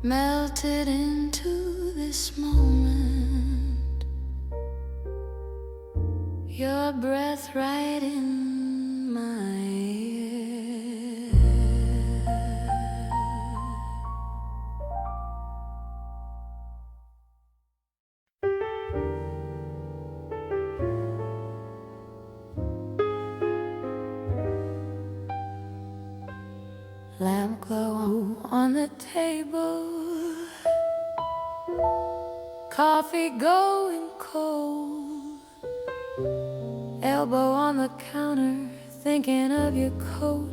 S1: melted into this moment, your breath right in my ear. Lamp glow on the table, coffee going cold, elbow on the counter, thinking of your coat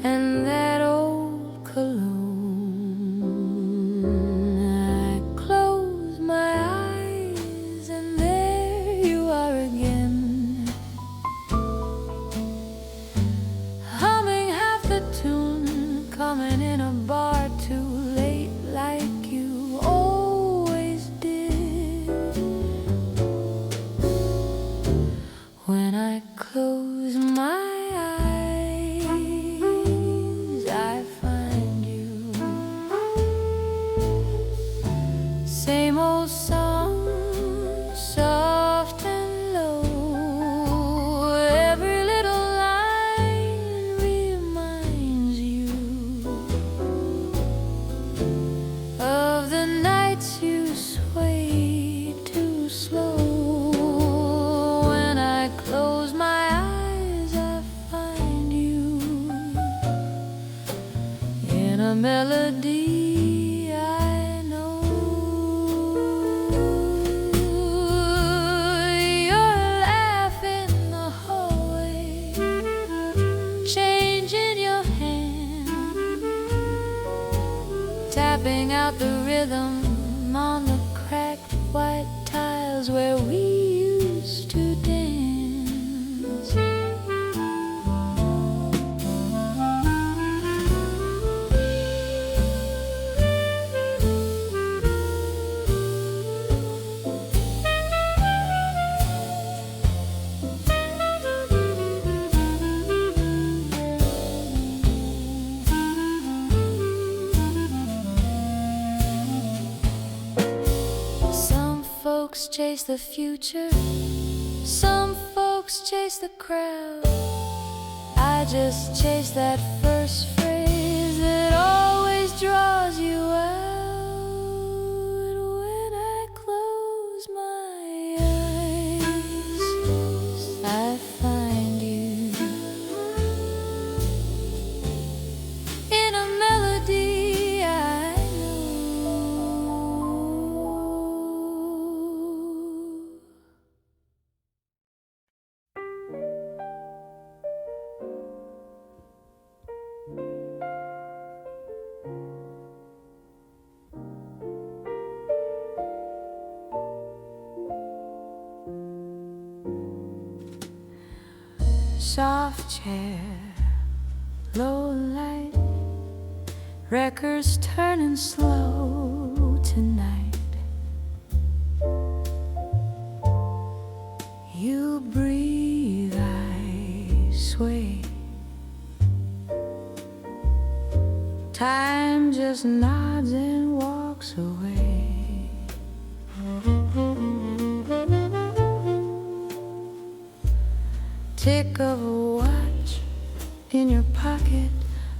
S1: and that old cologne. I close my eyes and there you are again, humming half the tune, coming in a bar too late like you always did. Same old song, soft and low. Every little line reminds you of the nights you swayed too slow. When I close my eyes, I find you in a melody. Tapping out the rhythm on the cracked white tiles where we used to dance. Folks chase the future, some folks chase the crowd. I just chase that first phrase that always draws you out. When I close my eyes, I find you in a melody. Soft chair, low light, records turning slow tonight. You breathe, I sway. Time just nods and walks away. Tick of a watch in your pocket,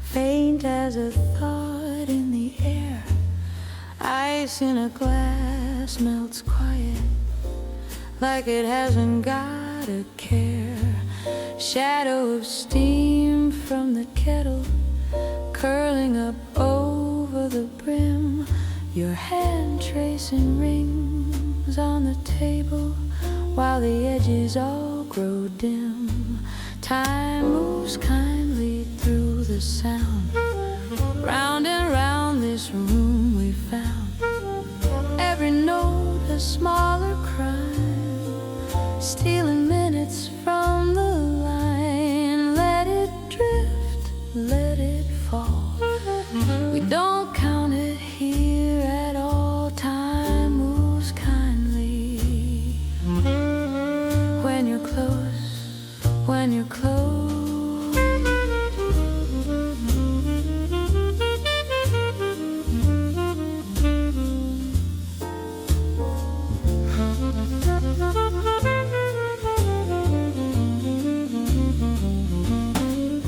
S1: faint as a thought in the air. Ice in a glass melts quiet, like it hasn't got a care. Shadow of steam from the kettle, curling up over the brim. Your hand tracing rings on the table, while the edges all grow dim. Time moves kindly through the sound. Round and round this room we found. Every note a smaller crime, stealing minutes from the line. Let it drift, let it fall. We don't count it here at all. Time moves kindly when you're close, when you're close.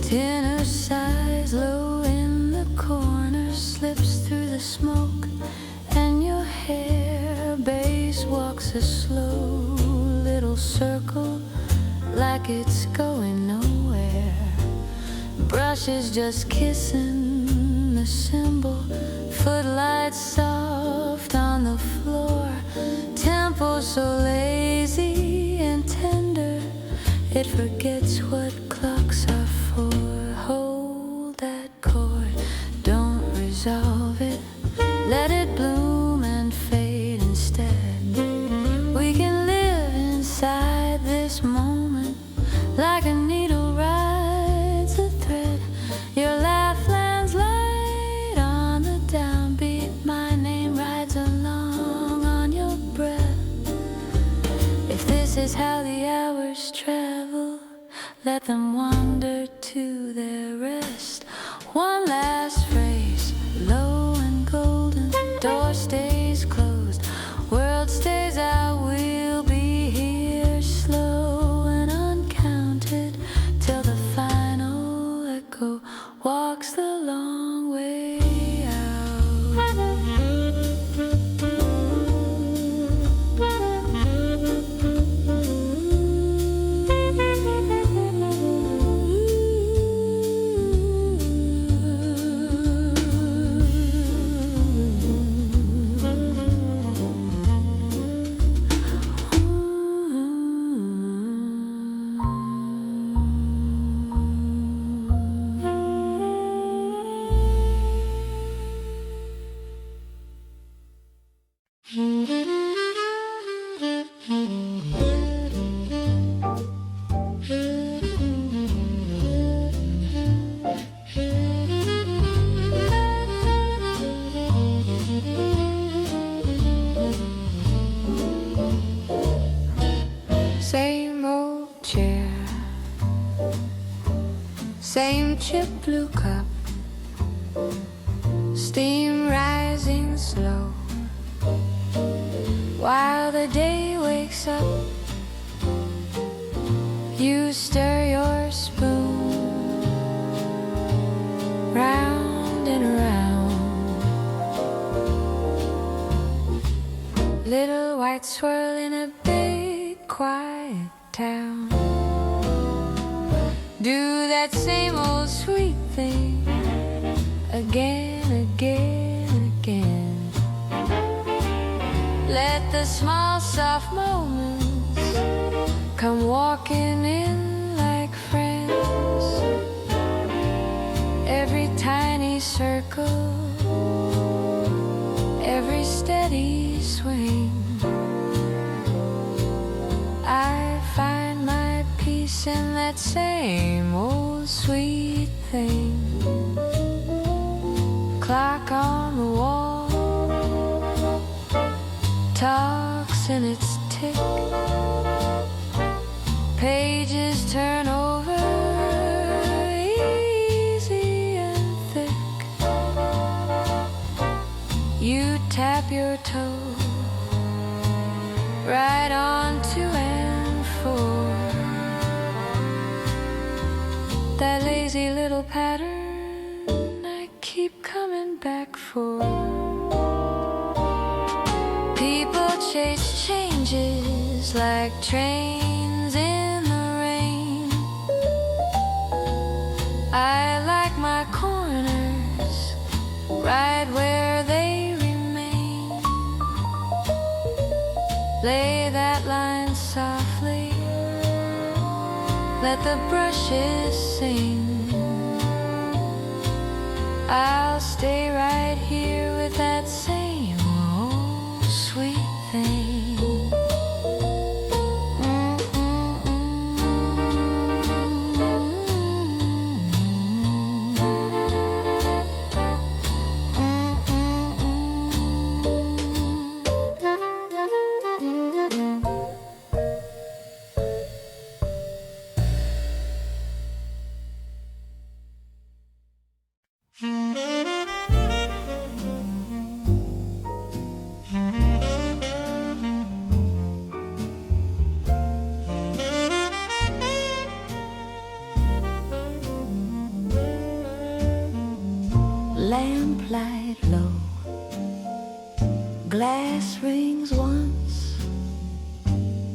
S1: Dinner size low in the corner, slips through the smoke, and your hair base walks a slow little circle, like it's going nowhere. Brushes just kissing the cymbal, footlights soft on the floor. Tempo so lazy and tender, it forgets what clocks are for. Hold that chord, don't resolve it, let it bloom and fade instead. We can live inside this moment, like a needle rides a thread. Your laugh lands light on the downbeat, my name rides along on your breath. If this is how the hours travel, let them wander to their rest. One last phrase, low and golden, door stays closed, steamship blue cup, steam rising slow, while the day wakes up. You stir your spoon round and round. Little white swirl in a big quiet town. Do that same old sweet thing again, again, again. Let the small soft moments come walking in like friends. Every tiny circle, every steady swing, I find my peace in that same old sweet thing. Clock on the wall talks in its tick. Pages turn over easy and thick. You tap your toe right on 2 and 4. That lazy little pattern I keep coming back for. People chase changes like trains in the rain. I like my corners right where they remain. Lay that line softly, let the brushes sing. I'll stay right here with that same old sweet thing. Lamplight low, glass rings once.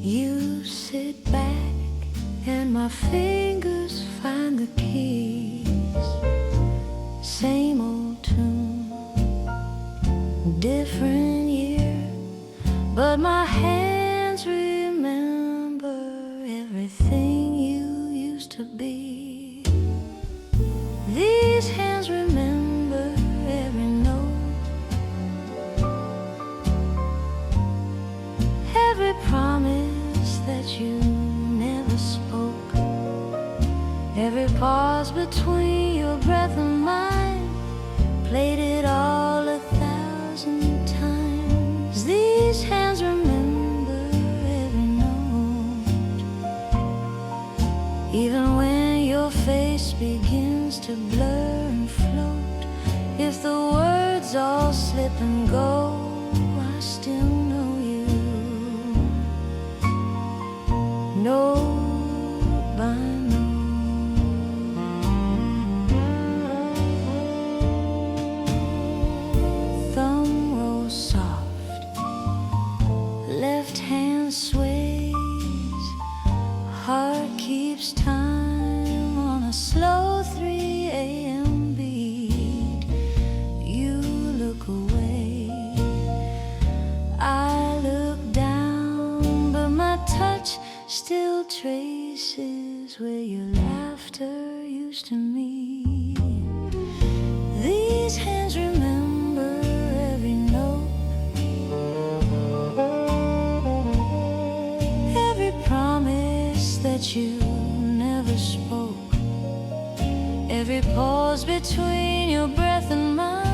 S1: You sit back and my fingers find the keys. Same old tune, different year, but my hands remember everything you used to be. These hands remember every note, every promise that you never spoke, every pause between your breath and mine. Played it all 1,000 times. These hands remember every note, even when your face begins to blur and float. If the words all slip and go, I still know you. Note by note. Thumb rolls soft, left hand sways, heart keeps time on a slow 3 a.m. beat. You look away, I look down, but my touch still traces where your laughter used to meet. These hands remember every note, every promise that you never spoke, every pause between your breath and mine.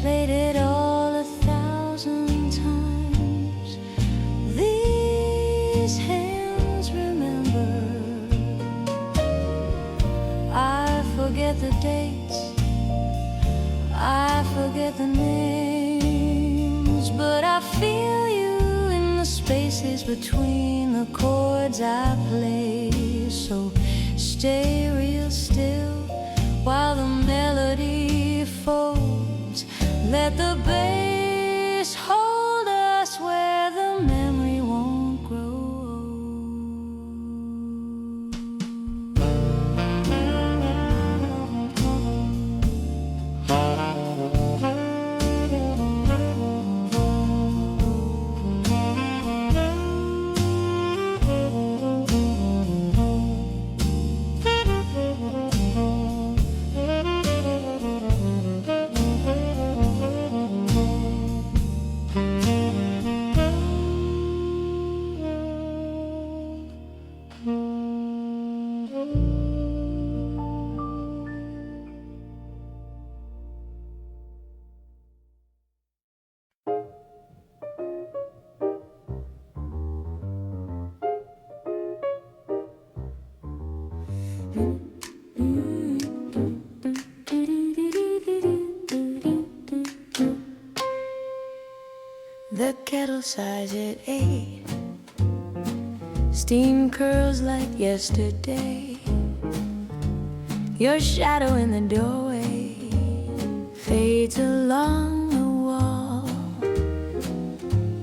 S1: Played it all 1,000 times. These hands remember. I feel you in the spaces between the chords I play. So stay real still while the melody folds. Let the bass hold us where the memory won't grow. The kettle sighs at 8. Steam curls like yesterday. Your shadow in the doorway fades along the wall.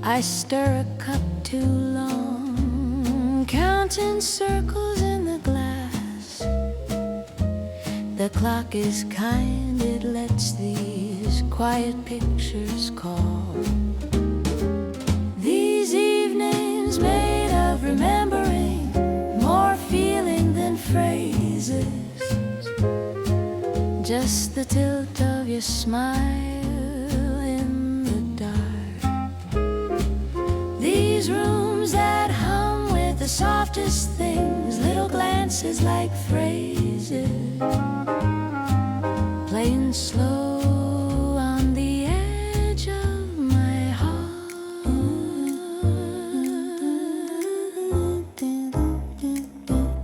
S1: I stir a cup too long, counting circles in the glass. The clock is kind, it lets these quiet pictures call. These evenings made of remembering, more feeling than phrases. Just the tilt of your smile in the dark. These rooms that hum with the softest things, little glances like phrases, playing slow on the edge of my heart.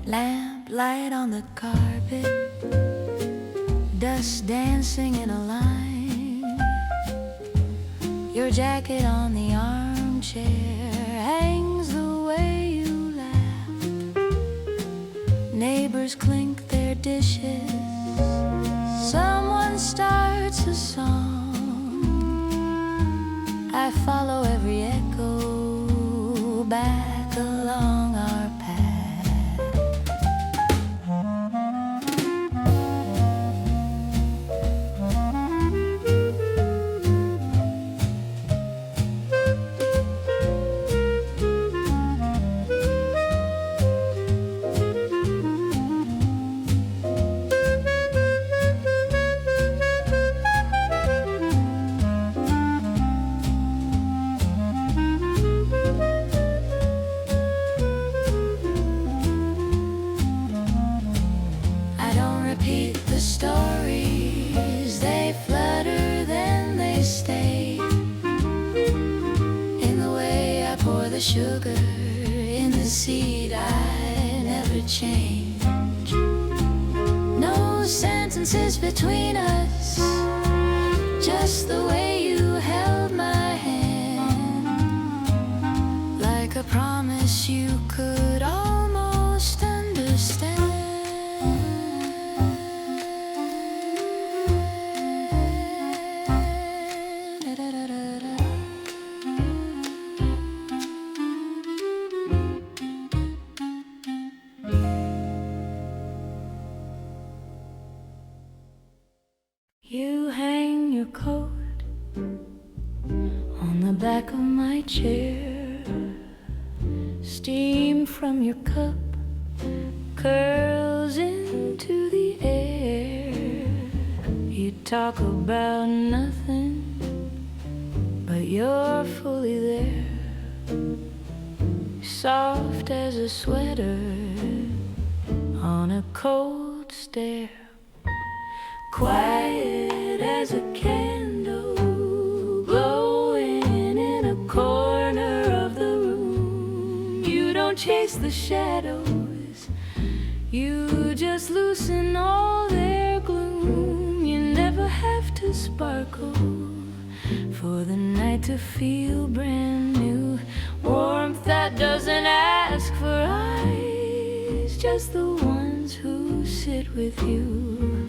S1: Lamp light on the carpet, dust dancing in a line. Your jacket on the armchair hangs the way you laugh. Neighbors clink their dishes, someone starts a song. I follow every echo back along our path. Stories, they flutter, then they stay. In the way I pour the sugar in the seed, I never change. No sentences between us, just the way you held my hand, like a promise you could almost understand. You hang your coat on the back of my chair. Steam from your cup curls into the air. You talk about nothing, but you're fully there. Soft as a sweater on a cold stair. Quiet as a candle glowing in a corner of the room. You don't chase the shadows, you just loosen all their gloom. You never have to sparkle for the night to feel brand new. Warmth that doesn't ask for eyes, just the ones who sit with you.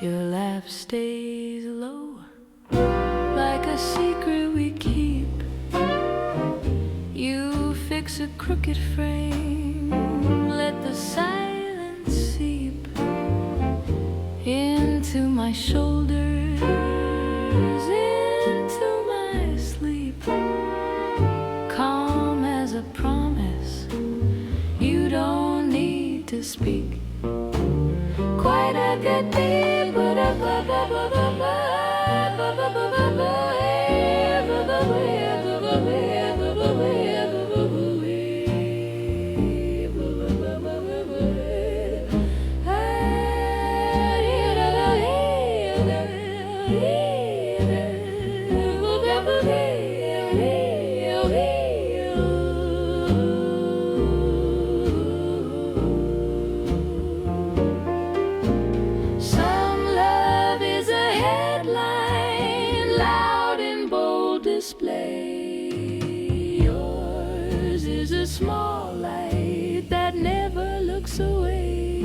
S1: Your laugh stays low, like a secret we keep. You fix a crooked frame, let the silence seep into my shoulders, into my sleep. Calm as a promise, you don't need to speak. Quite a good day, but a blah blah blah blah blah blah blah blah blah blah. Yours is a small light that never looks away.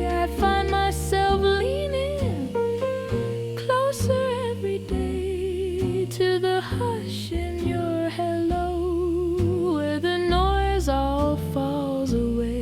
S1: I find myself leaning closer every day to the hush in your hello, where the noise all falls away.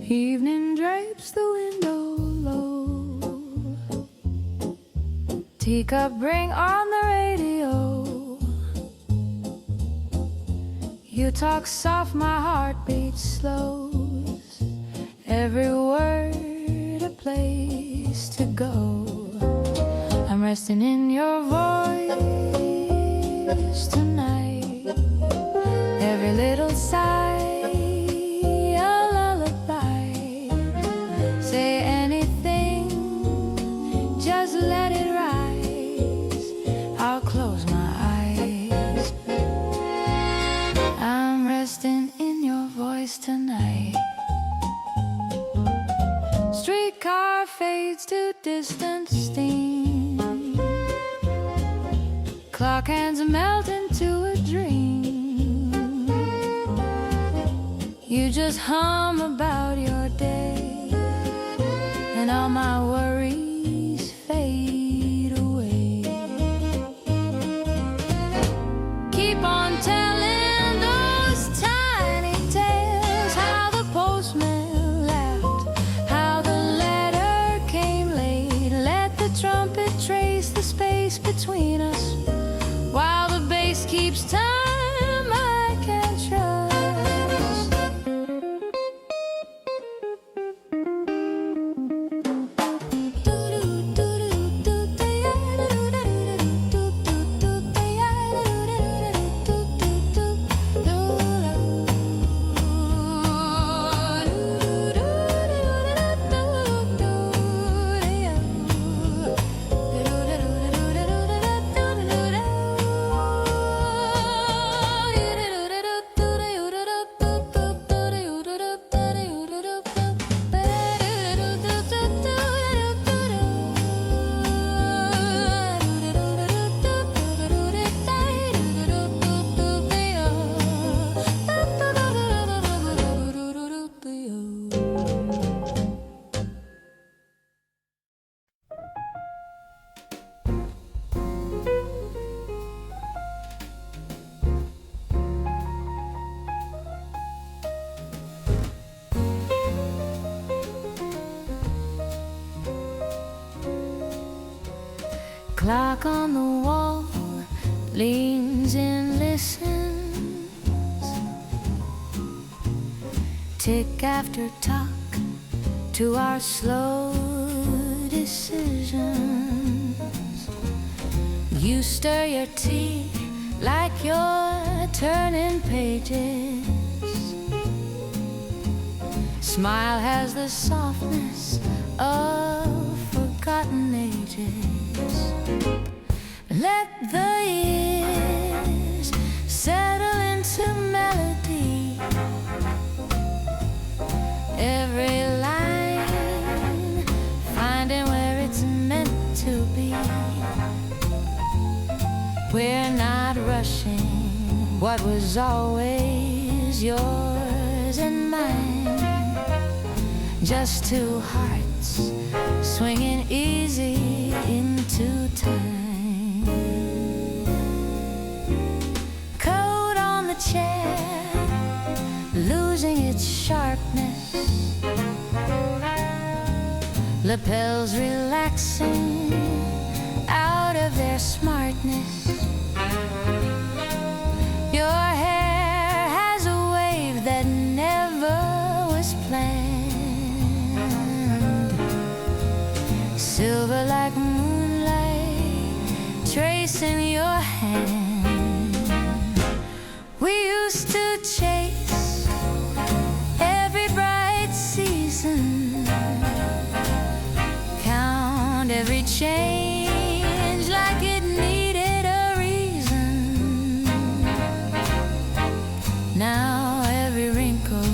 S1: Evening drapes the window low. Teacup bring on the radio. You talk soft, my heart beats slows. Every word a place to go. I'm resting in your voice tonight. Every little sigh, tonight. Streetcar fades to distant steam. Clock hands melt into a dream. You just hum about your day, and all my worries fade away. Keep on telling between us, while the bass keeps time I can't trust. Clock on the wall leans in. listens, tick after talk to our slow decisions. You stir your tea like you're turning pages. Smile has the softness of forgotten ages. Let the years settle into melody. Every line finding where it's meant to be. We're not rushing what was always yours and mine. Just two hearts swinging easy into time. Coat on the chair, losing its sharpness. Lapels relaxing out of their smartness. Your hair has a wave that never was planned. Silver like moonlight tracing your hand. We used to chase every bright season, count every change like it needed a reason. Now every wrinkle,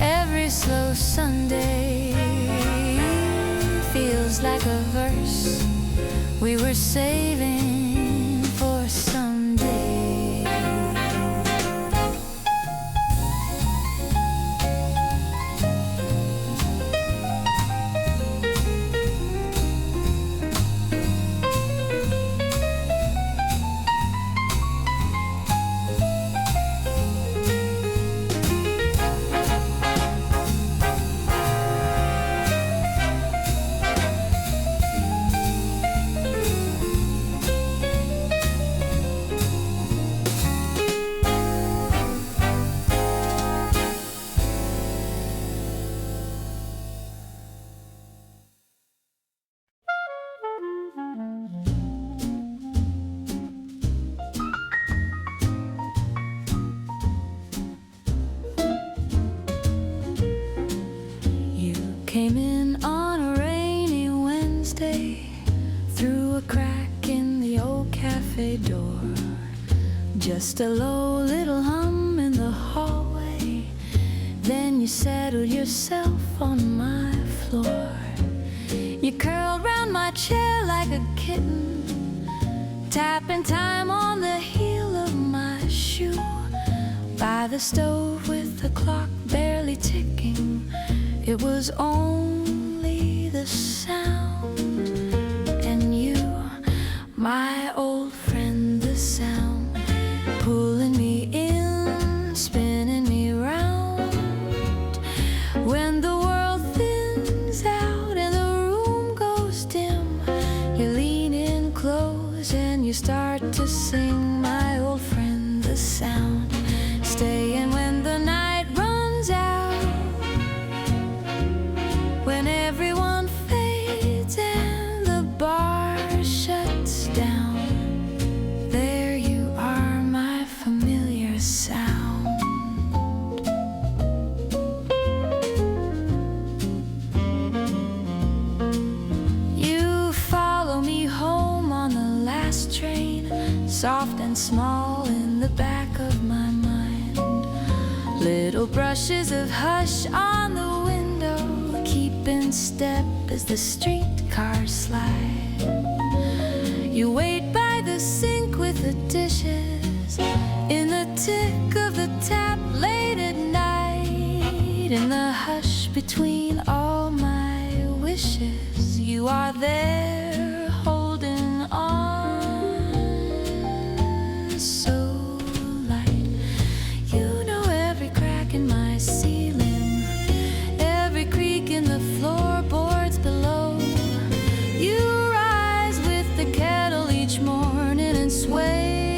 S1: every slow Sunday feels like a verse we were saving for someday. Came in on a rainy Wednesday through a crack in the old cafe door. Just a low little hum in the hallway. Then you settled yourself on my floor. You curled round my chair like a kitten, tapping time on the heel of my shoe. By the stove with the clock barely ticking, it was only the sound. And you, my old friend, the sound, pulling me in, spinning me round. When the world thins out and the room goes dim, you lean in close and you start to sing. My old friend, the sound, staying when the night runs out. When everyone fades and the bar shuts down, there you are, my familiar sound. You follow me home on the last train, soft and small in the back of my mind. Little brushes of hush on the window, keeping step as the streetcars slide. You wait by the sink with the dishes, in the tick of the tap late at night. In the hush between all my wishes, you are there holding on so light. You know every crack in my ceiling, every creak in the floorboards below. You rise with the kettle each morning and sway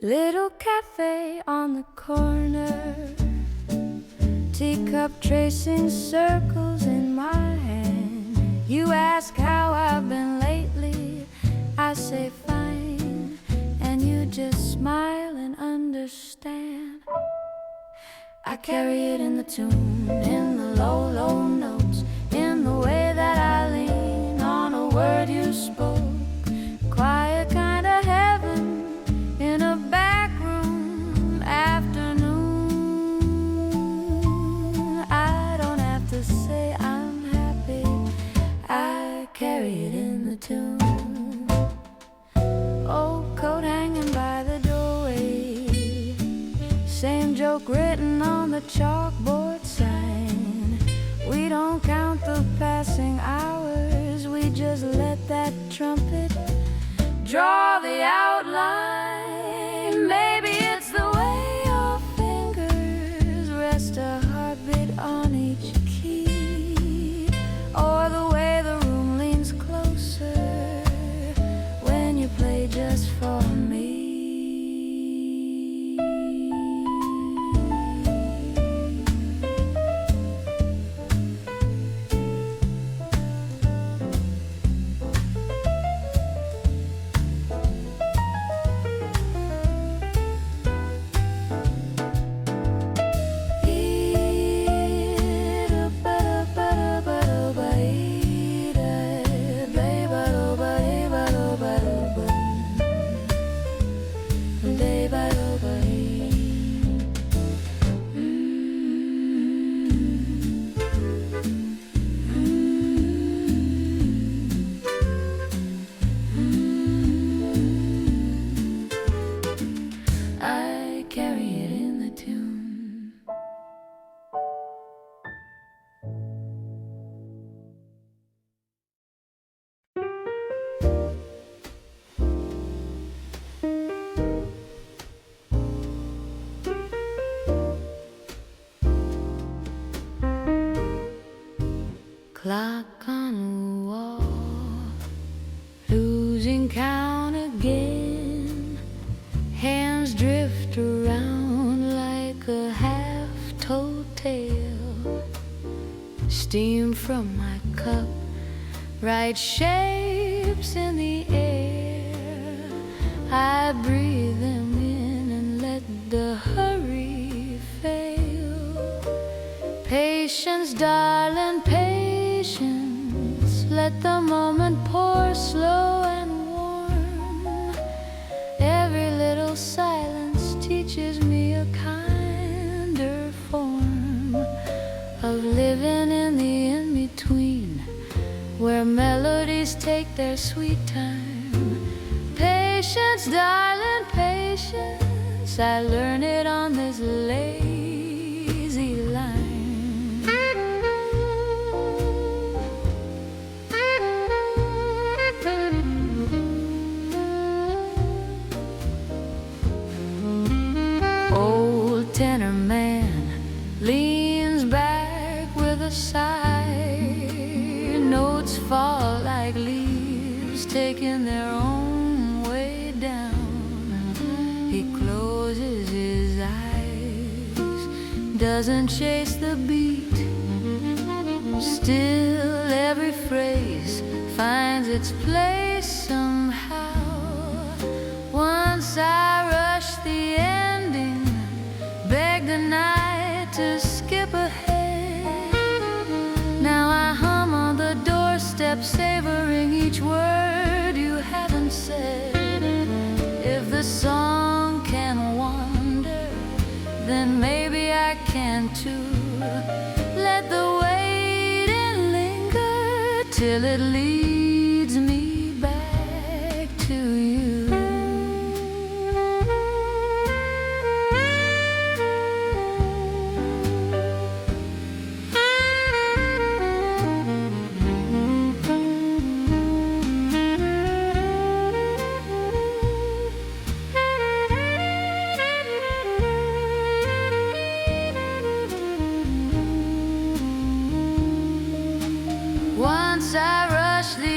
S1: Little cafe on the corner, teacup tracing circles in my hand. You ask how I've been lately, I say fine, and you just smile and understand. I carry it in the tune, in the low, low notes, in the way that I lean on a word you spoke. Quiet kind of heaven in a back room afternoon. I don't have to say I'm happy, I carry it in the tune. Old coat hanging by the doorway, same joke written on the chalkboard sign. We don't count the passing hours, we just let that trumpet draw the outline. Maybe it's the way your fingers rest a heartbeat on each key, or the way the room leans closer when you play just for me. Clock on the wall, losing count again. Hands drift around like a half-told tale. Steam from my cup, right shapes in the air. I breathe them in and let the hurry fail. Patience, darling, patience. Let the moment pour slow and warm. Every little silence teaches me a kinder form of living in the in-between, where melodies take their sweet time. Patience, darling, patience. I learn it on this lazy line. Tenor man leans back with a sigh. Notes fall like leaves taking their own way down. He closes his eyes, doesn't chase the beat. Still every phrase finds its place somehow. Once I rush the ending, beg the night to skip ahead. Now I hum on the doorstep, savoring each word you haven't said. If the song can wander, then maybe I can too. Let the waiting linger till it leads me back to you. Once I rush the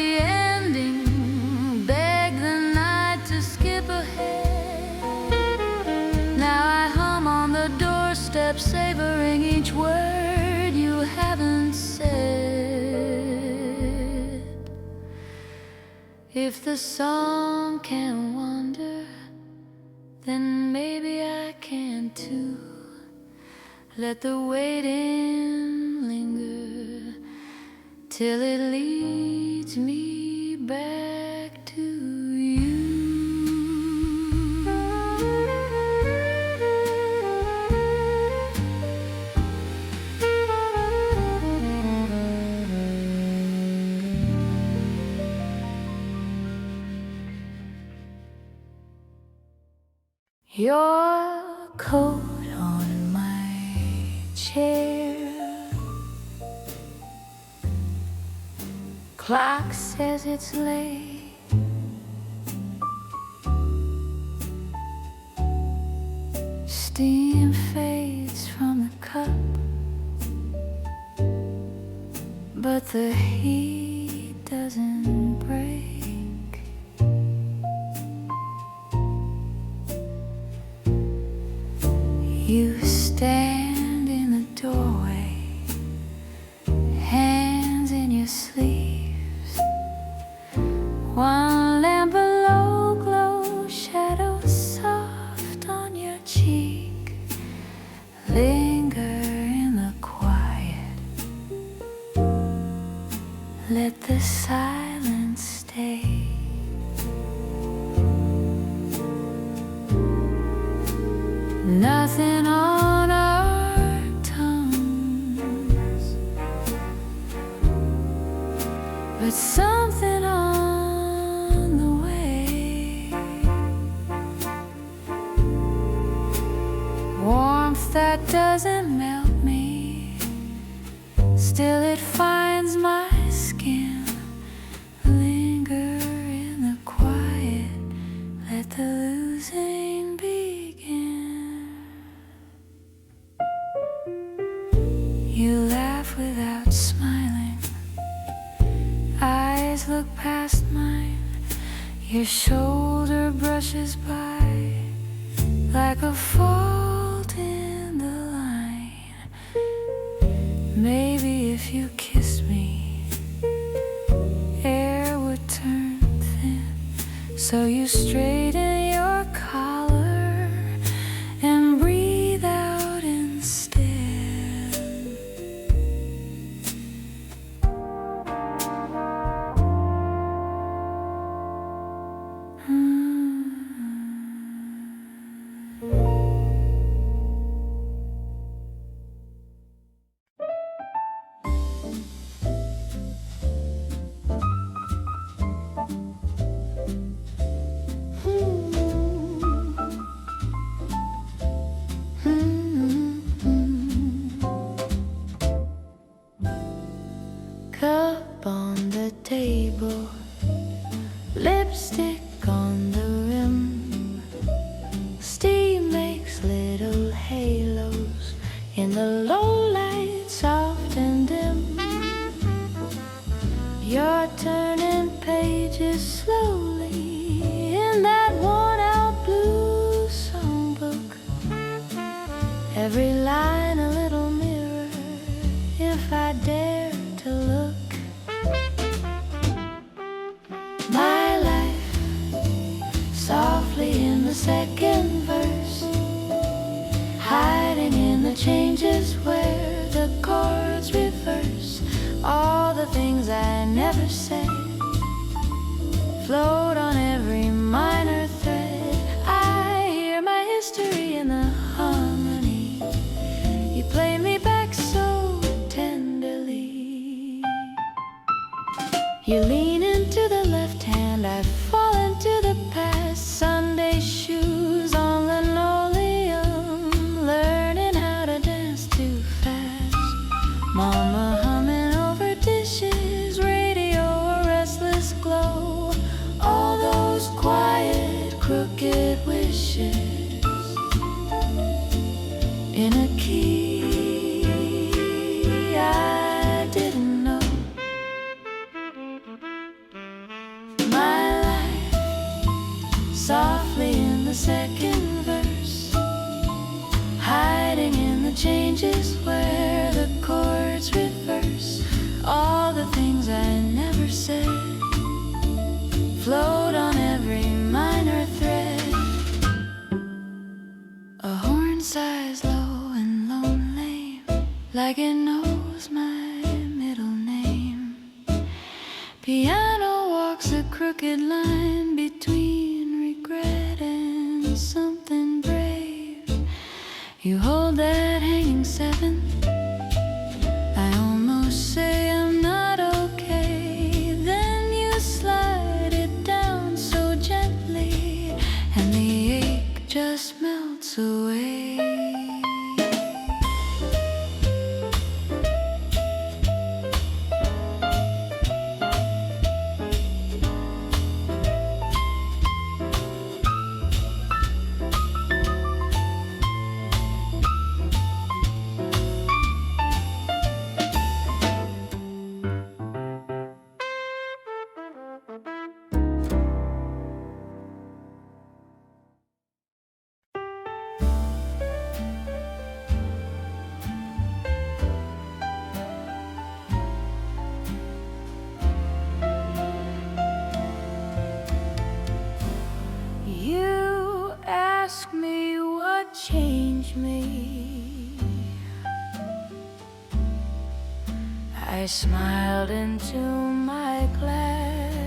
S1: kept savoring each word you haven't said. If the song can wander, then maybe I can too. Let the waiting linger till it leads me back to you. Your coat on my chair, clock says it's late. Steam fades from the cup, but the heat doesn't break. You stand in the doorway, hands in your sleeves. One lamp below glows, shadows soft on your cheek. Linger in the quiet, let the silence stay. Nothing on our tongues, but something on the way. Warmth that doesn't melt me, still it finds my skin. Linger in the quiet, let the losing begin. You laugh without smiling, eyes look past mine. Your shoulder brushes by like a fault in the line. Maybe if you kissed me, air would turn thin. So you straighten your collar and breathe out instead. Cup on the table, lipstick on the rim. Steam makes little halos in the low light, soft and dim. You're turning pages slowly in that worn-out blue songbook. Every line a little mirror, if I dare to look. My life, softly in the second verse, hiding in the changes where the chords reverse. All the things I never said float on every minor thread. I hear my history in the harmony. You play me back so tenderly. You lean into the left hand, I fall into the past. Sunday shoes on linoleum, learning how to dance too fast. Mama humming over dishes, radio a restless glow. All those quiet, crooked wishes in a key I didn't know. like it knows my middle name. Piano walks a crooked line between regret and something brave. You hold that hanging seventh. I almost say I'm not okay. Then you slide it down so gently, and the ache just melts away. Ask me what changed me. I smiled into my glass.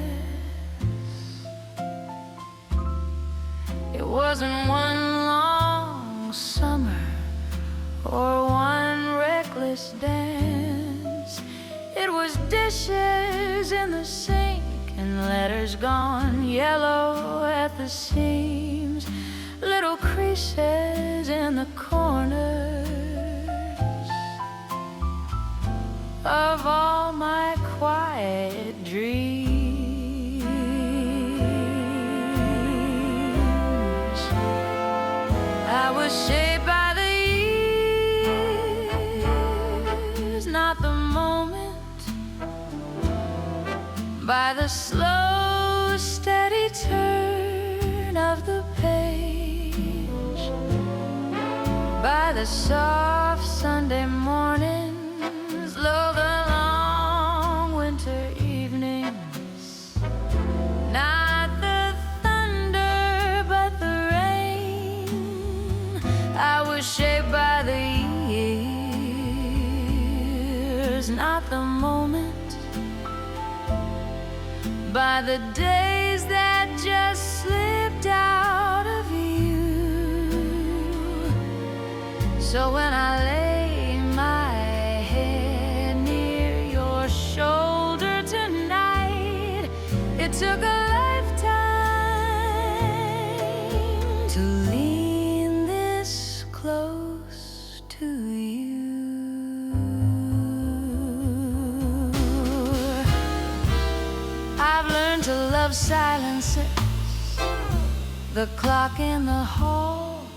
S1: It wasn't one long summer or one reckless dance. It was dishes in the sink and letters gone yellow at the seams, little creases in the corners of all my quiet dreams. I was shaped by the years, not the moment, by the slow, steady turn of the page, by the soft Sunday mornings, lo, the long winter evenings, not the thunder but the rain. I was shaped by the years, not the moment, by the days that just slipped out of you. So when I lay my head near your shoulder tonight, it took a lifetime to lean this close to you. I've learned to love silences, the clock in the hall,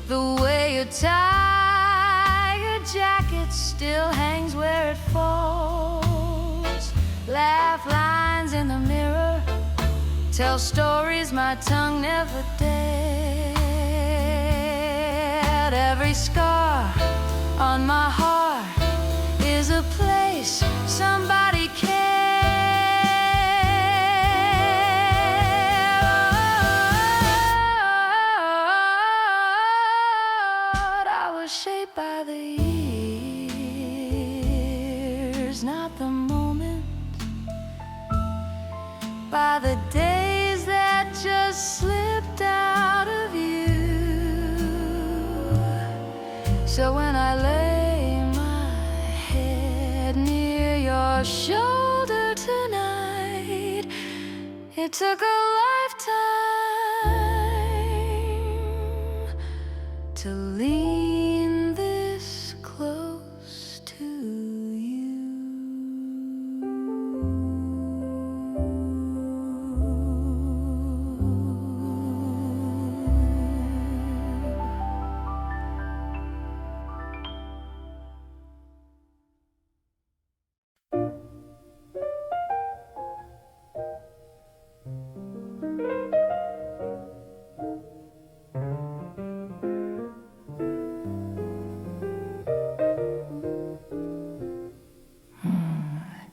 S1: the way you tie your jacket still hangs where it falls. Laugh lines in the mirror, tell stories my tongue never dared. Every scar on my heart is a place somebody cared. Shaped by the years, not the moment, by the days that just slipped out of you. So when I lay my head near your shoulder tonight, it took a lifetime to lean this close to you.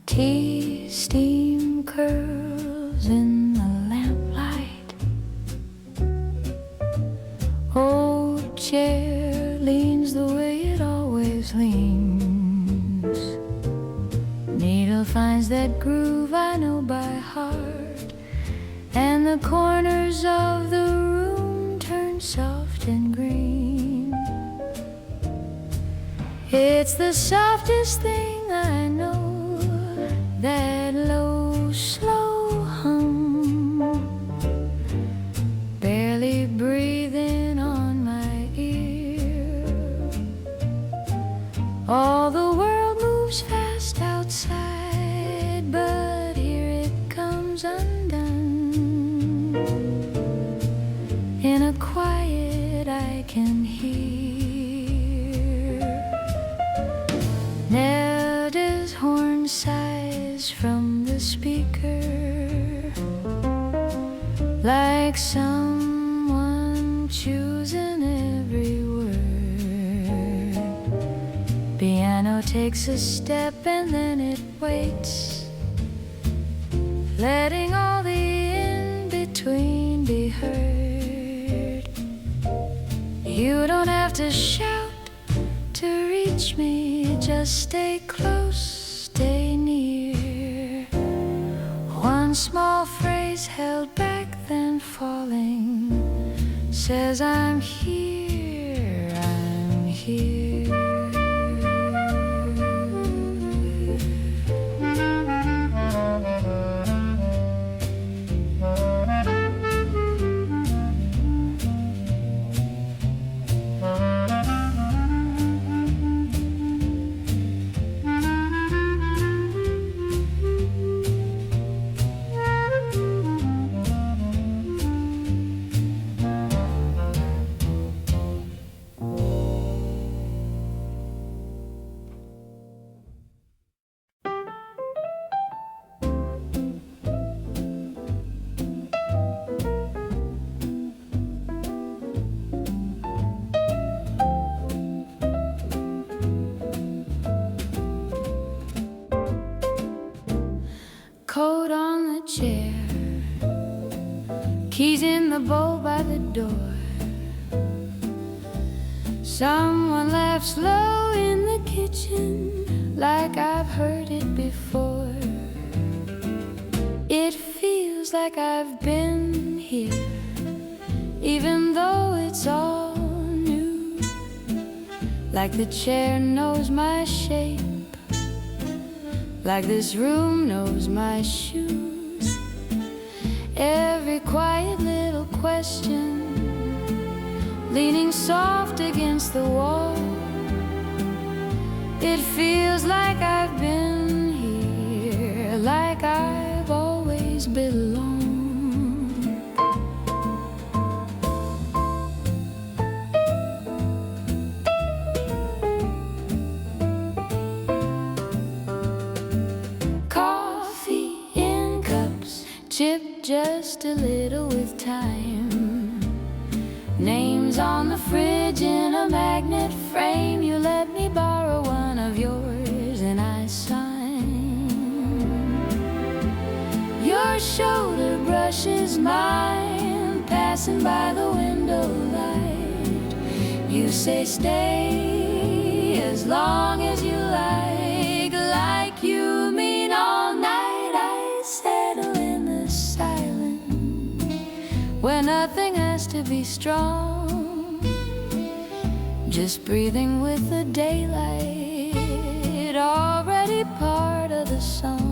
S1: Tea steam curls in the lamplight. Old chair leans the way it always voice leans. Needle finds that groove I know by heart, and the corners of the room turn soft and green. It's the softest thing I know, that low, slow hum, barely breathing on my ear. All the world moves fast outside, but here it comes undone. In a quiet I can hear Nelda's horn sighs from the speaker, like someone choosing every word. Piano takes a step and then it waits, letting all the in-between be heard. You don't have to shout to reach me, just stay close, stay near. One small phrase held back then falling says I'm here, I'm here. Coat on the chair, keys in the bowl by the door. Someone laughs low in the kitchen, like I've heard it before. It feels like I've been here, even though it's all new. Like the chair knows my shape, like this room knows my shoes. Every quiet little question, leaning soft against the wall. It feels like I've been here, like I've always belonged. Chip just a little with time. Names on the fridge in a magnet frame. You let me borrow one of yours and I sign. Your shoulder brushes mine, passing by the window light. You say stay as long as you like you mean all night. I settle in the silence where nothing has to be strong, just breathing with the daylight, already part of the song.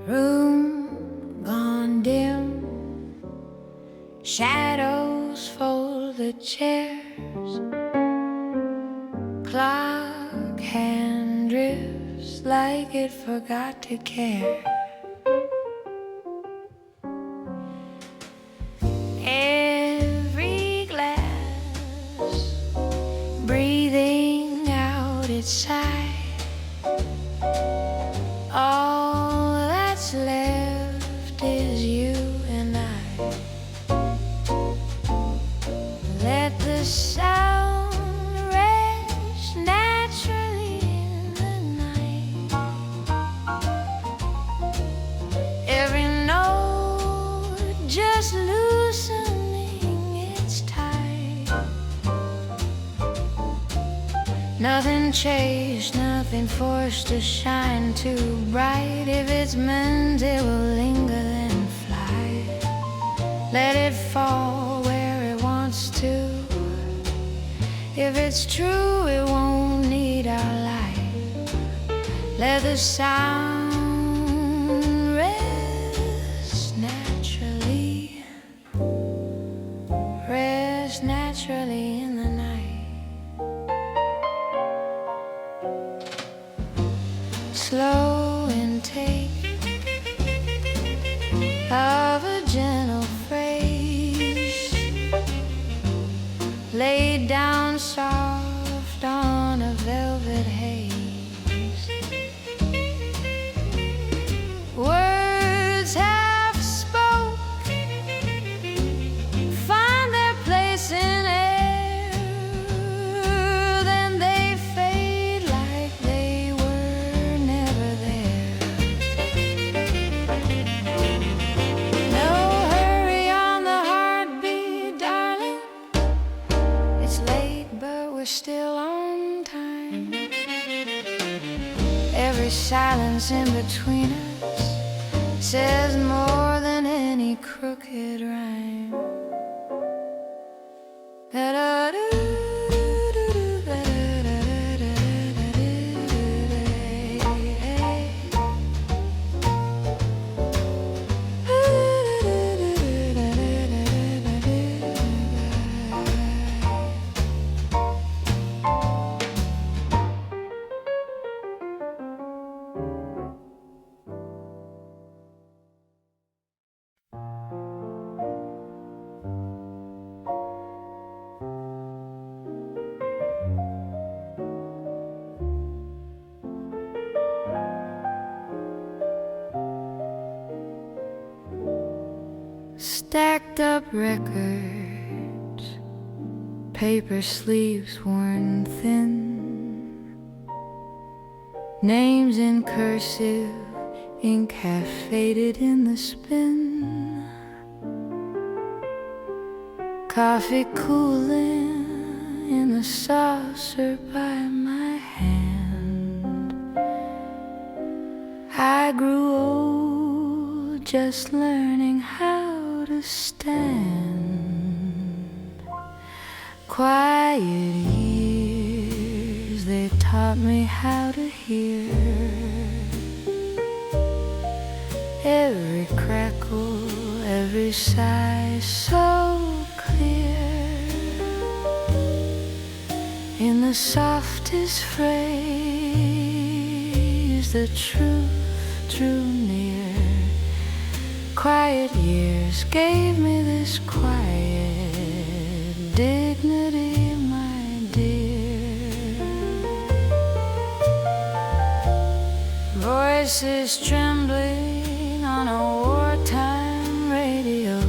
S1: Room gone dim, shadows fold the chairs. Clock hand drifts like it forgot to care. Every glass breathing out its sigh. Nothing changed, nothing forced to shine too bright. If it's meant, it will linger and fly. Let it fall where it wants to. If it's true, it won't need our light. Let the sound rest naturally. Rest naturally in the night. Slow intake of a gentle phrase, laid down soft on a velvet haze. Words half spoke find their place in air, then they fade like they were never there. No hurry on the heartbeat, darling. It's late, but we're still on time. Every silence in between us says more than any crooked rhyme. Stacked up records, paper sleeves worn thin, names in cursive, ink half faded in the spin. Coffee cooling in the saucer by my hand. I grew old just learning how to stand. Quiet years, they've taught me how to hear. Every crackle, every sigh so clear. In the softest phrase, the truth drew near. Quiet years gave me this quiet dignity, my dear. Voices trembling on a wartime radio.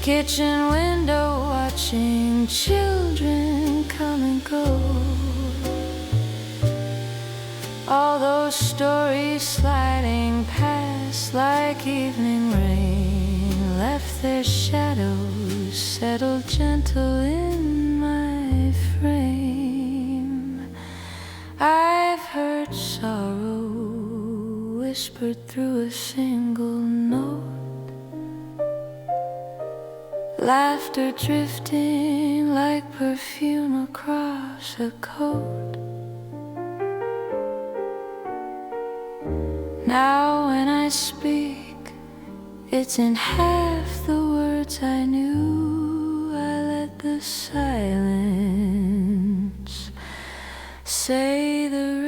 S1: Kitchen window watching children come and go. All those stories sliding past like evening rain left their shadows settled gentle in my frame. I've heard sorrow whispered through a single note, laughter drifting like perfume across a coat. Now when I speak, it's in half the words I knew. I let the silence say the rest.